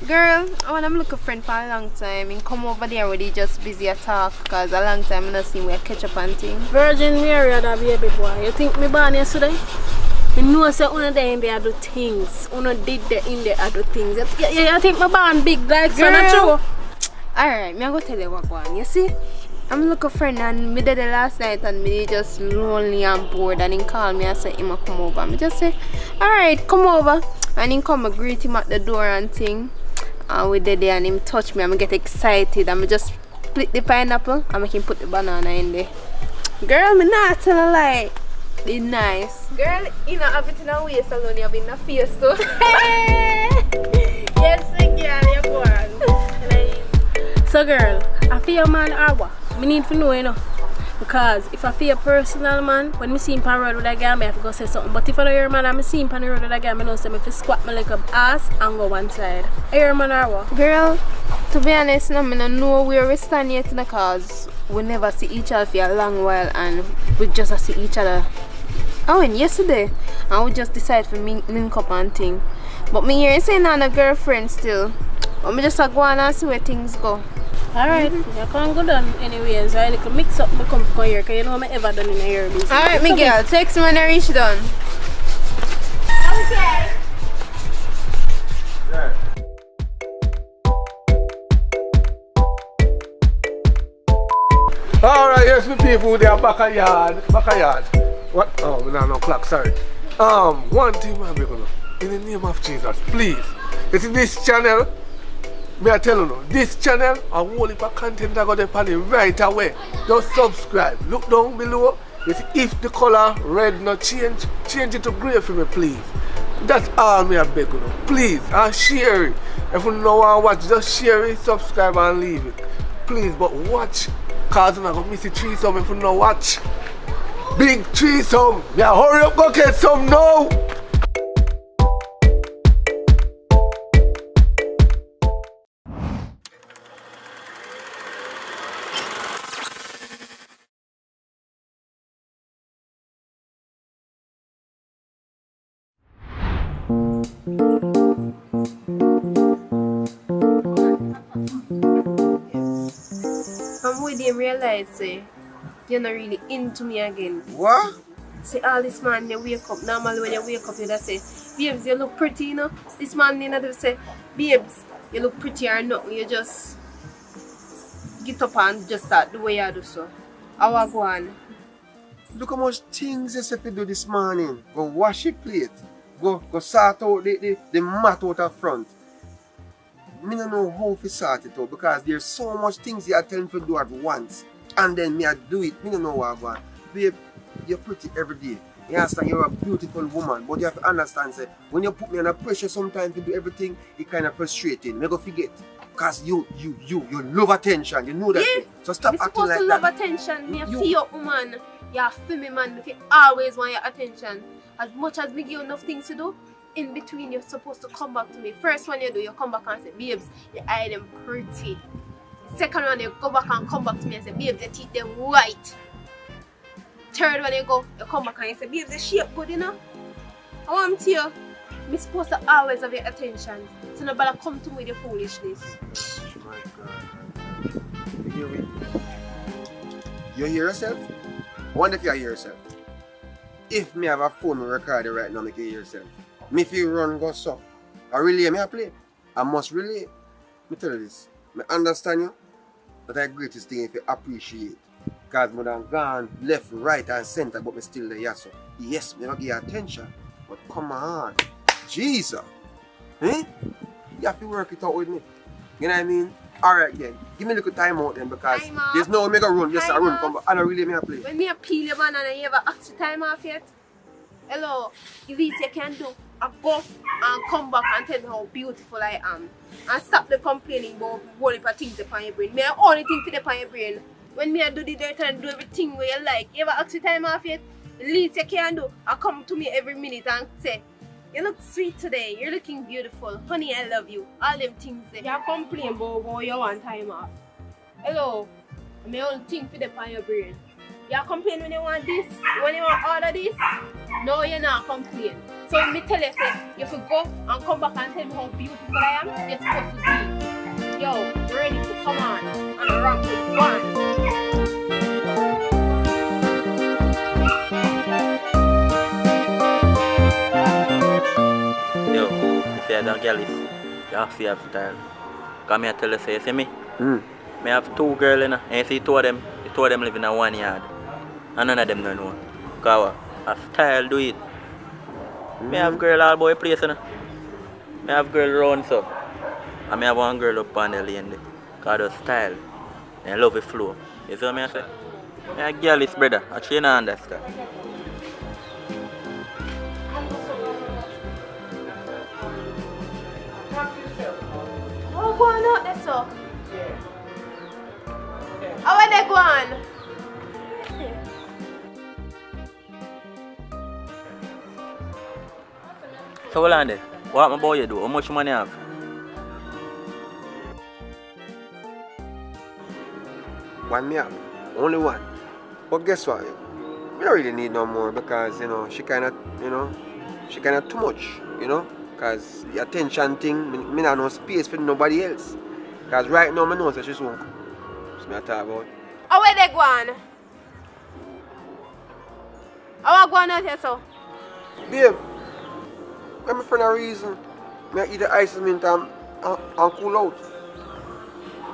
Girl, I want to look a friend for a long time. And come over there where they just busy at talk. Because a long time I don't see where catch up and things. Virgin Mary that baby boy. You think me born yesterday? I know say una there in there do things. Una did there in there do things. You think me born big like so not true? Alright, me I go tell you what go on. You see? I'm looking for a friend and me did the last night and me just lonely and bored and he called me and said he must come over. Me just say, alright, come over. And he come and greet him at the door and thing. And we did there and him touch me and I get excited and I just split the pineapple and make him put the banana in there. Girl, me not tell a lie. It's nice. Girl, you know have it in a waist alone, you have it in a face too. Yes, girl, you're born. So girl, I feel your man or what? Me need to know, you know. Because if I feel personal man, when I see him on the road with a girl, I have to go say something. But if I don't hear man and I see him on the road with a girl, I know say I have to squat my leg up ass and go one side. I hear man or what? Girl, to be honest, I don't know where we stand yet because we never see each other for a long while and we just see each other. I went yesterday and we just decided to link up and thing. But me here saying I'm a girlfriend still. But me just go on and see where things go. Alright, you can't go down anyways. I like mix up my come here because you know I'm ever done in a year business. Alright, me girl, text me when I reach done. Okay. Yeah. Alright, yes, the people, they are back a yard. What? Oh, no clock, sorry. One thing I'm gonna in the name of Jesus, please. You see this channel, me I tell you, this channel, a whole heap of content I got to put it right away. Just subscribe. Look down below. You see, if the color red not change it to grey for me, please. That's all me I beg you. Please, and share it. If you don't want to watch, just share it, subscribe and leave it. Please, but watch. Cause you're not going to miss the threesome if you don't watch. Big threesome. Yeah, hurry up, go get some now. I'm with him realize say you're not really into me again. What? See all this man you wake up. Normally when you wake up you just say, babes, you look pretty, you know. This man you know just say, babes, you look pretty or nothing. You just get up and just start the way you do so. How I go on? Look how much things you said to do this morning. Go wash your plate. Go sort out the mat out of front. Me don't know how to sort it out because there's so much things you are telling me to do at once. And then me I do it. Me don't know what I want. Babe, you're pretty every day. You understand? You're a beautiful woman. But you have to understand, say, when you put me under pressure sometimes to do everything, it kind of frustrating. Me go forget. Because you love attention. You know that. Yeah. So stop acting like that. You're supposed to love attention. Me feel your woman. You're a female man. If you always want your attention. As much as we give you enough things to do, in between you're supposed to come back to me. First one you do, you come back and say, babes, your eye them pretty. Second one you go back and come back to me and say, babes, your teeth them white. Third one you go, you come back and you say, babes, the shape good, you know. I want to you, I'm supposed to always have your attention. So nobody come to me with your foolishness. Oh my God. You hear me? You hear yourself? I wonder if you hear yourself. If me have a phone recording right now, make you hear yourself. Me if you run go so. I relay me I play. I must relay. Me tell you this. Me understand you. But the greatest thing if you appreciate. Because me done gone left, right and center, but me still there, yes, so. Yes, me don't give you attention. But come on. Jesus. Eh? You have to work it out with me. You know what I mean? Alright then. Give me a little time out then because there's no way me go run. Yes, I run come back. I don't really me a play. When me a peel your banana and you ever ask the time off yet? Hello, if it's you can do, I go and come back and tell me how beautiful I am. And stop the complaining about what if I think upon your brain. Me I only think for upon your brain. When me I do the dirt and do everything where you like, you ever ask the time off yet? The least you can do, I come to me every minute and say, you look sweet today, you're looking beautiful, honey I love you, all them things there. You complain about what you want time off. Hello, I only think for upon your brain. You complain when you want this, when you want order this? No, you're not complaining. So when me tell you, say, you have to go and come back and tell me how beautiful I am, you're supposed to be. Yo, you ready to come on and ramp with one. Yo, if you have a girl, you have to have style. Come here, tell you, say, you see me? I have two girls, and you see two of them live in a 1 yard. And none of them don't know. Because a style do it. I have girl all boy place, you know. I have girl round so. And I have one girl up on the lane there. Because of style. And love the flow. You see what I say? I have girl is brother. Actually, you don't understand. Oh, go on out there, so. How are they going? So, hold on there. What my boy you do? How much money you have? One me have. Only one. But guess what? We don't really need no more because, you know, she kind of too much, you know. Because the attention thing, me not no space for nobody else. Because right now, I know that she's won't come. That's what I talk about. How are they going? How are going out here, so? Babe, I'm for no reason. I eat the ice mint and cool out.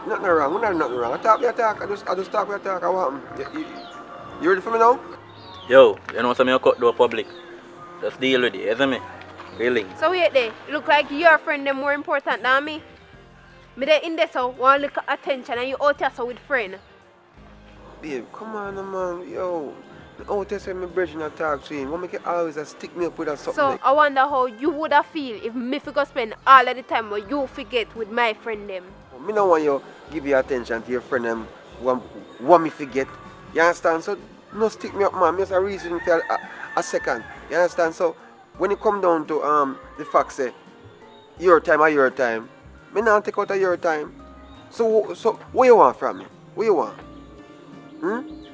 Nothing wrong. We not nothing wrong. I talk. I just talk. I want you ready for me now? Yo, you know something you cut to public. Just deal with it, isn't me? Really? So wait there. Look like your friend is more important than me. Me there in there so want look attention and you out here so with friend. Babe, come on man. Yo. Oh, tell say my brother not talk to him. What make you always stick me up with that something? So like- I wonder how you would have feel if me forgot spend all of the time where you forget with my friend them. Me don't want you give your attention to your friend them want me forget. You understand? So no stick me up, man. Me just a reason for a second. You understand? So when it come down to the fact say your time or your time, me not take out of your time. So what you want from me? What you want?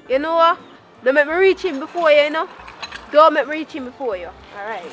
You know what? Don't make me reach him before you, you know? Don't make me reach him before you. Alright.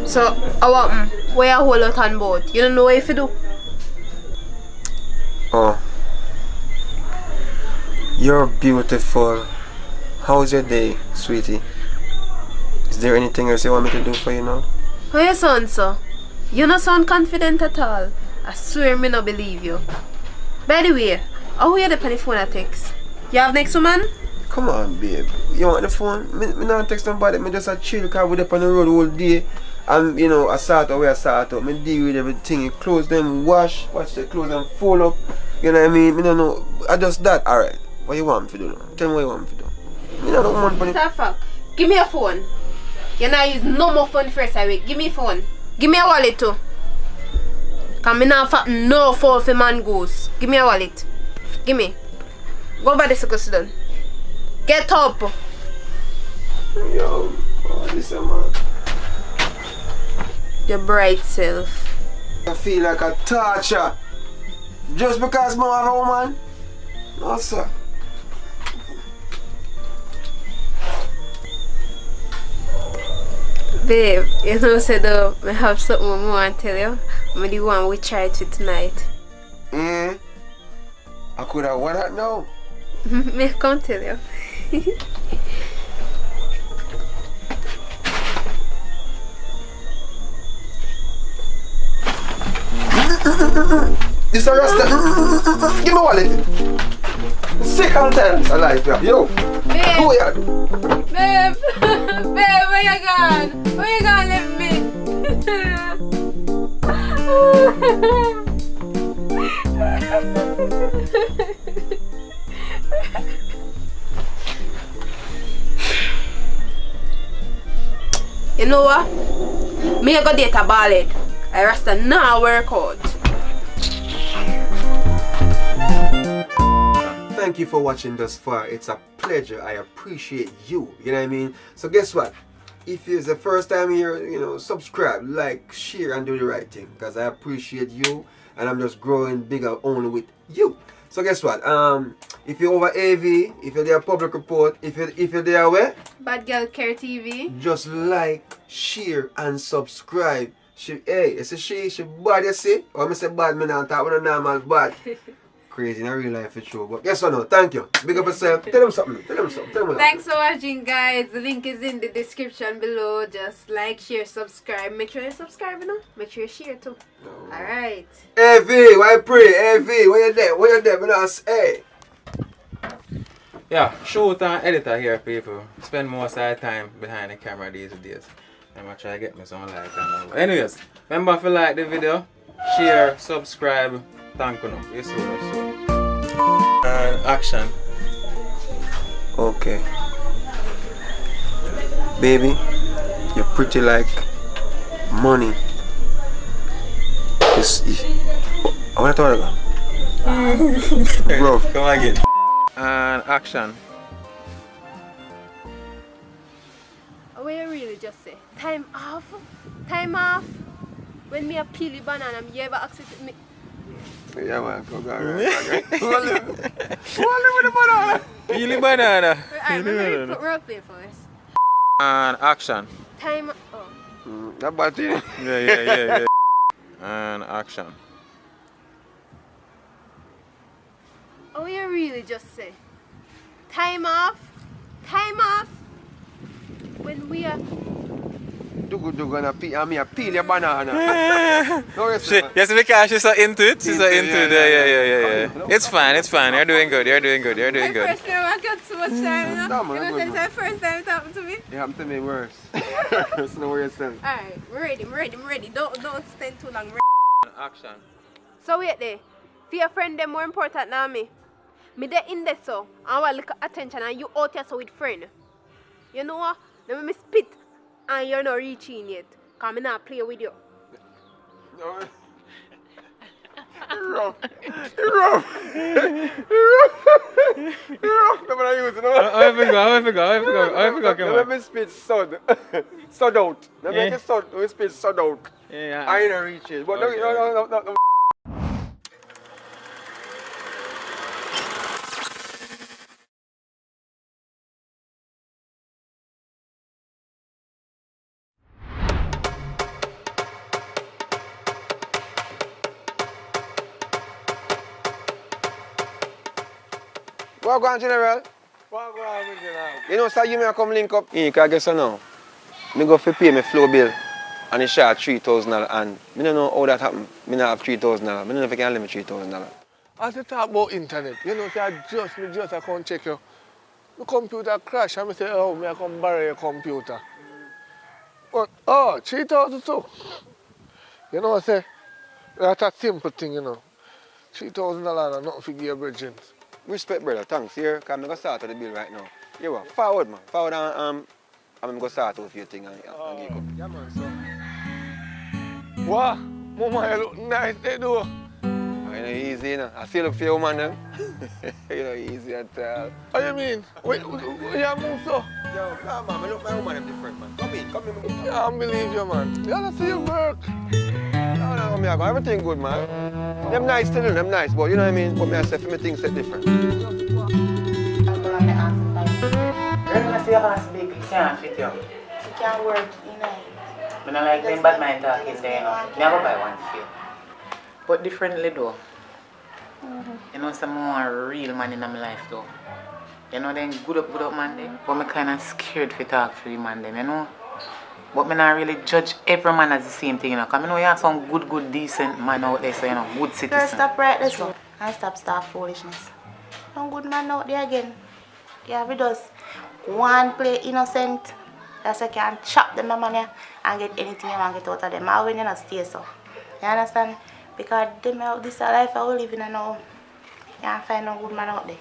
So, I want where I hold out on board. You don't know what if you do? Oh. You're beautiful. How's your day, sweetie? Is there anything else you want me to do for you now? How you sound, sir? You don't sound confident at all. I swear me not believe you. By the way, how you the on the phone I text? You have next woman? Come on, babe. You want the phone? Me not text nobody. Me just a chill because we up on the road all day. And you know, I start out where I start out. Me deal with everything. You close them, wash the clothes and fold up. You know what I mean? Me don't know. I just that. Alright. What you want me to do now? Tell me what you want me to do. Me not want money. What the fuck? Give me a phone. You not use no more phone first I wait. Give me a phone. Give me a wallet too. Cause me not fatten no phone for man goes. Give me a wallet. Give me. Go over this sit down. Get up. Yo, oh, listen, man. Your bright self. I feel like a torture. Just because I have a woman? No, sir. Babe, you know, said I have something more I want to tell you. I'm the one we tried to tonight. I could have what that now? Me can't tell you. This a rasta. Give me wallet. Second time alive, yeah. Yo. Babe. Go here. Babe. Babe, where you gone? Where you gone leave me? You know what? Me I go date a ballad. I rasta now work out. Thank you for watching thus far. It's a pleasure. I appreciate you. You know what I mean? So guess what? If it's the first time here, you know, subscribe, like, share, and do the right thing. Because I appreciate you. And I'm just growing bigger only with you. So guess what? If you're over AV, if you're there public report, if you're there where? Bad Girl Care TV. Just like, share, and subscribe. Hey, you see she bad, you see? Or I say bad, me not talk with a normal bad. Crazy in a real life for sure. But guess what now? Thank you. Big up yourself. Tell them something. Tell them something. Tell them Thanks for watching, guys. The link is in the description below. Just like, share, subscribe. Make sure you subscribe, you know. Make sure you share too. Alright. AV, why pray? AV, where you there? Where you there? Hey. Yeah, shoot and editor here, people. Spend most of our time behind the camera these days. I'm gonna try to get me some like and all. Anyways, remember if you like the video, share, subscribe. Thank you. You see what and action. Okay. Baby, you're pretty like money. I want to talk about. Bro. Come again. And action. What you really just say? Time off? Time off? When me a peel the banana, you ever ask it to me? Yeah, man, go right. Hold it with the banana. Peel the banana. Alright, let me put role play first. And action. Time. Oh. That bad thing. Yeah. And action. Oh, you really just say? Time off. Time off. When we are... Dugu and I peel your banana. No, Yes, because she's so into it. She's so into it. Yeah. It's fine. You're doing good. You're doing good. First time I got so much time, you know? No, It's the first time it happened to me. It happened to me worse. So no worry yourself. Alright, I'm ready. Don't spend too long. Action. So wait there. For your friend, they're more important than me. Me there in there so. I want little attention and you out here so with friend. You know what? Let me spit and you're not reaching yet. Cause me not play with you. No. Rough. No, but I use it. How I forgot. Come on. Let me spit sod. Sod out. Let me sod. We spit sod out. Yeah. I ain't reach it. But Okay. no. What go on, General? You know, sir, you may come link up. You can guess now. Me go for pay my flow bill and it short $3,000 and I don't know how that happen. Me not have $3,000. I don't know if I can limit $3,000. As you talk about internet, you know, I can't check you. The computer crash and I say, oh, I come borrow your computer. But, 3,000 too. You know what I say? That's a simple thing, you know. $3,000 and nothing for give your bridging. Respect, brother. Thanks. Here, because I'm going to start with the bill right now. Here, what? Forward, man. Forward and I'm going to start with your thing and give up. Yeah, man, so. What? Mama, you look nice, they do. You know, easy, you know. I still look for your woman, them. You know, easy at all. What you mean? Where you move so? Yo, nah, man. I look my woman, them different, man. Come in. I don't believe you, man. You gotta see your work. No, me, I got everything good, man. Them nice still, them nice, but you know what I mean? But me, I say, for me, things set different. Girl, I see your ass big, it can't fit you. It can't work, you know. I don't like them bad mind talking there, you know. Never buy one for you. But differently though. You know, some more real man in my life though. You know, then good up man then. But me kind of scared to talk to him man then, you know. But me not really judge every man as the same thing, you know. Because I know you have some good, decent man out there, so you know, good citizen. Girl, stop right there, so. And stop foolishness. Some good man out there again. Yeah, we just one play innocent. That's why you can chop them money and get anything you want to get out of them. All when you not stay so. You understand? Because this life I will live in now. You can't find no good man out there.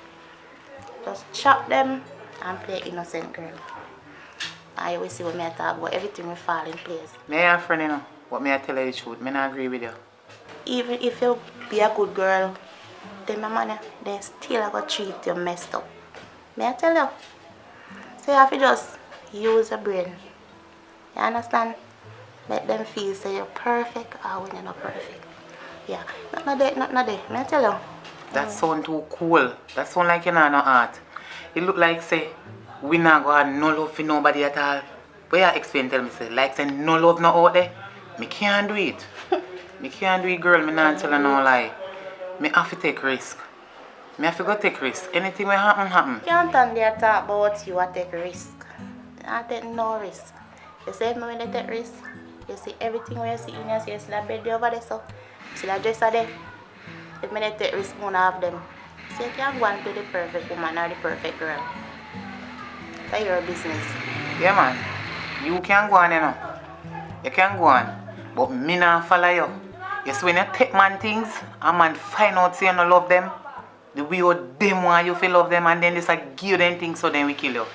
Just chop them and play innocent girl. I always see what me talk about. Everything will fall in place. Me and a friend, you know, but me I tell you the truth. Me not agree with you. Even if you be a good girl, then my money, they still have to treat you messed up. May I tell you? So you have to just use your brain. You understand? Let them feel say you're perfect or when you're not perfect. Yeah. Not there. May I tell you? That sound too cool. That sound like you know no art. It look like say we not go have no love for nobody at all. But you explain tell me say like say no love no out there. Me can't do it. Me can't do it, girl. Me not tell you no lie. Me have to take risk. Me have to go take risk. Anything will happen. You can't stand there talk about you take risk. I take no risk. You see me when they take risk, you see everything where you see in your see that bed over there so. See that dresser there. If me take risk, one of them. So you can't go and be the perfect woman or the perfect girl. That's your business. Yeah man. You can go on, you know. You can go on. But me not follow you. You see when you take man things, a man find out say you don't love them, the way you them want you feel love them and then they say give you them things so then we kill you.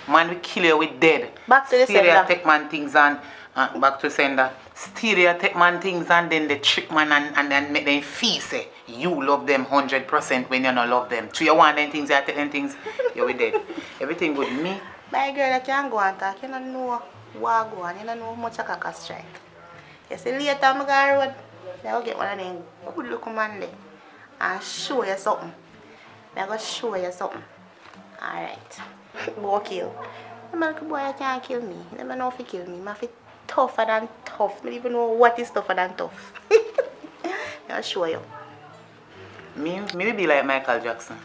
Man we kill you with dead. Back to the Still sender. you take man things and back to sender. Still you take man things and then they trick man and then make them feel say you love them 100% when you don't love them. So you want them things, you take them things, you're with dead. Everything with me. My girl, you can't go and talk. You don't know what go on. You don't know how much I can strike. You see later I'm going to go road. I'll get one of them good looking man there and show you something. I'm going to show you something. Alright. Go kill. The little boy can't kill me. I don't know if he kill me. I feel tougher than tough. I don't even know what is tougher than tough. I'll show you. Me be like Michael Jackson.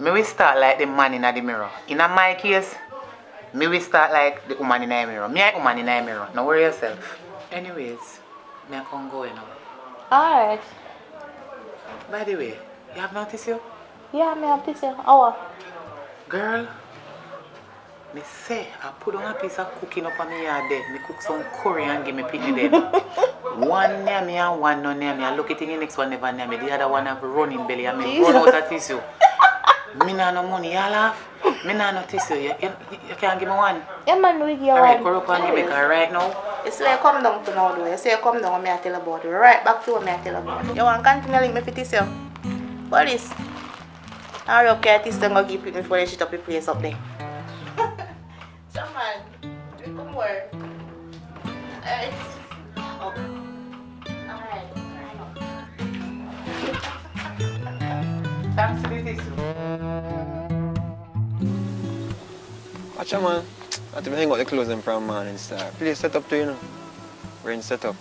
Me will start like the man in the mirror. In my case, me will start like the woman in the mirror. Me a woman in the mirror. Now worry yourself. Anyways, me I can go now. Alright. By the way, you have noticed you? Yeah, me have this here. Hour. Girl, me say I put on a piece of cooking up on me yard there. Me cook some curry and give me picnic them. One near me and one not near me. I look at the next one never near me. The other one have running belly and me run out of tissue. Me nah no money, you laugh. Me nah no tissue. You can't give me one. Yeah man, we give you Alright, one. go up and give me car right now. You say you come down to now though. You say you come down and me I tell you about it. Right back to what me I tell you about it. You want to continue link me for tissue? What is? Hurry up, care tissue go keep it before they shit up the place up there. So man, you come work. Oh. Alright. Thanks for the tissue. Watch out, man. I have to hang out the clothes them from man and start. Please set up to you know. We're in setup.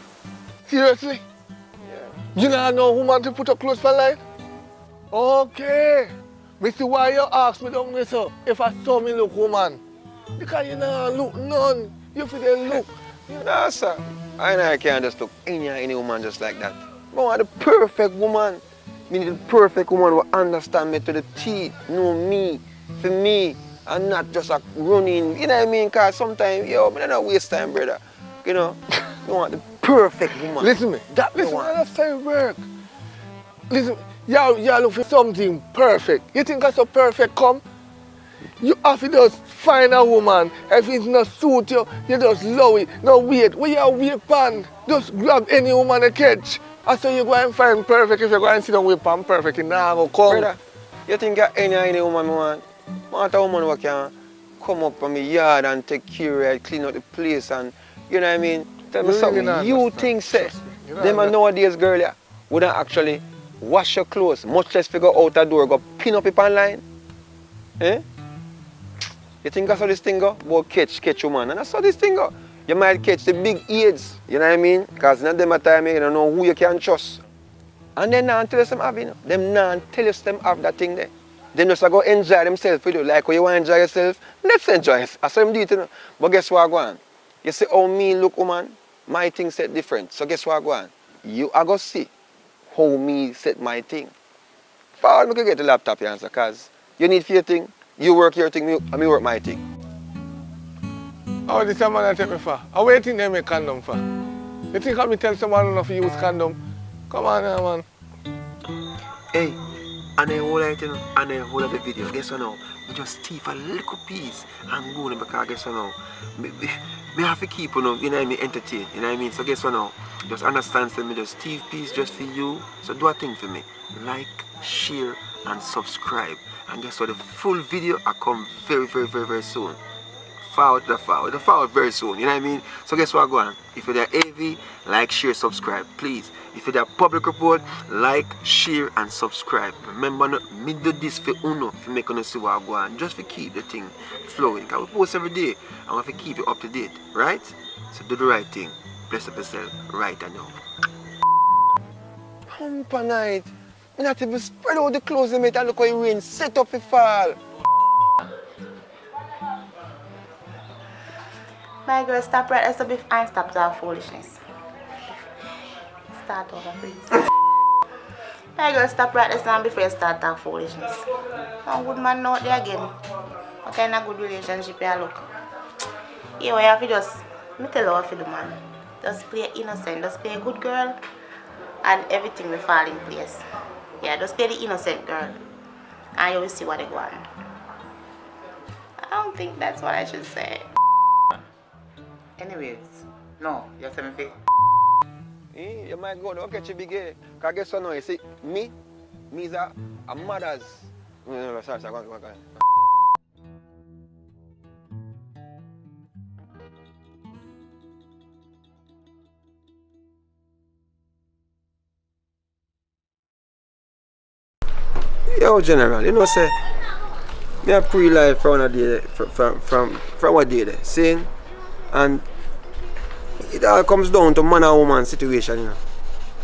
Seriously? Yeah. You know no woman to put up clothes for life? Okay. Me see why you ask me down there, so if I saw me look woman. Because you know look none. You feel they look. No, sir. I can't just look any woman just like that. I want the perfect woman. Me need the perfect woman who understand me to the teeth, know me, for me, and not just like running. You know what I mean? Because sometimes, yo, I don't waste time, brother. You know? You want the perfect woman. Listen me. Listen, that's how it work. Listen, y'all look for something perfect. You think that's so perfect come? You have to just find a woman. If it's not suit you, you just love it. No wait. Where you wait pan? Just grab any woman you catch. And so you go and find perfect. If you go and sit down with pan perfect, it now go come. Brother, you think any woman I want a woman who can come up from my yard and take care of it, clean out the place and, you know what I mean? Tell me something, you think, say, them and nowadays, girl, yeah, wouldn't actually wash your clothes, much less figure out the door, go pin up it online? Eh? You think that's how this thing go? About catch woman, and that's how this thing go. You might catch the big AIDS, you know what I mean? Because in them time, you don't know who you can trust. And then now tell us them have, you know. Them now tell us them have that thing there. Them just go enjoy themselves for you. Like when you want to enjoy yourself, let's enjoy it. I saw them do it, you know. But guess what, go on? You see how me look, woman, my thing set different. So guess what, go on? You are going to see how me set my thing. Forward, I can get the laptop here, because you need for your thing, you work your thing, and me work my thing. Oh, this man I take me for. I waiting they make condom for. You think I me tell someone not to use condom? Come on now, man. Hey, and I hold it, you know, and I hold the video. Guess what now? We just thief a little piece and go in because guess what now? Me have to keep, you know what I mean, entertained, you know what I mean? So guess what now? Just understand, me just thief piece just for you. So do a thing for me. Like, share, and subscribe. And guess what? The full video will come very soon. Forward very soon, you know what I mean? So guess what, go on? If you're there AV, like, share, subscribe, please. If you're there public report, like, share, and subscribe. Remember, me do this for uno, to make you see what I go on, just to keep the thing flowing. Because we post every day, and we have to keep it up to date, right? So do the right thing. Bless up yourself, right now. Humper night. Not even spread out the clothes and look how it rain, set up the fall. My girl, stop right there so and stop that foolishness. Start over, please. My girl, stop right there before you start that foolishness. No good man out there again. What kind of good relationship you look? Yeah, you have to just, me tell you what to do, man. Just play innocent, just play a good girl, and everything will fall in place. Yeah, just play the innocent girl, and you will see what they go on. I don't think that's what I should say. Anyways, no, you say me fi. You might go down catch a big gay. Because guess what now, you see, me is a mother's. No, sorry, go on. Yo, General, you know, say, me a pre-life from a day, from what day there, seeing? And it all comes down to man and woman situation, you know.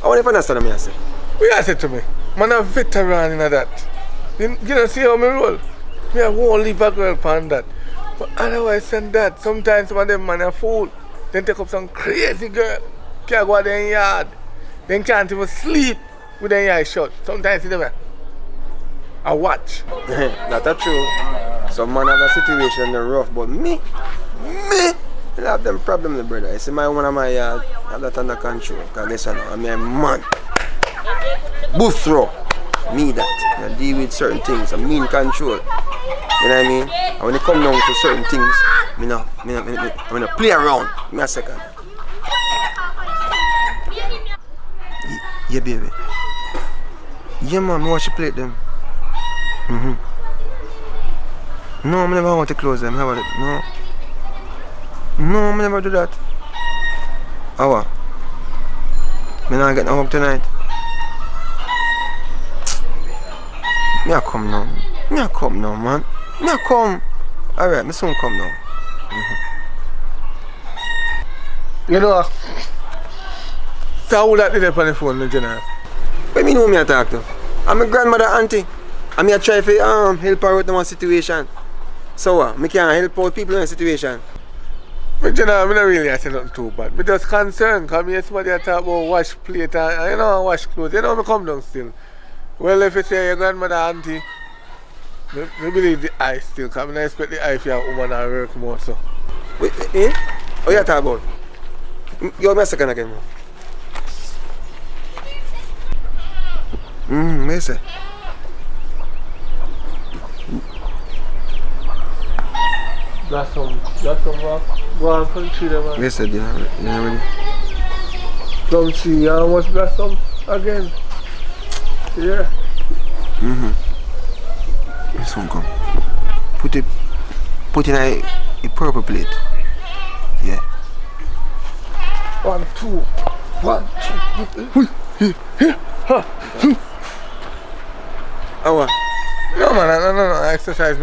I want to understand what I say. What you say to me? Man a veteran in that. You know, see how me roll? Me I won't leave a girl upon that. But otherwise than that, sometimes some of them man are fool. Then take up some crazy girl. Can't go out there in yard. Then can't even sleep with their eyes shut. Sometimes you know I watch. That's true. Some man have a situation they're rough, but me, I have them problems, brother. You see my one of my yard, I have that under control. Because listen, I'm a man. Booth throw. Me that. I deal with certain things. I'm in control. You know what I mean? And when it come down to certain things, I'm gonna play around. Give me a second. Yeah, baby. Yeah, man, I watch you play them. No, I never want to close them. How about it? No, I never do that. How what? I'm not getting home tonight. Me I come now, man. Me I come. Alright, me soon come now. You know, so who that did up on the phone, General? What me know me I talk to? I'm my grandmother auntie. And me I try to help her out in one situation. So what? Me can't help out people in a situation. But you know, I'm not really saying nothing too bad. I'm just concerned because me somebody talk about wash plate and you know wash clothes. You know me come down still. Well, if you say your grandmother auntie, I believe the eye still, because I expect the eye for your woman to work more so. Wait, eh? What you talking about? Give me a second again, man. What you say? That's some rock. Go on, country there, man. What you say, you know ready? Come see, you almost blast some again. Yeah. This one come. Put in a purple plate. Yeah. 1, 2. 1, 2. Oh what? No man, no. Exercise.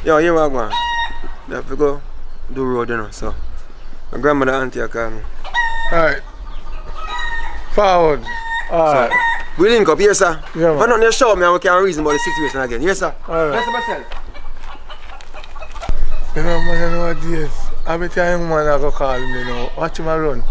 Yo, here we go. I have to go do road, you know, so my grandmother auntie call me. Alright. Forward. Alright. So, we link up here, sir. Yeah, if I don't show me, I can't reason about the situation again. Yes, sir. Alright. Yes, myself. You know, man, nowadays, I bet you a young man I go call me, you know. Watch him run.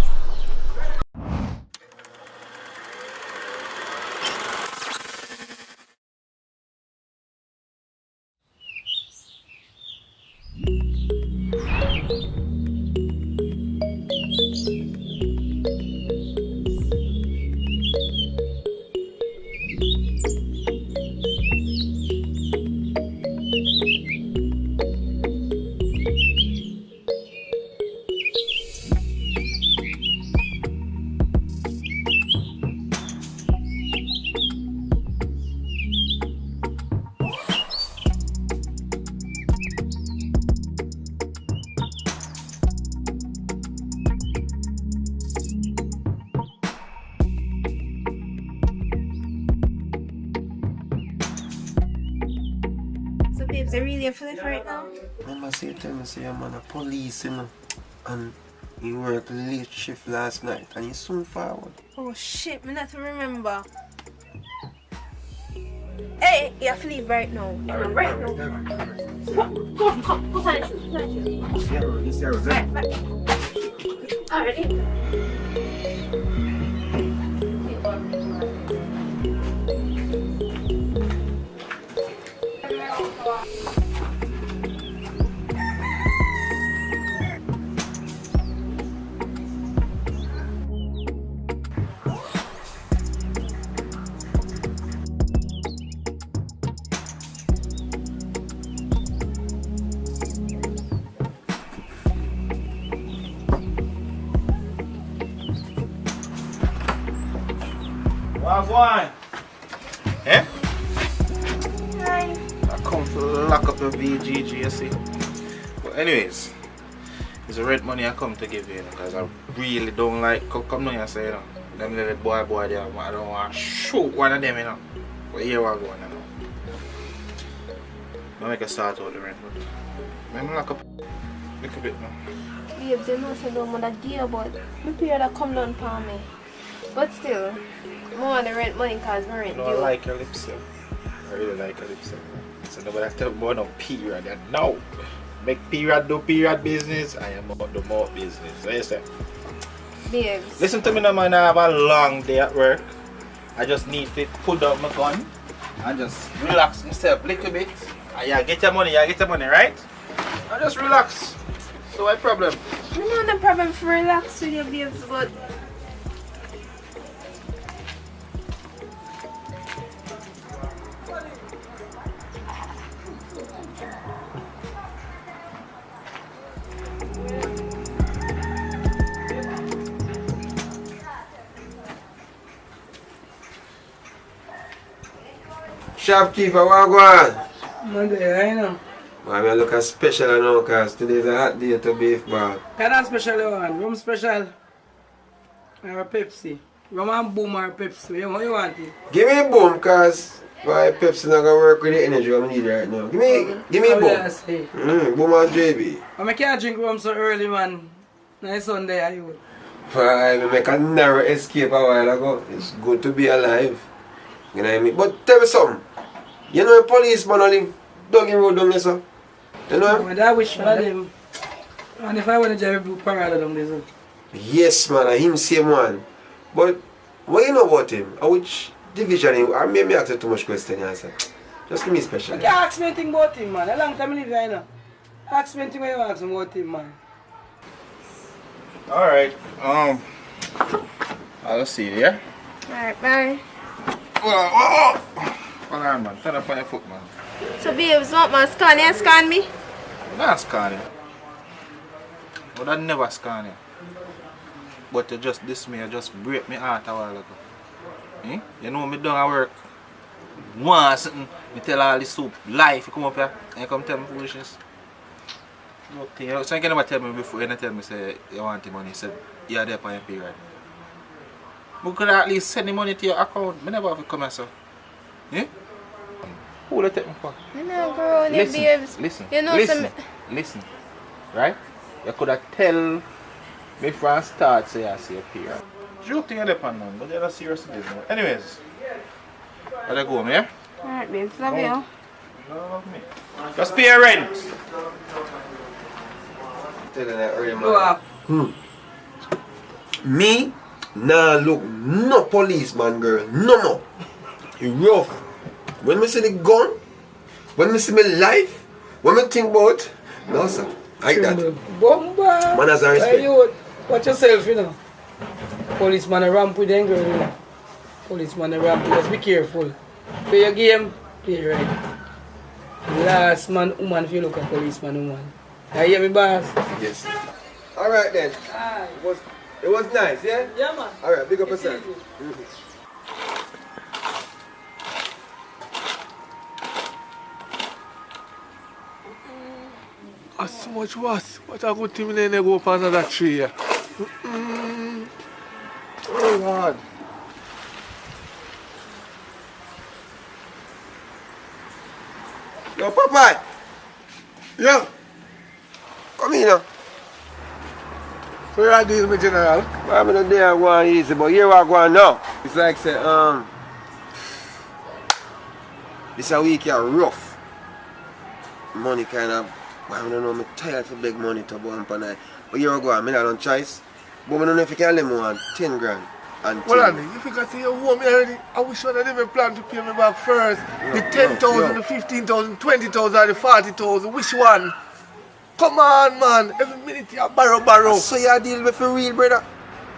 Babes, I really feel it right now. Remember, say tell me, say your man a police, you know, and he worked late shift last night, and he soon forward. Oh shit, me not remember. Hey, you have to leave right now. Right now. Come, put on the shoes. Right. Already. Wagwan. Eh? Hi. I come to lock up the VGG, you see. But anyways, it's the rent money I come to give you, because I really don't like come down here say, you know. Them little boy there, I don't want to shoot one of them, you know. But here we go, you know. I make a start out the rent, but let me lock up a little bit now. Babes, you know, say don't want to deal, but the period that come down for me. But still, I want the rent money because my rent I don't due. like your lips, yeah. I really like Calypso. So nobody tell me about no period. And now, make period do period business, I am about the more business. So you say, Babes. listen to me now, man. I have a long day at work. I just need to put down my gun and just relax myself a little bit. And you get your money, right? And just relax. So what problem? You know the problem for relax with your babes, but Shopkeeper, what go on? Monday, I know. Man, I look special now because today's a hot day to beef bar. Kind of special one. Rum special. Or Pepsi. Rum and boom or Pepsi. What you want it? Give me boom because why Pepsi not gonna work with the energy I need right now. Give me boom. Boom and JB. I can't drink rum so early, man. Nice Sunday, are you? I make a narrow escape a while ago. It's good to be alive. You know what I mean? But tell me something. You know a policeman live Duggan Road down there, sir? You know him? I wish for them. And if I want to drive blue parade down there, sir. Yes, man. I him same one. But what you know about him? Which division him? I may ask you too much question, answer. Just give me special. You can't ask me anything about him, man. A long time I live here, you know. Ask me anything when you ask me about him, man. Alright. I'll see you, yeah? alright, bye. Hold on, man. Turn up on your foot, man. So babes, what man, scan me? Not scan you. But I never scan you. But you just this me, you just break me heart a while ago. Eh? You know me done at work. One something, me tell all this soup life, you come up here and you come tell me foolishness. Okay, you know, so you can never tell me before, you never tell me say you want the money, you said you're there for your period. We could at least send the money to your account. I never have to come here, so. Eh? Who will take me for? You know, girl, your babes. Listen, you know, listen. Right? You could have tell me from start say I see a period. Joking you're depend man, but you're not serious business. Anyways, let go, yeah? Alright, babes, love you. Love me. Just pay your rent. Tell you that early, man. Me? Nah, look, no policeman, girl. No more. You rough. When me see the gun, when me see my life, when me think about, no, sir. Like that. Bomba. Manners and respect. Hey, you, watch yourself, you know. Policeman a ramp with them, girl, you know. Policeman a ramp with us. Be careful. Play your game, play right. Last man, woman, if you look at policeman, woman. You hear me, boss? Yes. Alright then. It was nice, yeah? Yeah, man. Alright, big up yourself. That's so much worse. What a good thing they go up another tree here. Oh God. Yo, Papa! Yeah. Come here now. So you are dealing with General? I'm not there going easy, but here I go now. It's like say, this a week here rough. Money kind of, I don't know, I'm tired for big money to go on per night. But here I go, I'm not on choice. But I don't know if you can let me on 10 grand. And Well, Andy, if you can see your home already, I wish you had even planned to pay me back first. The 10,000, the 15,000, 20,000, or the 40,000, which one? Come on, man. Every minute you borrow. So you deal with for real, brother.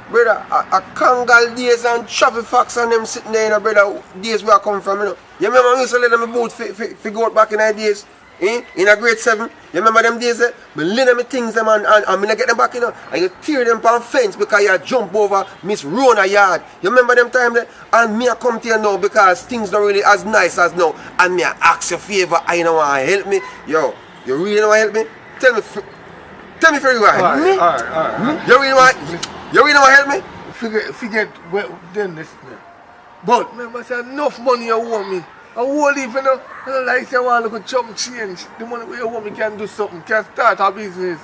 Brother, a Kangal days and traffic facts and them sitting there, you know, brother, days where I come from, you know. You remember when we used to let them boat figure out back in the days? In a grade 7, you remember them days? I lend them things them and I get them back, you know. And you tear them on fence because you jump over Miss Rona yard. You remember them time there? And me I come to you now because things not really as nice as now. And me I ask you a favor, I know want to help me. Yo, you really know want to help me? Tell me for you why. Alright. You really want to help me? Forget well, then this. But remember, say enough money you owe me. I won't leave, you know. I don't like say I want to look at chump change. The money you owe me can do something, can start a business.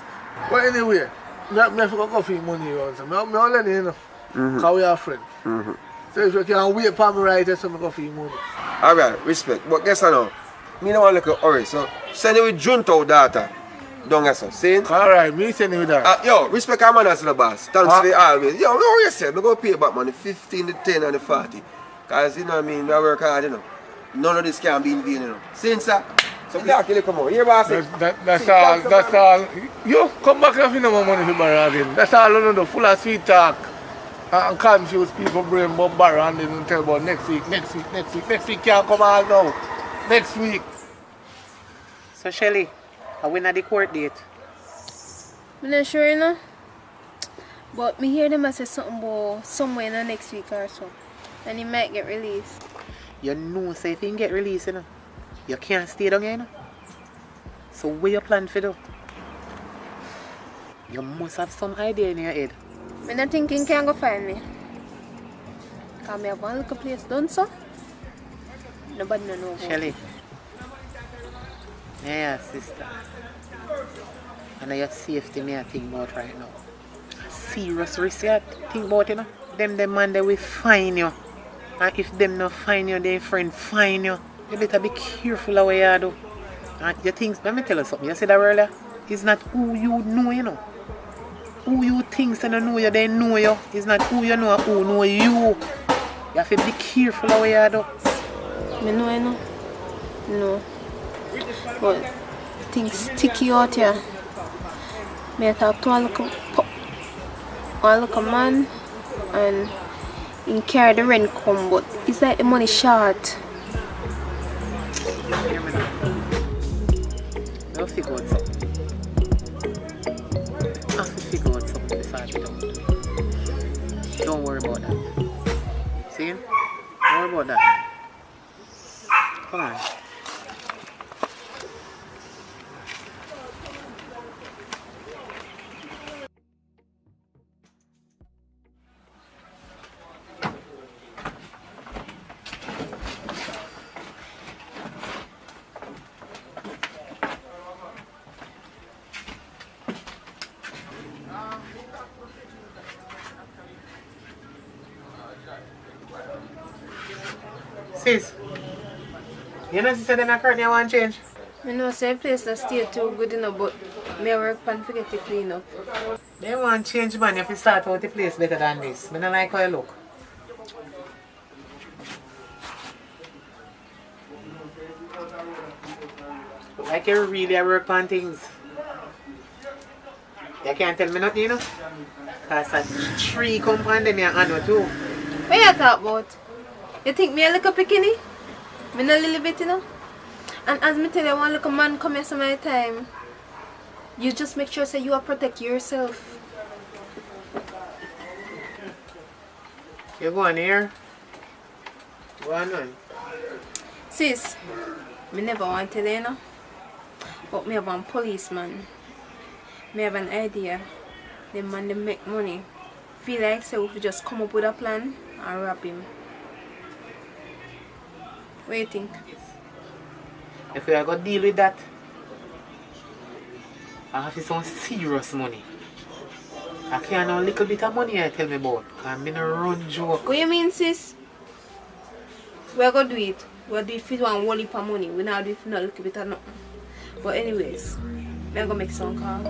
But anyway, I have to go for your money around. So I will let you know. Because we are friends. So if you can wait for me right there, so I go for your money. Alright, respect. But guess what now? Me no want look at hurry, so send it with Junto data. Don't get so. See? Alright, me send you that. Yo, respect our manners to the boss. Thanks for always. Yo, what you say? We go pay back money 15, the 10 and the 40. Cause you know what I mean, we work hard, you know. None of this can be in vain, you know. See, sir? So exactly, come on. Here, boss. That's all. You come back if you no more money for borrow again. That's all you know, full of sweet talk. And confuse people brain about borrow and then tell about next week. Next week can't come out now. Next week. So Shelly, are we at the court date? I'm not sure, you know. But me hear them say something about somewhere in the next week or so. And he might get released. You know, so if you get released, you know, you can't stay down here, you know. So what you plan for do? You must have some idea in your head. I'm not thinking can go find me. Because I have one little place done so. Nobody know about Shelly. it. Yeah, sister. And your safety me I think about right now. Serious risk you think about, you know. Them man they will find you. And if them not find you, their friend find you. You better be careful of what you do. And you think, let me tell you something. You said that earlier. It's not who you know, you know. Who you think they don't know you, they know you. It's not who you know, who know you. You have to be careful of what you do. I know, you know. No. But things sticky out here. I talk to one little man and he carry the rent come, but it's like the money short. I'll figure out something. I'll figure out something to sort it out. Don't worry about that. See? Don't worry about that. Come on. Sis, you know sister them curtain you want change? I know say place that stay too good enough, but me work pan to get it clean up. They want change man if you start out the place better than this. I don't like how you look. Like you really work on things. You can't tell me nothing, you know? Because a tree come on them your hand too. What you talk about? You think me a little bikini? Me not a little bit, you know? And as me tell you, one little man come here some of the time. You just make sure say you are protect yourself. You go on here. Go on. Sis, me never want to tell you, know? But me have one policeman. Me have an idea. The man they make money. Feel like say if we just come up with a plan and rob him. What do you think? If we are going to deal with that, I have some serious money. I can't know a little bit of money I tell me about. I'm in a run joke. What you mean, sis? We're going to do it. We'll do it for one whole heap of money. We're not do it for not a little bit of nothing. But anyways, I'm going to make some call.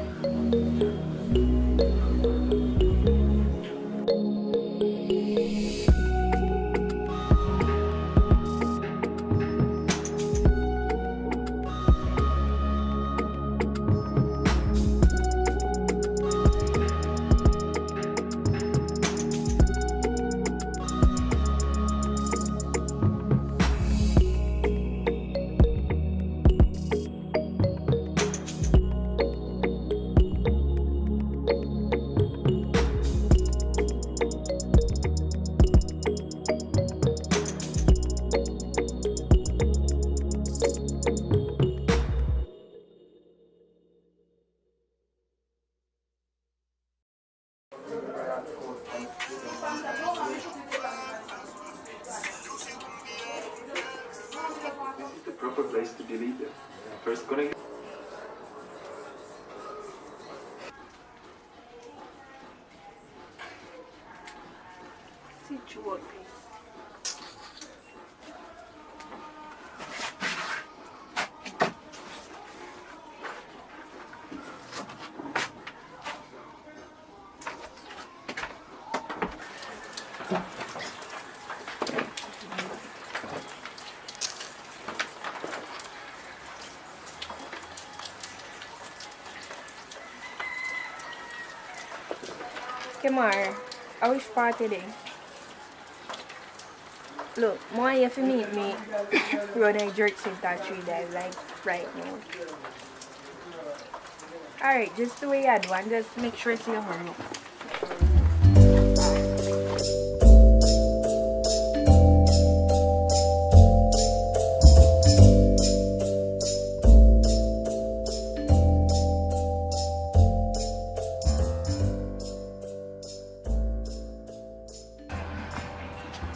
Place to delete them. First connect. Kamar, I wish party day. Look, more you for meet me run a jerk center 3 days like right now. Alright, just the way I do and just make sure it's your hurry up.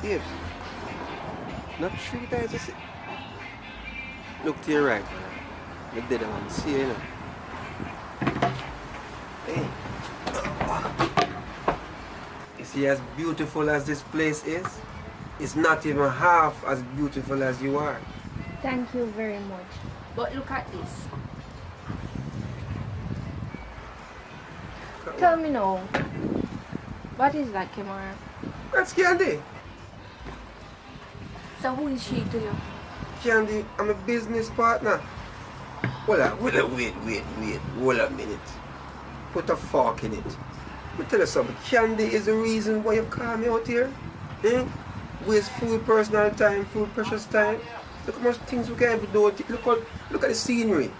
Babes, not 3 times a sit. Look to your right, man. The dead one, see you, know. Hey. You see, as beautiful as this place is, it's not even half as beautiful as you are. Thank you very much. But look at this. Tell me now, what is that, Kamara? That's Candy. So who is she to you? Candy, I'm a business partner. Wait, hold a minute. Put a fork in it. Let me tell you something. Candy is the reason why you call me out here. Eh? Waste food, personal time, food, precious time. Look how much things we can do. Look at the scenery.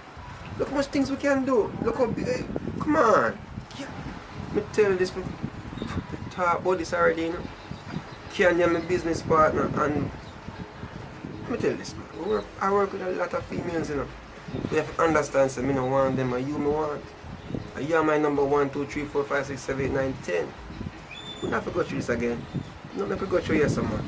Look how much things we can do. Look how big. Come on. Let me tell you this. We talk about this already, you know. Candy, I'm a business partner, and let me tell you this, man. I work with a lot of females, you know. You have to understand, so I don't want them, and you me want. And you are my number 1, 2, 3, 4, 5, 6, 7, 8, 9, 10. We don't have to go through this again. We don't have to go through here, someone.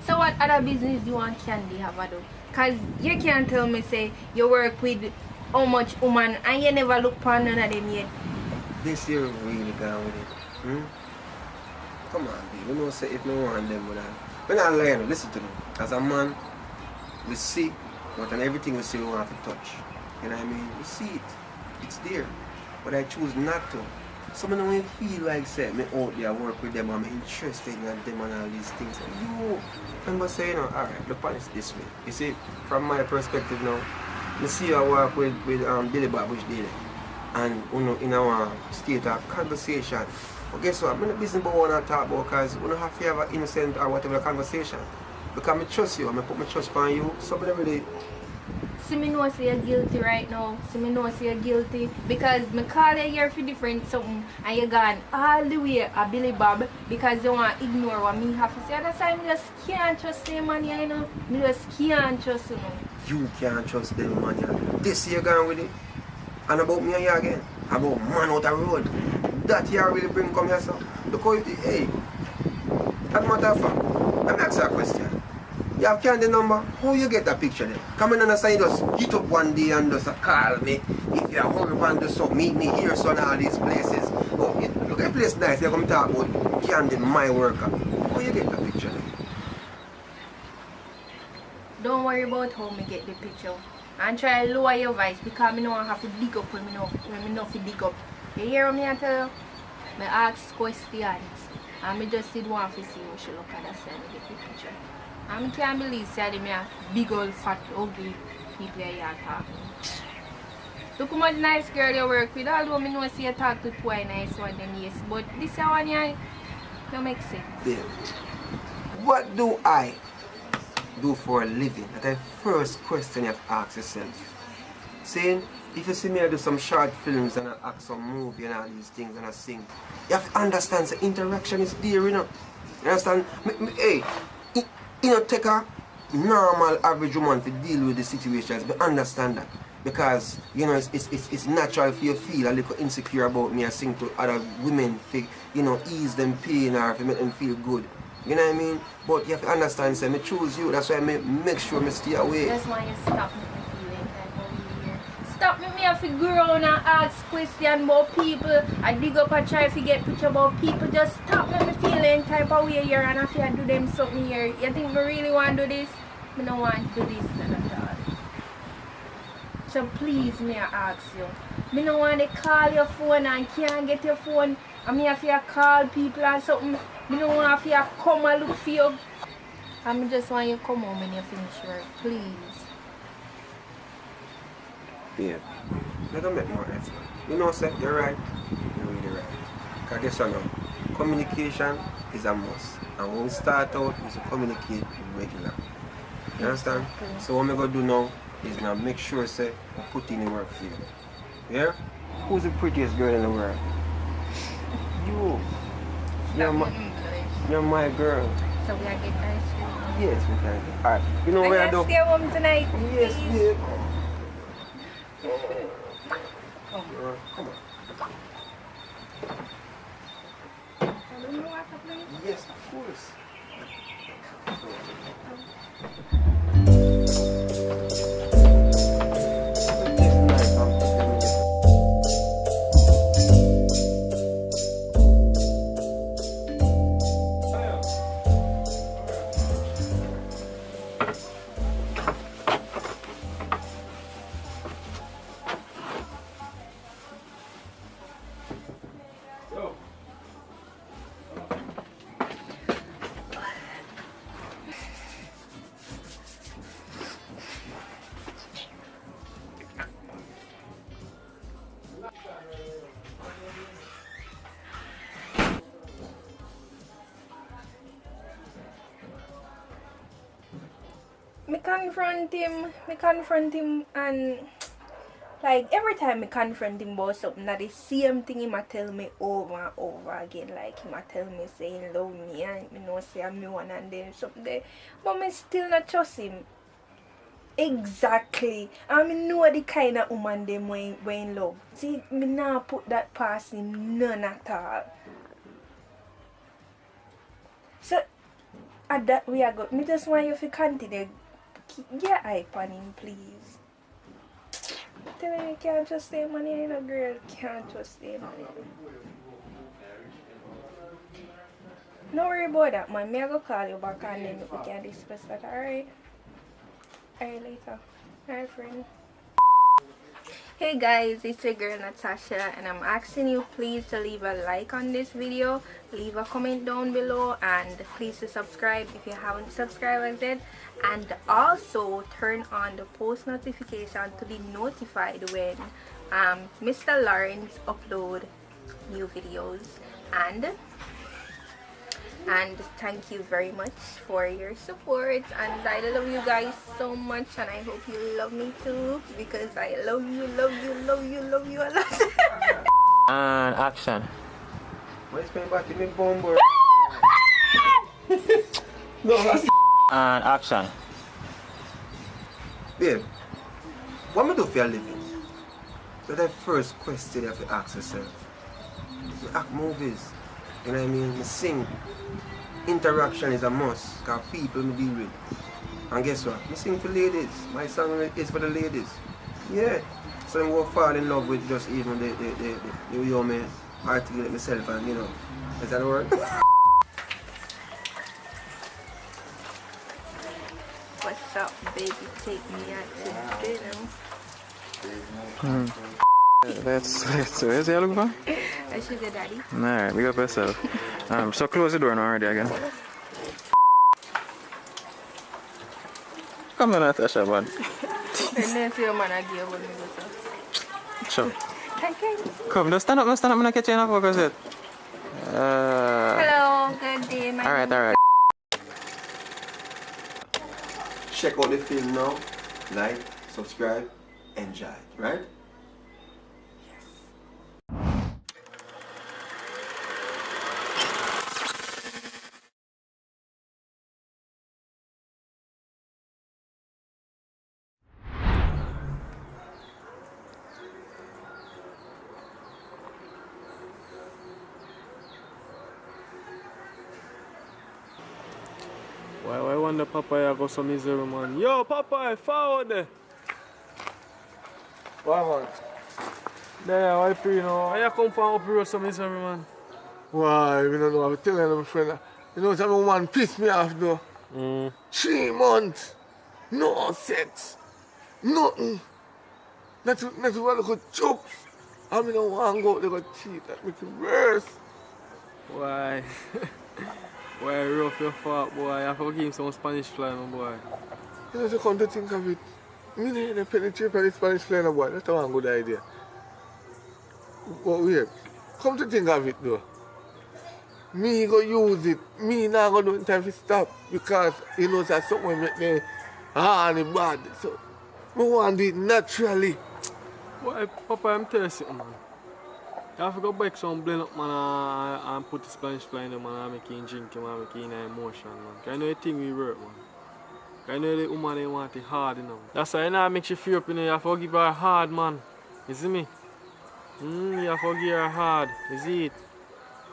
So what other business do you want Candy have to do? Because you can't tell me, say, you work with how much woman and you never look for none of them yet. This year really gone with it. Hmm? Come on, babe. You know, say if no want them, but we're not lying. Listen to me. As a man, we see what and everything we see we want to touch. You know what I mean? We see it. It's there. But I choose not to. Some of them feel like say me out there work with them, I'm interested in them and all these things. And you remember saying, alright, look at it this way. You see, from my perspective now, I see I work with Billy Bob which did it. And you know, in our state of conversation. But guess what? I'm not business about what I talk about because we don't have to have an innocent or whatever conversation. Because I trust you, I put my trust on you. Somebody really. See me know say you're guilty right now. See me know say you're guilty. Because me call you here for different something and you gone all the way a Billy Bob because you want to ignore what me have to say. That's why I just can't trust them man, you know. I just can't trust you know. You can't trust them man. Yeah. This year gone with it. And about me and you again. About man out the road. That you really bring come here, so. Look how hey. As a matter of fact, let me ask you a question. You have Candy number? How you get that picture then? Come in and say just get up one day and just call me. If you're hungry and just so meet me here so in all these places. Oh, look at the place nice, you come talk about Candy, my worker. How you get that picture then? Don't worry about how me get the picture. And try to lower your voice because I don't have to dig up when I know to dig up. You hear me I tell you? I ask questions and I just did want to see what she look at that side and get the picture. And I can't believe that me a big old fat ugly people here talking. Look how much nice girl you work with, although I know see you talk to two nice one then yes. But this one here don't make sense. Yeah. What do I do for a living? That's the first question you have to ask yourself. Saying, if you see me I do some short films and I act some movie and all these things and I sing, you have to understand the interaction is there, you know. You understand? Hey, you know, take a normal average woman to deal with the situations, but understand that. Because, you know, it's natural for you to feel a little insecure about me and sing to other women to, you know, ease them pain or to make them feel good. You know what I mean? But you have to understand, say, I choose you, that's why I make sure I stay away. That's why you stop me feeling type of weird. Stop me have to go around and ask questions about people. I dig up and try to get picture about people. Just stop me feeling type of way here and I feel do them something here. You think I really want to do this? I don't want to do this at all. So please, may I ask you. I don't want to call your phone and can't get your phone. I mean, if you call people and something, I don't want you to come and look for you. I just want you to come home when you finish work, please. Yeah. I don't make more effort. You know, sir, you're right. You're really right. Because guess what now? Communication is a must. And when we start out, we should communicate regular. You understand? Exactly. So what I'm going to do now is now make sure, say, I put in the work for you. Yeah? Who's the prettiest girl in the world? You. You're my girl. So we are getting ice cream. Yes, we can. Alright. You know I where I can do? stay home tonight. Yes, please. Come on. I don't know what to play. Yes, of course. Me confront him and like every time me confront him about something that the same thing he might tell me over and over again. Like he might tell me saying love me and me know say I'm me one and then something there. But me still not trust him. Exactly. And me know the kind of woman them when in love. See, me now put that past him none at all. So at that we are good. Me just want you to continue. Keep your eye on him, please. Tell him you can't trust him, man. You ain't a girl. Can't trust him. No worry about that, man. Me I go call you back and then we can discuss that. Alright? Alright, later. Alright, friend. Hey guys, it's your girl Natasha and I'm asking you please to leave a like on this video, leave a comment down below, and please to subscribe if you haven't subscribed yet, and also turn on the post notification to be notified when Mr. Lawrence upload new videos. And thank you very much for your support, and I love you guys so much, and I hope you love me too, because I love you a lot. And action. Why is my back in my bumper? No, that's And action. Babe, what am I do for a living? So that first question you have to ask yourself. I act movies, you know what I mean? I sing. Interaction is a must, because people me deal with. And guess what? I sing for ladies. My song is for the ladies. Yeah. So I will fall in love with just even the way I articulate myself, and you know. Is that the word? What's up, baby? Take me out to dinner. Where's he looking for? A sugar daddy. Alright, big up yourself. So close the door now already again. Come on, Natasha, man. And then see your man again when we go to. Sure. Okay. Come, just stand up, I'm gonna catch you in a focus it. Hello, good day, my Alright. Check out the film now. Like, subscribe, enjoy, right? Why wonder Papa go so misery, man? Yo, Papa, forward there. Why, man? There, why free, you know? Why you come from up here so misery, man? Why? You don't know. I'm telling you, my friend. You know, some woman pissed me off, though. 3 months. No sex. Nothing. Not to look at jokes. I mean, I don't want to go out there and cheat. That makes it worse. Why? Why rough your fault, boy? I have to give him some Spanish fly, my boy. You know, you come to think of it. Me need to penetrate the Spanish fly, boy. That's a good idea. But wait, come to think of it though. Me go use it. Me not go do it in time to stop. Because you know that something make me and bad. So I want to do it naturally. Boy, Papa, I'm telling you something, man. You have to go back some blend up, man, and put the Spanish fly in them, man, and make him drink him, and make him in emotion, man. Because I know the thing we work, man. Because I know the woman, they want it hard, you know. That's why you know, make you feel up, you know, you have to give her hard, man. You see me? You have to give her hard, you see it?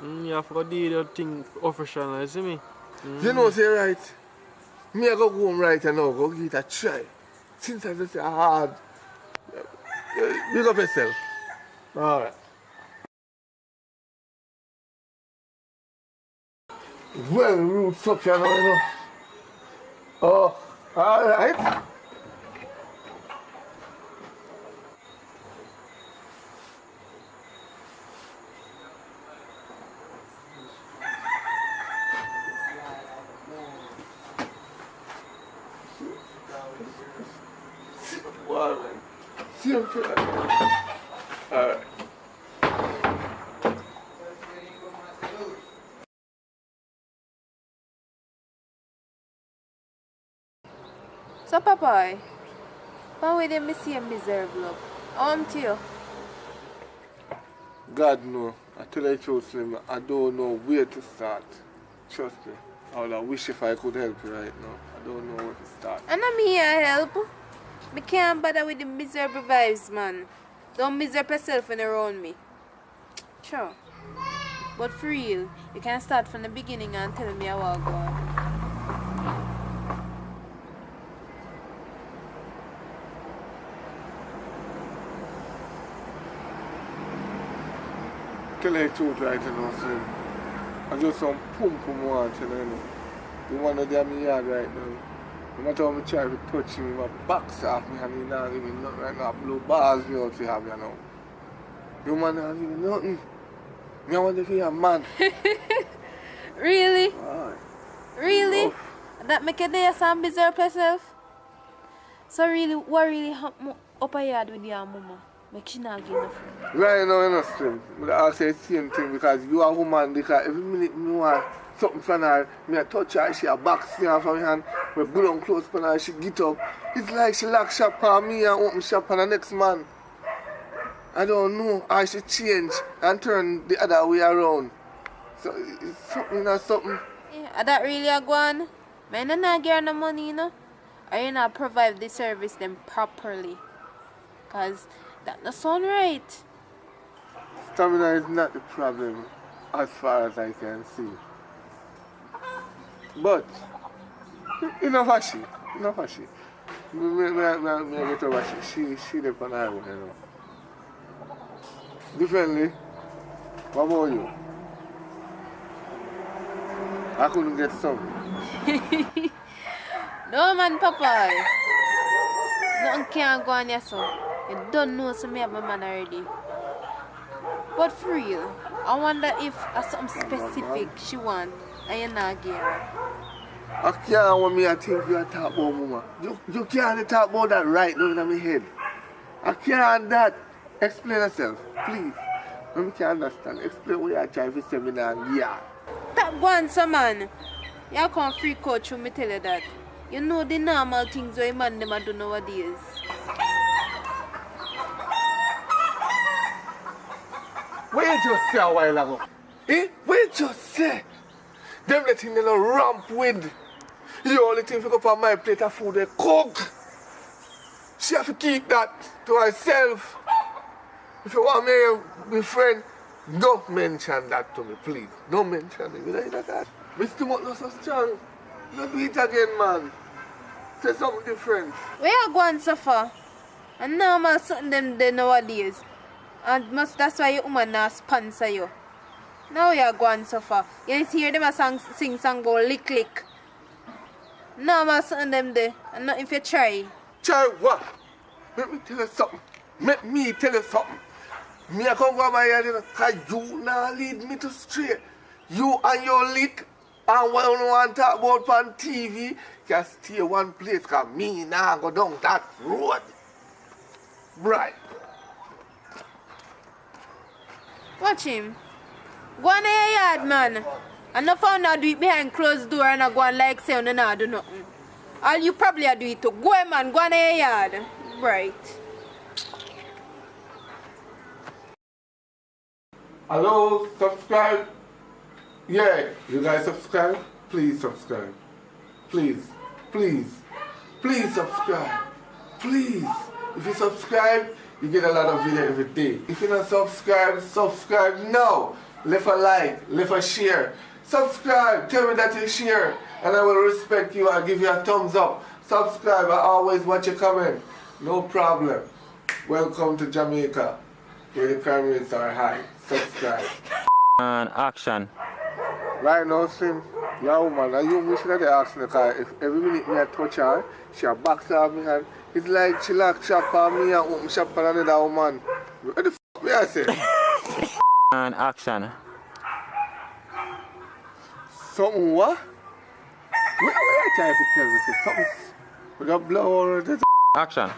You have to do your thing official, you see me? You know, say right. Me I go home right now, go give it a try. Since I just say hard. Big up yourself. Alright. Well, roots up here now, you know. Oh, alright. Wow, man. See him too. Alright. So, Papa, how will they see a miserable love? To you? God no. I tell you the truth, Slim, I don't know where to start. Trust me. I would wish if I could help you right now. I don't know where to start. And I'm here to help. I can't bother with the miserable vibes, man. Don't miserable yourself when you're around me. Sure. But for real, you can start from the beginning and tell me how I go on. Tell you the truth right now, Slim. I just some pum want to tell you. The one of them in the yard right now. No matter how I try to touch him, my box off me and he not give me nothing right now. Blow balls me out to have you now. You man not give me nothing. Me I want to be a man. Really? Aye. Really? That make a day some miserable yourself? So really, what really happened up a yard with your mama? Make she not give nothing. Right now, you know, Slim. But I say the same thing because you are a woman because every minute me want something from her, me I touch her, she a box me off of my hand, me pull on clothes from her, she get up. It's like she lock shop on me and open shop on the next man. I don't know how she change and turn the other way around. So it's something, you know, something. Yeah, that really a go on? Man, I not get no money, you know? Or you not provide the service them properly? Because that not sound right. Stamina is not the problem as far as I can see. But, enough of she. Enough of she. Me get over she live on her own, you know. Differently, what about you? I couldn't get some. No man, Papa. Nothing can't go on here, so. You don't know so me have my man already. But for real, I wonder if something specific she want and you not give her. I can't want me to think you are talking about mama. You can't talk about that right now in my head. I can't that. Explain yourself, please. I can't understand. Explain what you are trying to say me now. Yeah. That one, so man. You can't freak out through me tell you that. You know the normal things where man them do nowadays. What you just say a while ago? Eh? What you just say? Them the thing they don't ramp with. The only thing to go up on my plate of food they cook. She have to keep that to herself. If you want me to be friend, don't mention that to me, please. Don't mention it. You know that? Mr. Mutt not so strong. Don't do it again, man. Say something different. Where you going so far? And normal something them there nowadays. And that's why your woman not sponsor you. Now you're going so far. You hear them a sing song about lick lick. Normal something them there. And not if you try. Try what? Let me tell you something. Let me tell you something. Me I come from my yard because you not lead me to straight. You and your lick and what you want to talk about on TV can stay one place because me now go down that road. Right. Watch him. Go on in your yard, man. And no found out do it behind closed door and I go on like say you not do nothing. All you probably do it too. Go on, man. Go on in your yard. Right. Hello, subscribe. Yeah, you guys subscribe? Please subscribe. Please, please, please subscribe. Please. If you subscribe, you get a lot of video every day. If you don't subscribe, subscribe now. Leave a like, leave a share. Subscribe, tell me that you share, and I will respect you and give you a thumbs up. Subscribe, I always watch your comment. No problem. Welcome to Jamaica, where the crime rates are high. Subscribe. And action. Right now, Slim, your woman, and you wish that they ask me, because if every minute me I touch her, she a box off me hand. It's like she lock shop on me and open shop on another woman. What the f*** me I say? And action. Something what? What are you trying to tell me? Say something with a blow or this? Action.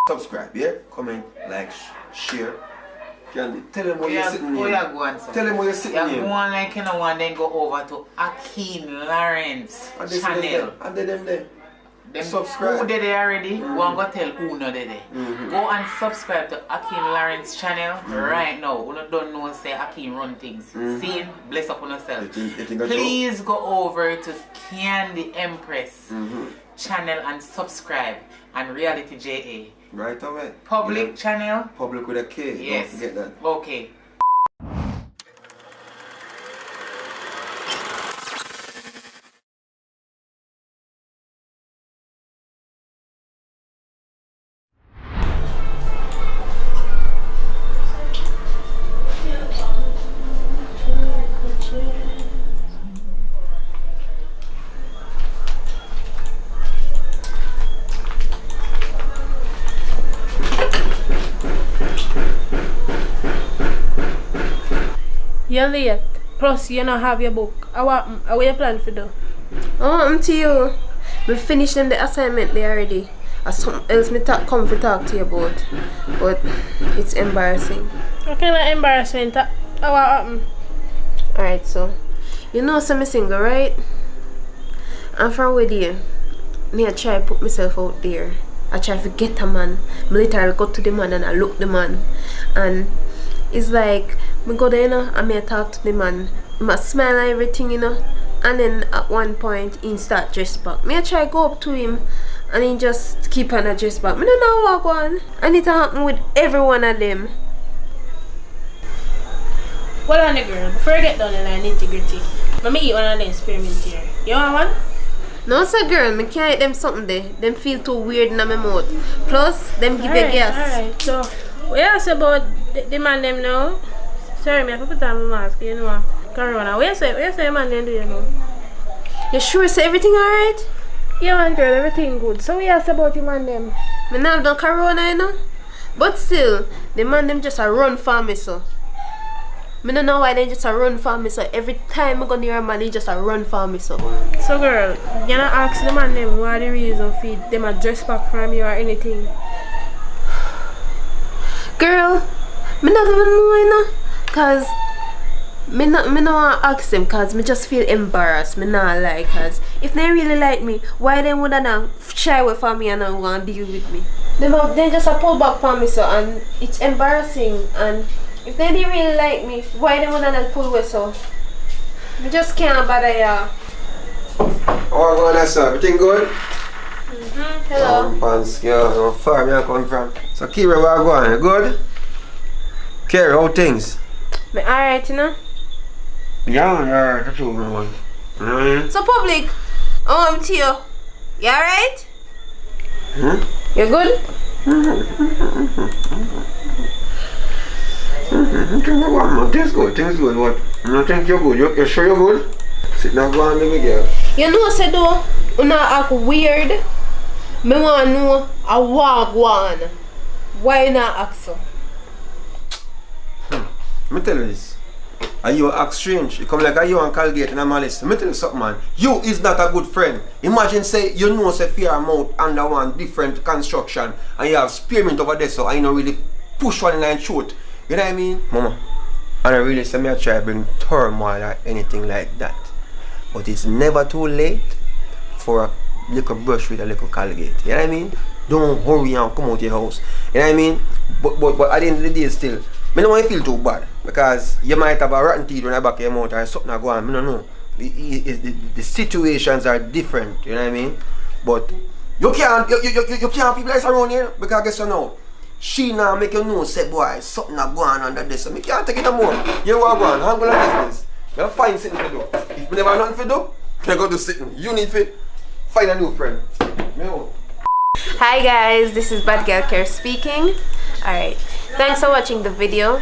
Subscribe, yeah? Comment, like, share. Candy, tell them where you're sitting Where here. you going, sir? Tell them where you're sitting You're here. going like you know one, then go over to Akeem Lawrence And they channel. and they them there. Them Subscribe. who did they already? Go and go tell who no did they. Go and subscribe to Akeem Lawrence channel right now. Who don't know say Akeem run things. See him? Bless up on yourself. Please go over to Candy Empress channel and subscribe, and Reality JA. Right away. Public channel. Public with a K. Yes. Don't forget that. Okay. You're late. Plus, you don't have your book. How you plan for do? I'm to you. We finished them the assignment there already. Or something else me come to talk to you about. But it's embarrassing. What kind of embarrassment? How happened? Alright, so you know some single, right? And from with you, me I try to put myself out there. I try to get a man. I literally go to the man and I look the man. And it's like me go there, you know, and me I talk to the man. I smile and everything, you know. And then at one point he start dress back. Me I try to go up to him and he just keep on a dress back. Me don't know what go on. And it happen with every one of them. Well on the girl, before I get down the line integrity, let me eat one of them experiment here. You want one? No, sir, girl, I can't eat them something there. Them feel too weird in my mouth. Plus, them give you gas. Alright, so what you ask about the man them now? Sorry, me I have to put on my mask, you know. Corona. What you say man them do you know? You sure say everything alright? Yeah man girl, everything good. So what you ask about the man them? Me not have done corona, you know. But still, the man them just a run for me, so. Me don't know why they just a run for me, so every time I go near a man, he just a run for me, so. So girl, you not ask the man them what the reason for them a dress back from you or anything? Girl, me not even know, you know. Cause me not want to ask them, cause me just feel embarrassed. Me not like, cause if they really like me, why they would not shy away from me and not want to deal with me? They just a pull back from me, so, and it's embarrassing. And if they didn't really like me, why they would not pull away, so? Me just can't bother ya. How going on, sir? Everything good? Hello. Pants, yeah, how far me I come from? So Kira, where you going? You good? Kira, how things? Me alright, you know? Yeah, that's all man. So public, I'm to you. You alright? You good? Things good. What? You think you're good? You sure you're good? Sit down, go on, let me get. You know, say though, you not act weird. Me want to know a walk one. Why you not act so? me tell you this. And you act strange. You come like you and Colgate and Malice. Let me tell you something, man. You is not a good friend. Imagine say you know say fear amount under one different construction and you have spearmint over there so I know really push one in and shoot. You know what I mean? Mama. And I really say me I try to bring turmoil or anything like that. But it's never too late for a little brush with a little Colgate. You know what I mean? Don't hurry and come out your house. You know what I mean? But at the end of the day still, I don't want to feel too bad because you might have a rotten teeth on the back of your mouth or something go on. I don't know. The situations are different, you know what I mean? But you can't people else around here because guess what now? She now make you know say boy something go on under this. So I can't take it no more. You want to go on, handle of business. You find something to do. If you never have nothing to do, you go do something. You need to find a new friend. Hi guys, this is Bad Girl Care speaking. Alright, thanks for watching the video,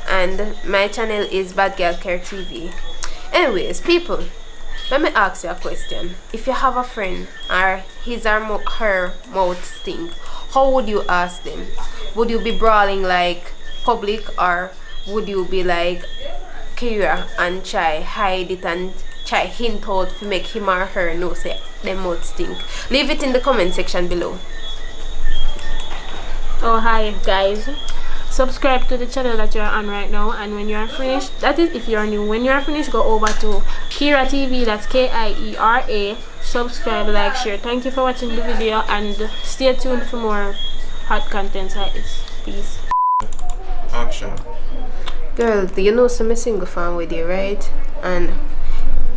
and my channel is Bad Girl Care TV. Anyways, people, let me ask you a question. If you have a friend or his or her mouth stink, how would you ask them? Would you be brawling like public, or would you be like Kira and try hide it and try hint out to make him or her know say their mouth stink? Leave it in the comment section below. Oh hi guys, subscribe to the channel that you're on right now, and when you're finished, that is if you're new, when you're finished go over to Kira TV, that's Kiera. Subscribe, like, share. Thank you for watching the video and stay tuned for more hot content like this. Peace. Action. Girl, do you know some single fan with you, right? And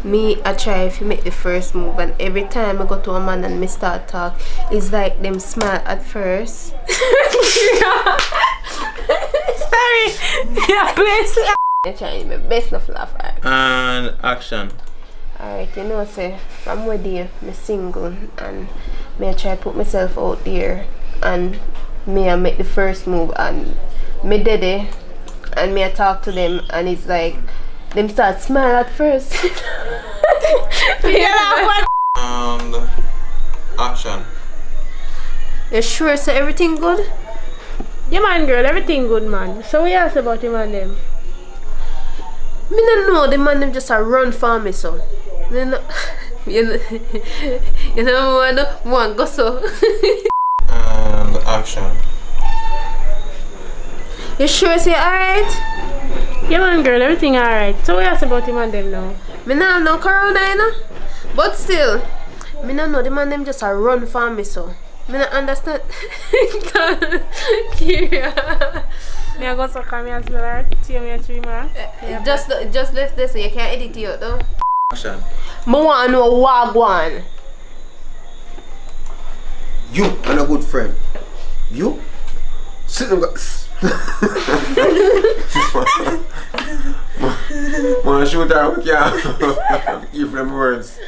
me I try if you make the first move, and every time I go to a man and me start talk, it's like them smile at first. Sorry. Yeah, please. I'm trying my best not to laugh at. And action. Alright, you know say from with you, me single, and me I try put myself out there, and me I make the first move, and me did it, and me I talk to them, and it's like them start smile at first. And action. You sure so everything good? Yeah man girl, everything good man. So what you ask about him and them? Me don't know, the man them just a run for me so. Me no, you know one go so. And action. You sure say alright? Yeah man girl, everything alright. So what you ask about him and them now? Me nah know corona you know. But still, me no know the man them just a run for me so. Me not understand. Kira. Me I go suck on me as well, alright? See me a 3 man. Just left this so you can't edit it out though. Action. Me want to know what go on. You and a good friend. You? Sit and go. Man, shoot her, we can't keep them words.